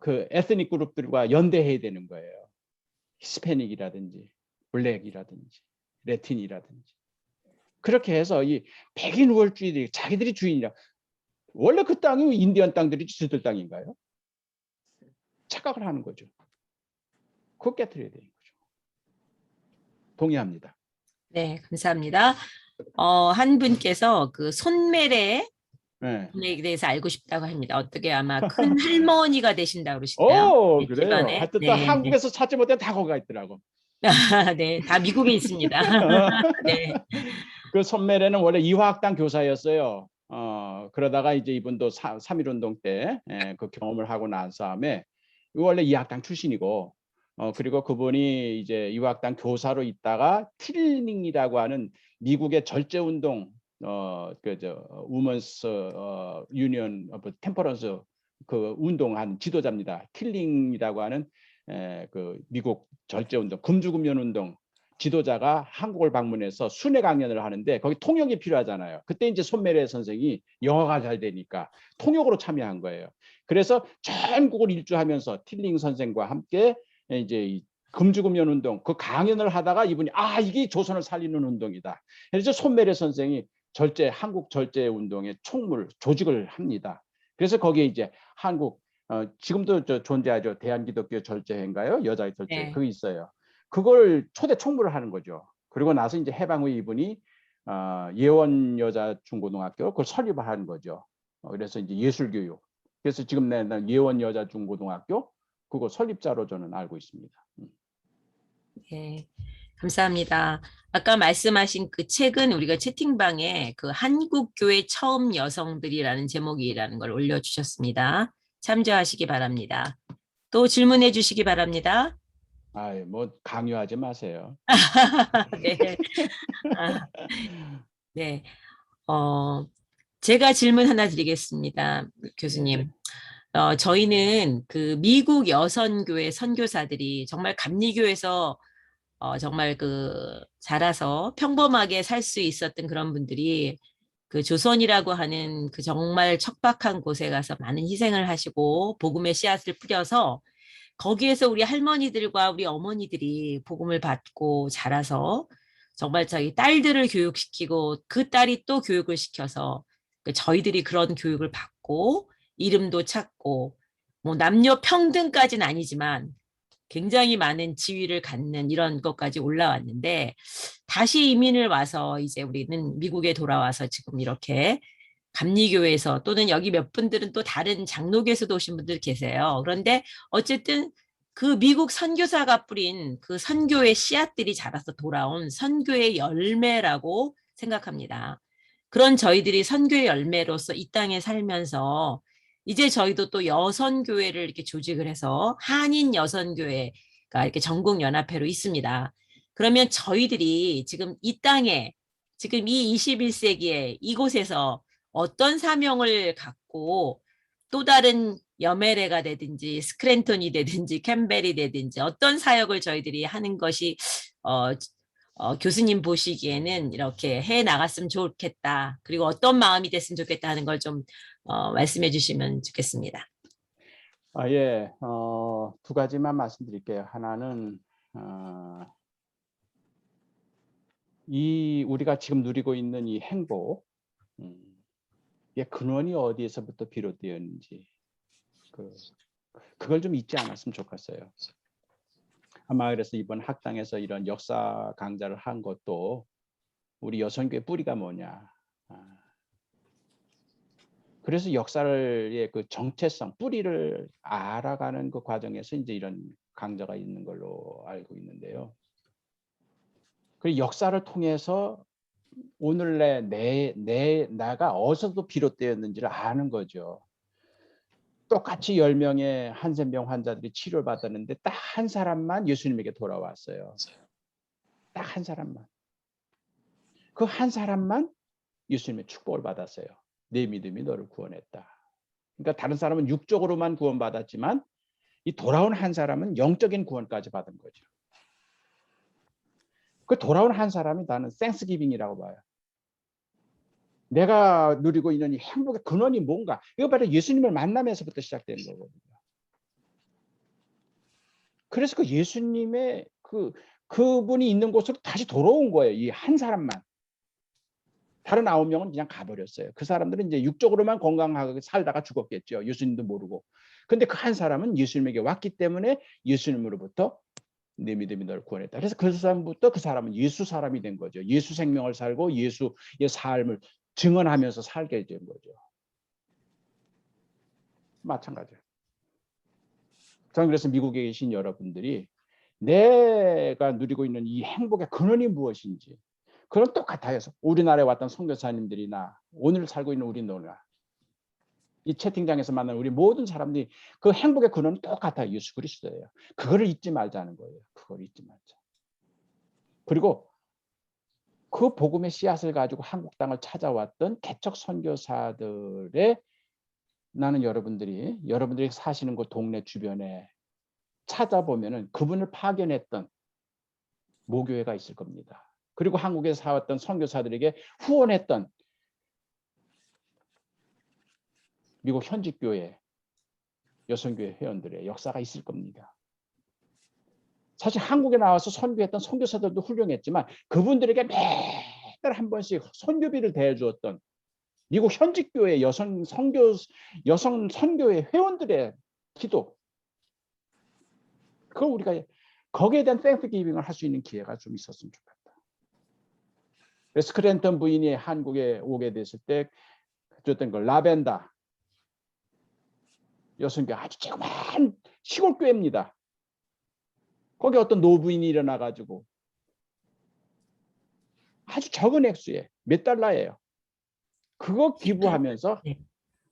그 에스닉 그룹들과 연대해야 되는 거예요. 히스패닉이라든지 블랙이라든지 레틴이라든지. 그렇게 해서 이 백인 우월주의들이 자기들이 주인이라. 원래 그 땅이 인디언 땅들이 지들 땅인가요? 착각을 하는 거죠. 그거 깨뜨려야 되는 거죠. 동의합니다. 네, 감사합니다. 한 분께서 그 손매래 네. 분에 대해서 알고 싶다고 합니다. 어떻게 아마 큰 할머니가 되신다고 그러시나요? 네, 그래요. 집안에. 하여튼 또 네, 네. 한국에서 찾지 못해 다 거기가 있더라고. 네, 다 미국에 있습니다. 네, 그 손매래는 원래 이화학당 교사였어요. 그러다가 이제 이분도 3.1운동 때 그 경험을 하고 난 다음에 원래 이화학당 출신이고 그리고 그분이 이제 이화학당 교사로 있다가 틸링이라고 하는 미국의 절제운동 그저 우먼스 유니언 오브 템퍼런스 그 운동한 지도자입니다. 틸링이라고 하는 그 미국 절제운동 금주금연운동 지도자가 한국을 방문해서 순회 강연을 하는데 거기 통역이 필요하잖아요. 그때 이제 손매래 선생이 영어가 잘 되니까 통역으로 참여한 거예요. 그래서 전국을 일주하면서 틸링 선생과 함께 이제 금주금연 운동 그 강연을 하다가 이분이 이게 조선을 살리는 운동이다. 그래서 손매래 선생이 한국 절제 운동의 총무 조직을 합니다. 그래서 거기에 이제 한국 지금도 존재하죠. 대한기독교 절제회인가요? 여자 절제 네. 그게 있어요. 그걸 초대 총무를 하는 거죠. 그리고 나서 이제 해방 후 이분이 예원 여자 중고등학교 그걸 설립을 하는 거죠. 그래서 이제 예술교육. 그래서 지금 내 예원 여자 중고등학교 그거 설립자로 저는 알고 있습니다. 네, 감사합니다. 아까 말씀하신 그 책은 우리가 채팅방에 그 한국교회 처음 여성들이라는 제목이라는 걸 올려주셨습니다. 참조하시기 바랍니다. 또 질문해 주시기 바랍니다. 아이, 뭐 강요하지 마세요. 네. 아, 네. 어, 제가 질문 하나 드리겠습니다. 예, 교수님. 저희는 그 미국 여선교회 선교사들이 정말 감리교에서 정말 그 자라서 평범하게 살 수 있었던 그런 분들이 그 조선이라고 하는 그 정말 척박한 곳에 가서 많은 희생을 하시고 복음의 씨앗을 뿌려서 거기에서 우리 할머니들과 우리 어머니들이 복음을 받고 자라서 정말 저희 딸들을 교육시키고 그 딸이 또 교육을 시켜서 그 저희들이 그런 교육을 받고 이름도 찾고 뭐 남녀 평등까지는 아니지만 굉장히 많은 지위를 갖는 이런 것까지 올라왔는데 다시 이민을 와서 이제 우리는 미국에 돌아와서 지금 이렇게 감리교회에서 또는 여기 몇 분들은 또 다른 장로교에서도 오신 분들 계세요. 그런데 어쨌든 그 미국 선교사가 뿌린 그 선교의 씨앗들이 자라서 돌아온 선교의 열매라고 생각합니다. 그런 저희들이 선교의 열매로서 이 땅에 살면서 이제 저희도 또 여선교회를 이렇게 조직을 해서 한인 여선교회가 이렇게 전국연합회로 있습니다. 그러면 저희들이 지금 이 땅에 지금 이 21세기에 이곳에서 어떤 사명을 갖고 또 다른 여메레가 되든지 스크랜턴이 되든지 캠벨이 되든지 어떤 사역을 저희들이 하는 것이 어, 교수님 보시기에는 이렇게 해 나갔으면 좋겠다. 그리고 어떤 마음이 됐으면 좋겠다 하는 걸 좀 말씀해 주시면 좋겠습니다. 예, 두 가지만 말씀드릴게요. 하나는 이 우리가 지금 누리고 있는 이 행복, 의 근원이 어디에서부터 비롯되었는지 그걸 좀 잊지 않았으면 좋겠어요. 아마 그래서 이번 학당에서 이런 역사 강좌를 한 것도 우리 여선교회 뿌리가 뭐냐. 그래서 역사의 그 정체성, 뿌리를 알아가는 그 과정에서 이제 이런 강좌가 있는 걸로 알고 있는데요. 그리고 역사를 통해서 오늘 나가 어디서도 비롯되었는지를 아는 거죠. 똑같이 10명의 한센병 환자들이 치료를 받았는데 딱 한 사람만 예수님에게 돌아왔어요. 딱 한 사람만. 그 한 사람만 예수님의 축복을 받았어요. 내 믿음이 너를 구원했다. 그러니까 다른 사람은 육적으로만 구원받았지만 이 돌아온 한 사람은 영적인 구원까지 받은 거죠. 그 돌아온 한 사람이 나는 땡스기빙이라고 봐요. 내가 누리고 있는 이 행복의 근원이 뭔가? 이거 바로 예수님을 만나면서부터 시작되는 거거든요. 그래서 그 예수님의 그분이 있는 곳으로 다시 돌아온 거예요. 이 한 사람만. 다른 9명은 그냥 가버렸어요. 그 사람들은 이제 육적으로만 건강하게 살다가 죽었겠죠. 예수님도 모르고. 근데 그 한 사람은 예수님에게 왔기 때문에 예수님으로부터 내 믿음이 너를 구원했다. 그래서 그 사람부터 그 사람은 예수 사람이 된 거죠. 예수 생명을 살고 예수의 삶을 증언하면서 살게 된 거죠. 마찬가지예요. 저는 그래서 미국에 계신 여러분들이 내가 누리고 있는 이 행복의 근원이 무엇인지 그건 똑같아요. 우리나라에 왔던 선교사님들이나 오늘 살고 있는 우리 너나 이 채팅장에서 만난 우리 모든 사람들이 그 행복의 근원은 똑같아요. 예수 그리스도예요. 그거를 잊지 말자는 거예요. 그걸 잊지 말자. 그리고 그 복음의 씨앗을 가지고 한국 땅을 찾아왔던 개척 선교사들의 나는 여러분들이 사시는 그 동네 주변에 찾아보면은 그분을 파견했던 모교회가 있을 겁니다. 그리고 한국에서 살았던 선교사들에게 후원했던 미국 현직교회 여성교회 회원들의 역사가 있을 겁니다. 사실 한국에 나와서 선교했던 선교사들도 훌륭했지만 그분들에게 매달 한 번씩 선교비를 대주었던 미국 현직교회 여성 선교회 회원들의 기도, 그걸 우리가 거기에 대한 땡스기빙을 할 수 있는 기회가 좀 있었으면 좋겠다. 스크랜턴 부인이 한국에 오게 됐을 때 줬던 걸 라벤더 여성교회 아주 조그만 시골 교회입니다. 거기 어떤 노부인이 일어나가지고 아주 적은 액수에 몇 달러예요. 그거 기부하면서 네.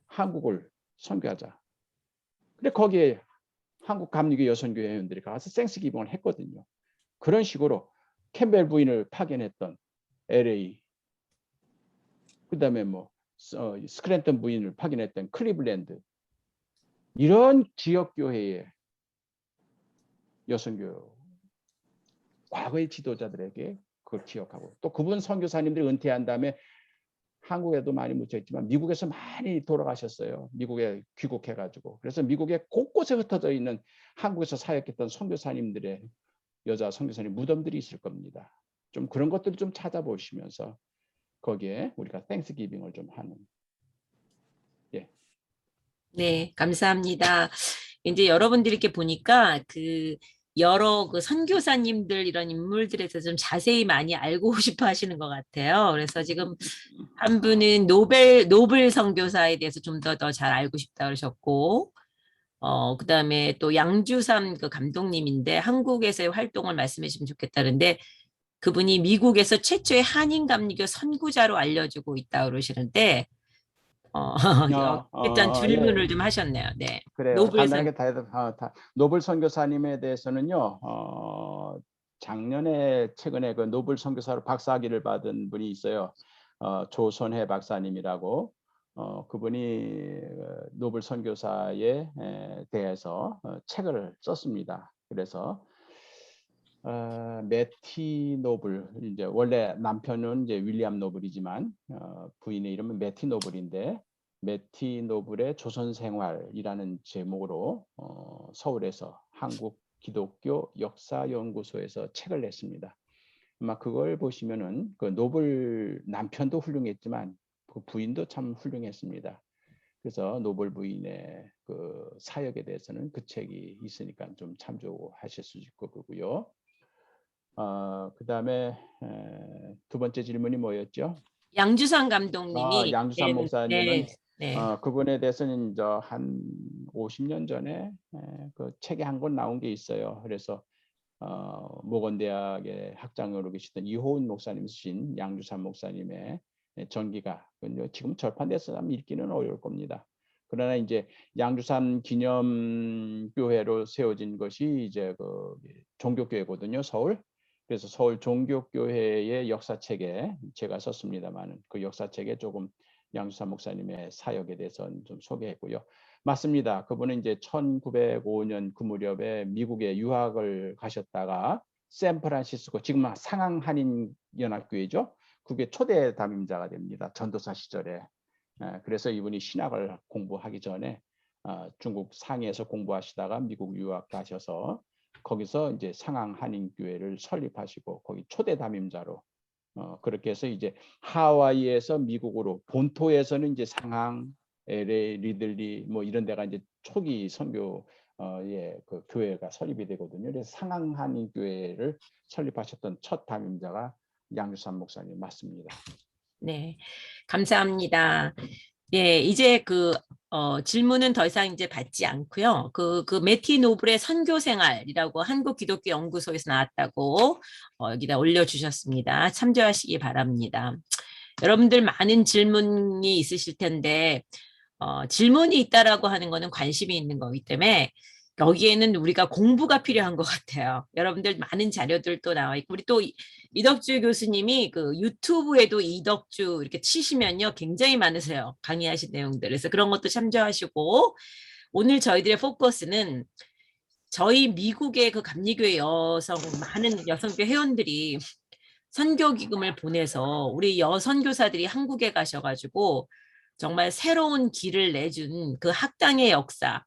한국을 선교하자. 근데 거기에 한국 감리교 여선교회 회원들이 가서 생스기빙을 했거든요. 그런 식으로 캠벨 부인을 파견했던 LA, 그다음에 뭐 스크랜턴 부인을 파견했던 클리블랜드, 이런 지역 교회의 여선교 과거의 지도자들에게 그걸 기억하고, 또 그분 선교사님들이 은퇴한 다음에 한국에도 많이 묻혀 있지만 미국에서 많이 돌아가셨어요. 미국에 귀국해가지고. 그래서 미국에 곳곳에 흩어져 있는 한국에서 사역했던 선교사님들의 여자 선교사님 무덤들이 있을 겁니다. 좀 그런 것들을 좀 찾아보시면서 거기에 우리가 땡스기빙을 좀 하는. 예. 네, 감사합니다. 이제 여러분들이 이렇게 보니까 그 여러 그 선교사님들 이런 인물들에 대해서 좀 자세히 많이 알고 싶어 하시는 것 같아요. 그래서 지금 한 분은 노블 선교사에 대해서 좀 더 잘 알고 싶다 그러셨고, 그다음에 또 양주삼 그 감독님인데 한국에서의 활동을 말씀해 주시면 좋겠다는데 그분이 미국에서 최초의 한인 감리교 선구자로 알려지고 있다 그러시는데, 일단 예. 질문을 좀 하셨네요. 네. 그래요. 노블 선, 간단하게 노블 선교사님에 대해서는요. 작년에 최근에 그 노블 선교사로 박사학위를 받은 분이 있어요. 조선해 박사님이라고. 그분이 노블 선교사에 대해서 책을 썼습니다. 그래서 매티 노블, 이제 원래 남편은 이제 윌리엄 노블이지만 부인의 이름은 매티 노블인데, 매티 노블의 조선 생활이라는 제목으로 서울에서 한국 기독교 역사 연구소에서 책을 냈습니다. 아마 그걸 보시면은 그 노블 남편도 훌륭했지만 그 부인도 참 훌륭했습니다. 그래서 노블 부인의 그 사역에 대해서는 그 책이 있으니까 좀 참조하실 수 있을 거고요. 그다음에 두 번째 질문이 뭐였죠? 양주선 감독님이 양주삼 목사님은 네, 네, 그분에 대해서는 이제 한 50년 전에 그 책에 한 권 나온 게 있어요. 그래서 모건대학의 학장으로 계시던 이호은 목사님 쓰신 양주삼 목사님의 전기가 지금 절판돼서 읽기는 어려울 겁니다. 그러나 이제 양주삼 기념교회로 세워진 것이 이제 그 종교교회거든요, 서울. 그래서 서울 종교교회의 역사책에 제가 썼습니다만 그 역사책에 조금 양주삼 목사님의 사역에 대해서 좀 소개했고요. 맞습니다. 그분은 이제 1905년 그 무렵에 미국에 유학을 가셨다가 샌프란시스코, 지금 상황 한인 연합교회죠. 그게 초대 담임자가 됩니다. 전도사 시절에. 그래서 이분이 신학을 공부하기 전에 중국 상해에서 공부하시다가 미국 유학 가셔서 거기서 이제 상황 한인교회를 설립하시고 거기 초대 담임자로 그렇게 해서 이제 하와이에서 미국으로, 본토에서는 이제 상항, LA, 리들리 뭐 이런 데가 이제 초기 선교 그 교회가 설립이 되거든요. 그래서 상항 한인 교회를 설립하셨던 첫 담임자가 양주삼 목사님 맞습니다. 네, 감사합니다. 예, 이제 질문은 더 이상 이제 받지 않고요. 그 매티 노블의 선교 생활이라고 한국 기독교 연구소에서 나왔다고 여기다 올려주셨습니다. 참조하시기 바랍니다. 여러분들 많은 질문이 있으실 텐데 질문이 있다라고 하는 거는 관심이 있는 거기 때문에 여기에는 우리가 공부가 필요한 것 같아요. 여러분들 많은 자료들도 나와 있고 우리 또 이덕주 교수님이 그 유튜브에도 이덕주 이렇게 치시면요 굉장히 많으세요. 강의하신 내용들. 그래서 그런 것도 참조하시고 오늘 저희들의 포커스는 저희 미국의 그 감리교회 많은 여성교 회원들이 선교 기금을 보내서 우리 여선교사들이 한국에 가셔가지고 정말 새로운 길을 내준 그 학당의 역사,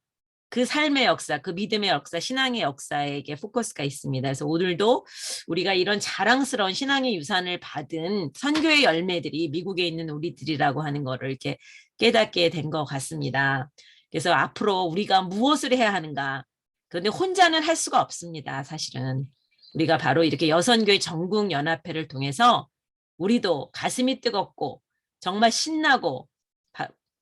그 삶의 역사, 그 믿음의 역사, 신앙의 역사에게 포커스가 있습니다. 그래서 오늘도 우리가 이런 자랑스러운 신앙의 유산을 받은 선교의 열매들이 미국에 있는 우리들이라고 하는 거를 이렇게 깨닫게 된 것 같습니다. 그래서 앞으로 우리가 무엇을 해야 하는가? 그런데 혼자는 할 수가 없습니다. 사실은. 우리가 바로 이렇게 여선교회 전국연합회를 통해서 우리도 가슴이 뜨겁고 정말 신나고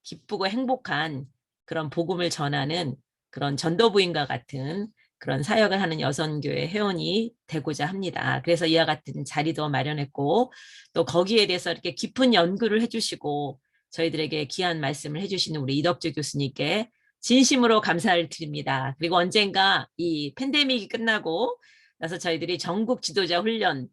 기쁘고 행복한 그런 복음을 전하는 그런 전도부인과 같은 그런 사역을 하는 여선교회 회원이 되고자 합니다. 그래서 이와 같은 자리도 마련했고 또 거기에 대해서 이렇게 깊은 연구를 해주시고 저희들에게 귀한 말씀을 해주시는 우리 이덕주 교수님께 진심으로 감사를 드립니다. 그리고 언젠가 이 팬데믹이 끝나고 나서 저희들이 전국 지도자 훈련이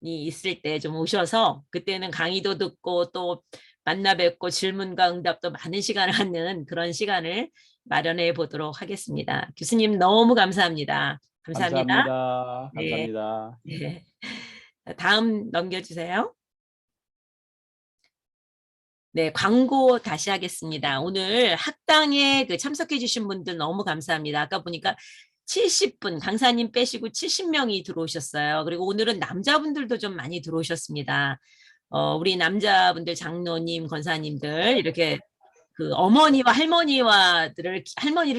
있을 때 좀 오셔서 그때는 강의도 듣고 또 만나 뵙고 질문과 응답도 많은 시간을 갖는 그런 시간을 마련해 보도록 하겠습니다. 교수님 너무 감사합니다. 감사합니다. 감사합니다. 네. 감사합니다. 네. 다음 넘겨주세요. 네, 광고 다시 하겠습니다. 오늘 학당에 참석해 주신 분들 너무 감사합니다. 아까 보니까 70분, 강사님 빼시고 70명이 들어오셨어요. 그리고 오늘은 남자분들도 좀 많이 들어오셨습니다. 우리 남자분들 장로님, 권사님들 이렇게 그 어머니와 할머니를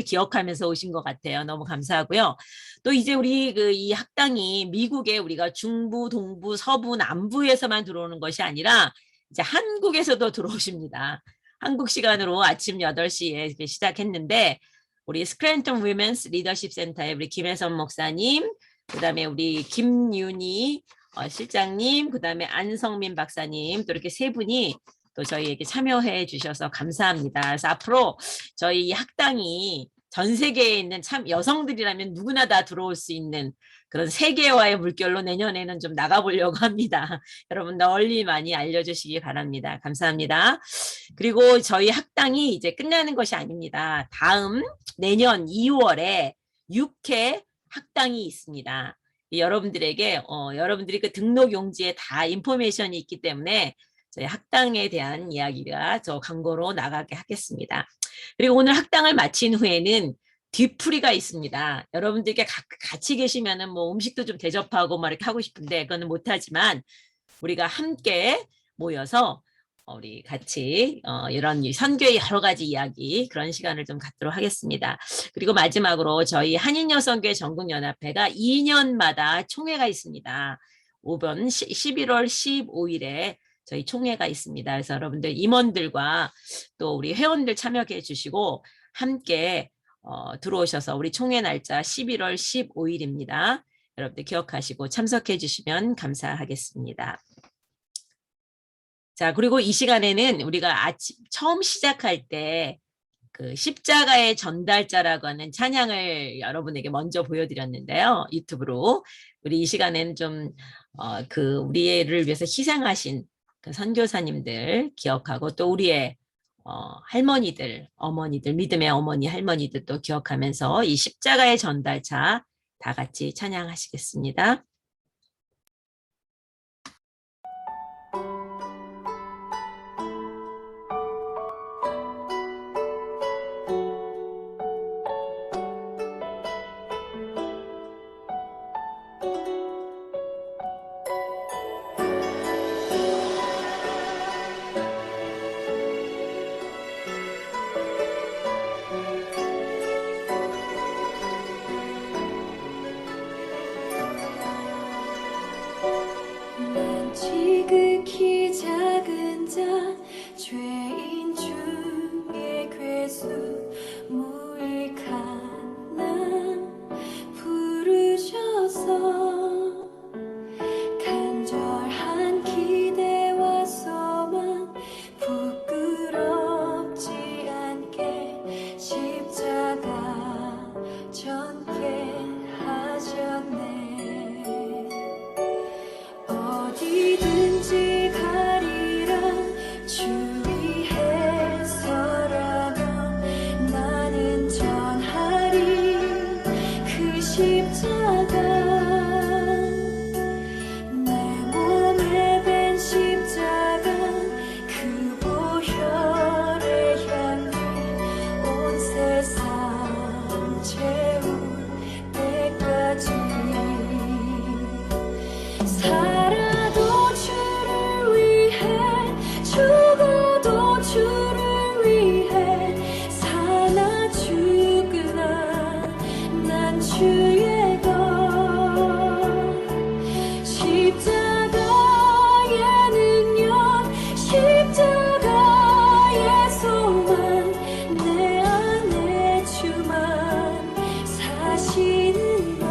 기억하면서 오신 것 같아요. 너무 감사하고요. 또 이제 우리 이 학당이 미국에 우리가 중부, 동부, 서부, 남부에서만 들어오는 것이 아니라 이제 한국에서도 들어오십니다. 한국 시간으로 아침 8시에 시작했는데 우리 스크랜턴 위멘스 리더십 센터의 우리 김혜선 목사님, 그다음에 우리 김윤희 실장님, 그다음에 안성민 박사님 또 이렇게 세 분이 또 저희에게 참여해 주셔서 감사합니다. 그래서 앞으로 저희 학당이 전 세계에 있는 참 여성들이라면 누구나 다 들어올 수 있는 그런 세계화의 물결로 내년에는 좀 나가보려고 합니다. 여러분 널리 많이 알려주시기 바랍니다. 감사합니다. 그리고 저희 학당이 이제 끝나는 것이 아닙니다. 다음 내년 2월에 6회 학당이 있습니다. 여러분들에게 여러분들이 그 등록 용지에 다 인포메이션이 있기 때문에 저희 학당에 대한 이야기가 저 광고로 나가게 하겠습니다. 그리고 오늘 학당을 마친 후에는 뒤풀이가 있습니다. 여러분들께 같이 계시면은 뭐 음식도 좀 대접하고 막 이렇게 하고 싶은데 그거는 못하지만 우리가 함께 모여서 우리 같이 이런 선교의 여러 가지 이야기 그런 시간을 좀 갖도록 하겠습니다. 그리고 마지막으로 저희 한인여성교회 전국연합회가 2년마다 총회가 있습니다. 11월 15일에 저희 총회가 있습니다. 그래서 여러분들 임원들과 또 우리 회원들 참여해 주시고 함께 들어오셔서 우리 총회 날짜 11월 15일입니다. 여러분들 기억하시고 참석해 주시면 감사하겠습니다. 자, 그리고 이 시간에는 우리가 처음 시작할 때 그 십자가의 전달자라고 하는 찬양을 여러분에게 먼저 보여드렸는데요. 유튜브로. 우리 이 시간에는 좀 우리를 위해서 희생하신 그 선교사님들 기억하고 또 우리의 할머니들, 어머니들, 믿음의 어머니, 할머니들도 기억하면서 이 십자가의 전달자 다 같이 찬양하시겠습니다. 지극히 작은 자 죄인 중에 괴수 무익한 나 부르셔서 간절한 기대와 소망 부끄럽지 않게 십자가 전게 하셨네. 어디든지 가리라 주 위에 서라면 나는 전하리 그 십자가 내 몸에 밴 십자가 그 보혈의 향기 온 세상 채울 때까지 살아도 주를 위해 죽어도 주를 위해 사나 죽으나 난 주의 것 십자가의 능력 십자가의 소망 내 안에 주만 사시는 것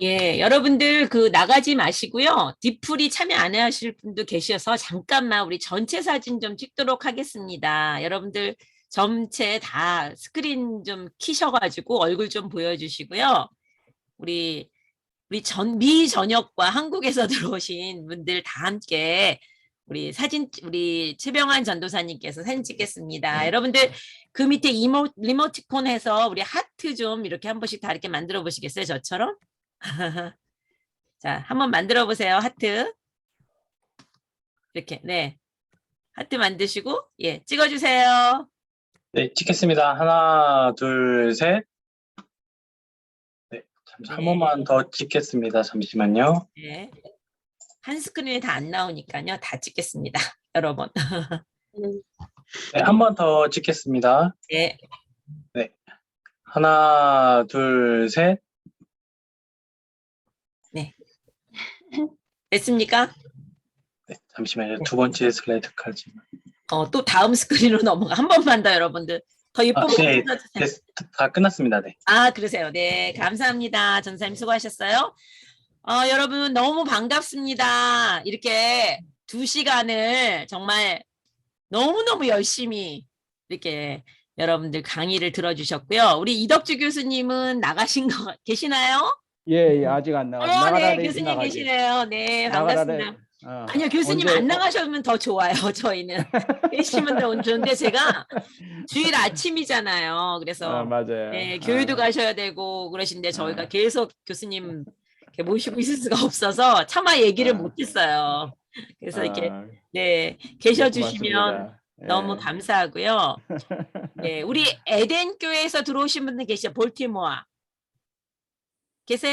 예, 여러분들 그 나가지 마시고요. 디플이 참여 안 하실 분도 계셔서 잠깐만 우리 전체 사진 좀 찍도록 하겠습니다. 여러분들 전체 다 스크린 좀 키셔가지고 얼굴 좀 보여주시고요. 우리 미 전역과 한국에서 들어오신 분들 다 함께 우리 최병환 전도사님께서 사진 찍겠습니다. 여러분들 그 밑에 리모티콘 해서 우리 하트 좀 이렇게 한 번씩 다 이렇게 만들어 보시겠어요? 저처럼? 자, 한번 만들어 보세요. 하트. 이렇게, 네. 하트 만드시고, 예, 찍어주세요. 네, 찍겠습니다. 하나, 둘, 셋. 네, 한 번만 더 찍겠습니다. 잠시만요. 네. 한 스크린에 다 안 나오니까요. 다 찍겠습니다. 여러 번. 네, 한 번 더 찍겠습니다. 네. 네, 하나, 둘, 셋. 됐습니까? 네, 잠시만요. 두 번째 슬라이드까지. 또 다음 스크린으로 넘어가. 한 번만 더 여러분들. 더 예쁜 거 네, 찍어주세요. 다 끝났습니다. 네. 아, 그러세요. 네, 감사합니다. 전사님 수고하셨어요. 여러분 너무 반갑습니다. 이렇게 2시간을 정말 너무너무 열심히 이렇게 여러분들 강의를 들어주셨고요. 우리 이덕주 교수님은 나가신 거 계시나요? 예, 예, 아직 안 나가. 네, 나가라래 교수님 나가지. 계시네요. 네, 나가라래. 반갑습니다. 아니요, 교수님 안 나가셔면 더 좋아요. 저희는 계시면 더 좋은데 제가 주일 아침이잖아요. 그래서 맞아요. 네, 교회도 가셔야 되고 그러신데 저희가 아. 계속 교수님 이렇게 모시고 있을 수가 없어서 차마 얘기를 아. 못했어요. 그래서 이렇게 아, 네 계셔주시면 고맙습니다. 너무 예. 감사하고요. 네, 우리 에덴 교회에서 들어오신 분들 계시죠? 볼티모어 계세요?